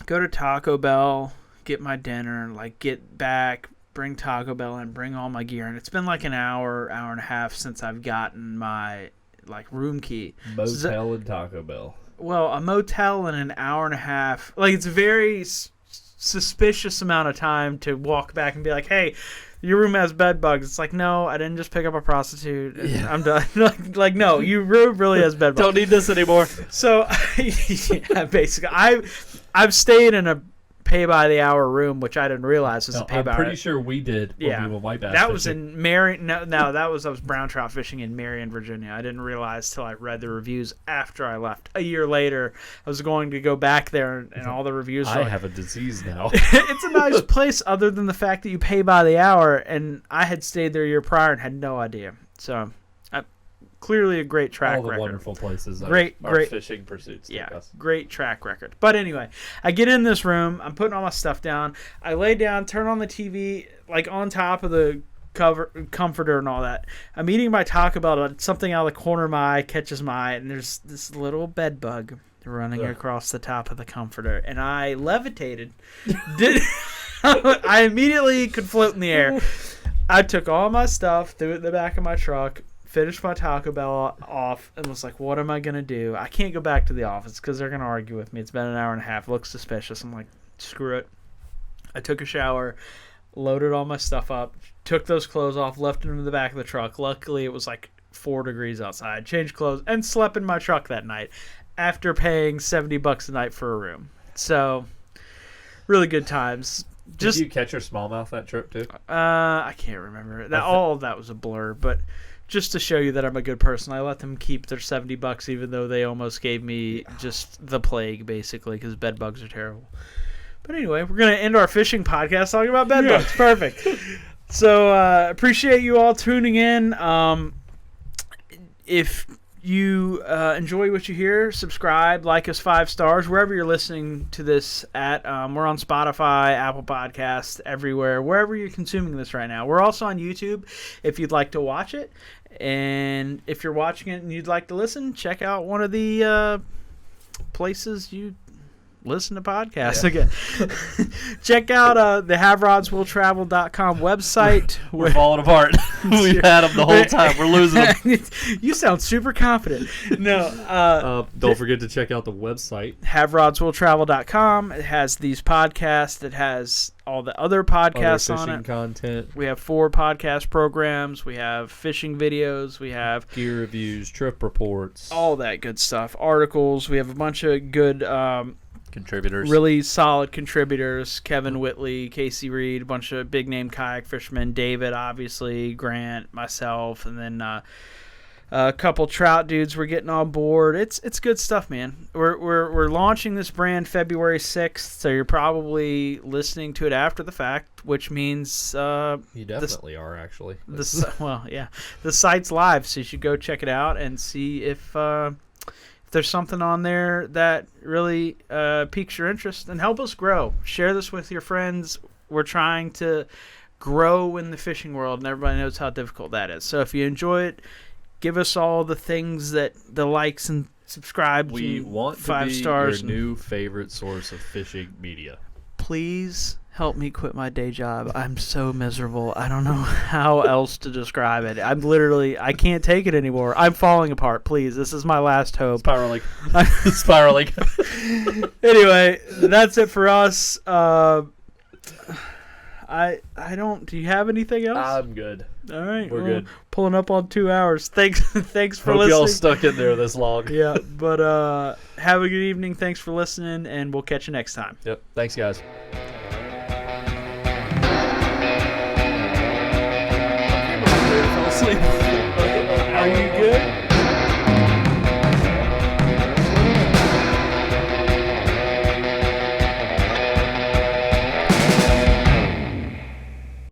go to Taco Bell, get my dinner, like get back, bring Taco Bell in, bring all my gear. And it's been like an hour and a half since I've gotten my like room key. Motel and Taco Bell. Well, a motel in an hour and a half. Like, it's a very suspicious amount of time to walk back and be like, hey, your room has bed bugs. It's like, no, I didn't just pick up a prostitute. Yeah. I'm done. like, no, your room really has bed bugs. Don't need this anymore. So, yeah, basically, I've stayed in a pay by the hour room, which I didn't realize was a pay by. I'm pretty sure we did when we went white bass that was fishing. in Marion. No, I was brown trout fishing in Marion, Virginia. I didn't realize till I read the reviews after I left. A year later, I was going to go back there, and all the reviews. I have a disease now. It's a nice place, other than the fact that you pay by the hour, and I had stayed there a year prior and had no idea. So, clearly a great track All the record. wonderful places. Great fishing pursuits. Yeah, took us. great track record. But anyway, I get in this room. I'm putting all my stuff down. I lay down, turn on the TV, like on top of the comforter and all that. I'm eating my Taco Bell. Something out of the corner of my eye catches my eye, and there's this little bed bug running across the top of the comforter, and I levitated. I immediately could float in the air. I took all my stuff, threw it in the back of my truck, finished my Taco Bell off, and was like, what am I going to do? I can't go back to the office because they're going to argue with me. It's been an hour and a half. It looks suspicious. I'm like, screw it. I took a shower, loaded all my stuff up, took those clothes off, left them in the back of the truck. Luckily, it was like 4 degrees outside. Changed clothes, and slept in my truck that night after paying $70 a night for a room. So, really good times. Did you catch your smallmouth that trip, too? I can't remember. All of that was a blur, but just to show you that I'm a good person, I let them keep their $70, even though they almost gave me just the plague, basically, because bed bugs are terrible. But anyway, we're going to end our fishing podcast talking about bed bugs. Perfect. So, appreciate you all tuning in. If you enjoy what you hear, subscribe, like us 5 stars, wherever you're listening to this at. We're on Spotify, Apple Podcasts, everywhere, wherever you're consuming this right now. We're also on YouTube if you'd like to watch it. And if you're watching it and you'd like to listen, check out one of the places you listen to podcasts again. Check out the HaveRodsWillTravel.com website. We're falling apart. We've had them the whole time. We're losing them. You sound super confident. No. Don't forget to check out the website. HaveRodsWillTravel.com. It has these podcasts. It has all the other podcasts Other on fishing it. content. We have 4 podcast programs. We have fishing videos. We have gear reviews, trip reports. All that good stuff. Articles. We have a bunch of good contributors. Really solid contributors. Kevin Whitley, Casey Reed, a bunch of big-name kayak fishermen. David, obviously, Grant, myself, and then a couple trout dudes we're getting on board. It's good stuff, man. We're launching this brand February 6th, so you're probably listening to it after the fact, which means you definitely are, actually. Well, yeah. The site's live, so you should go check it out and see if there's something on there that really piques your interest, and help us grow. Share this with your friends. We're trying to grow in the fishing world, and everybody knows how difficult that is. So if you enjoy it, give us all the things that the likes and subscribe. We want 5 to be stars. Your new favorite source of fishing media. Please help me quit my day job. I'm so miserable. I don't know how else to describe it. I can't take it anymore. I'm falling apart. Please, this is my last hope. Spiraling. Spiraling. Anyway, that's it for us. I don't. Do you have anything else? I'm good. All right, We're good. Pulling up on 2 hours. Thanks for Hope listening. y'all stuck in there this long. Yeah, but have a good evening. Thanks for listening, and we'll catch you next time. Yep. Thanks, guys.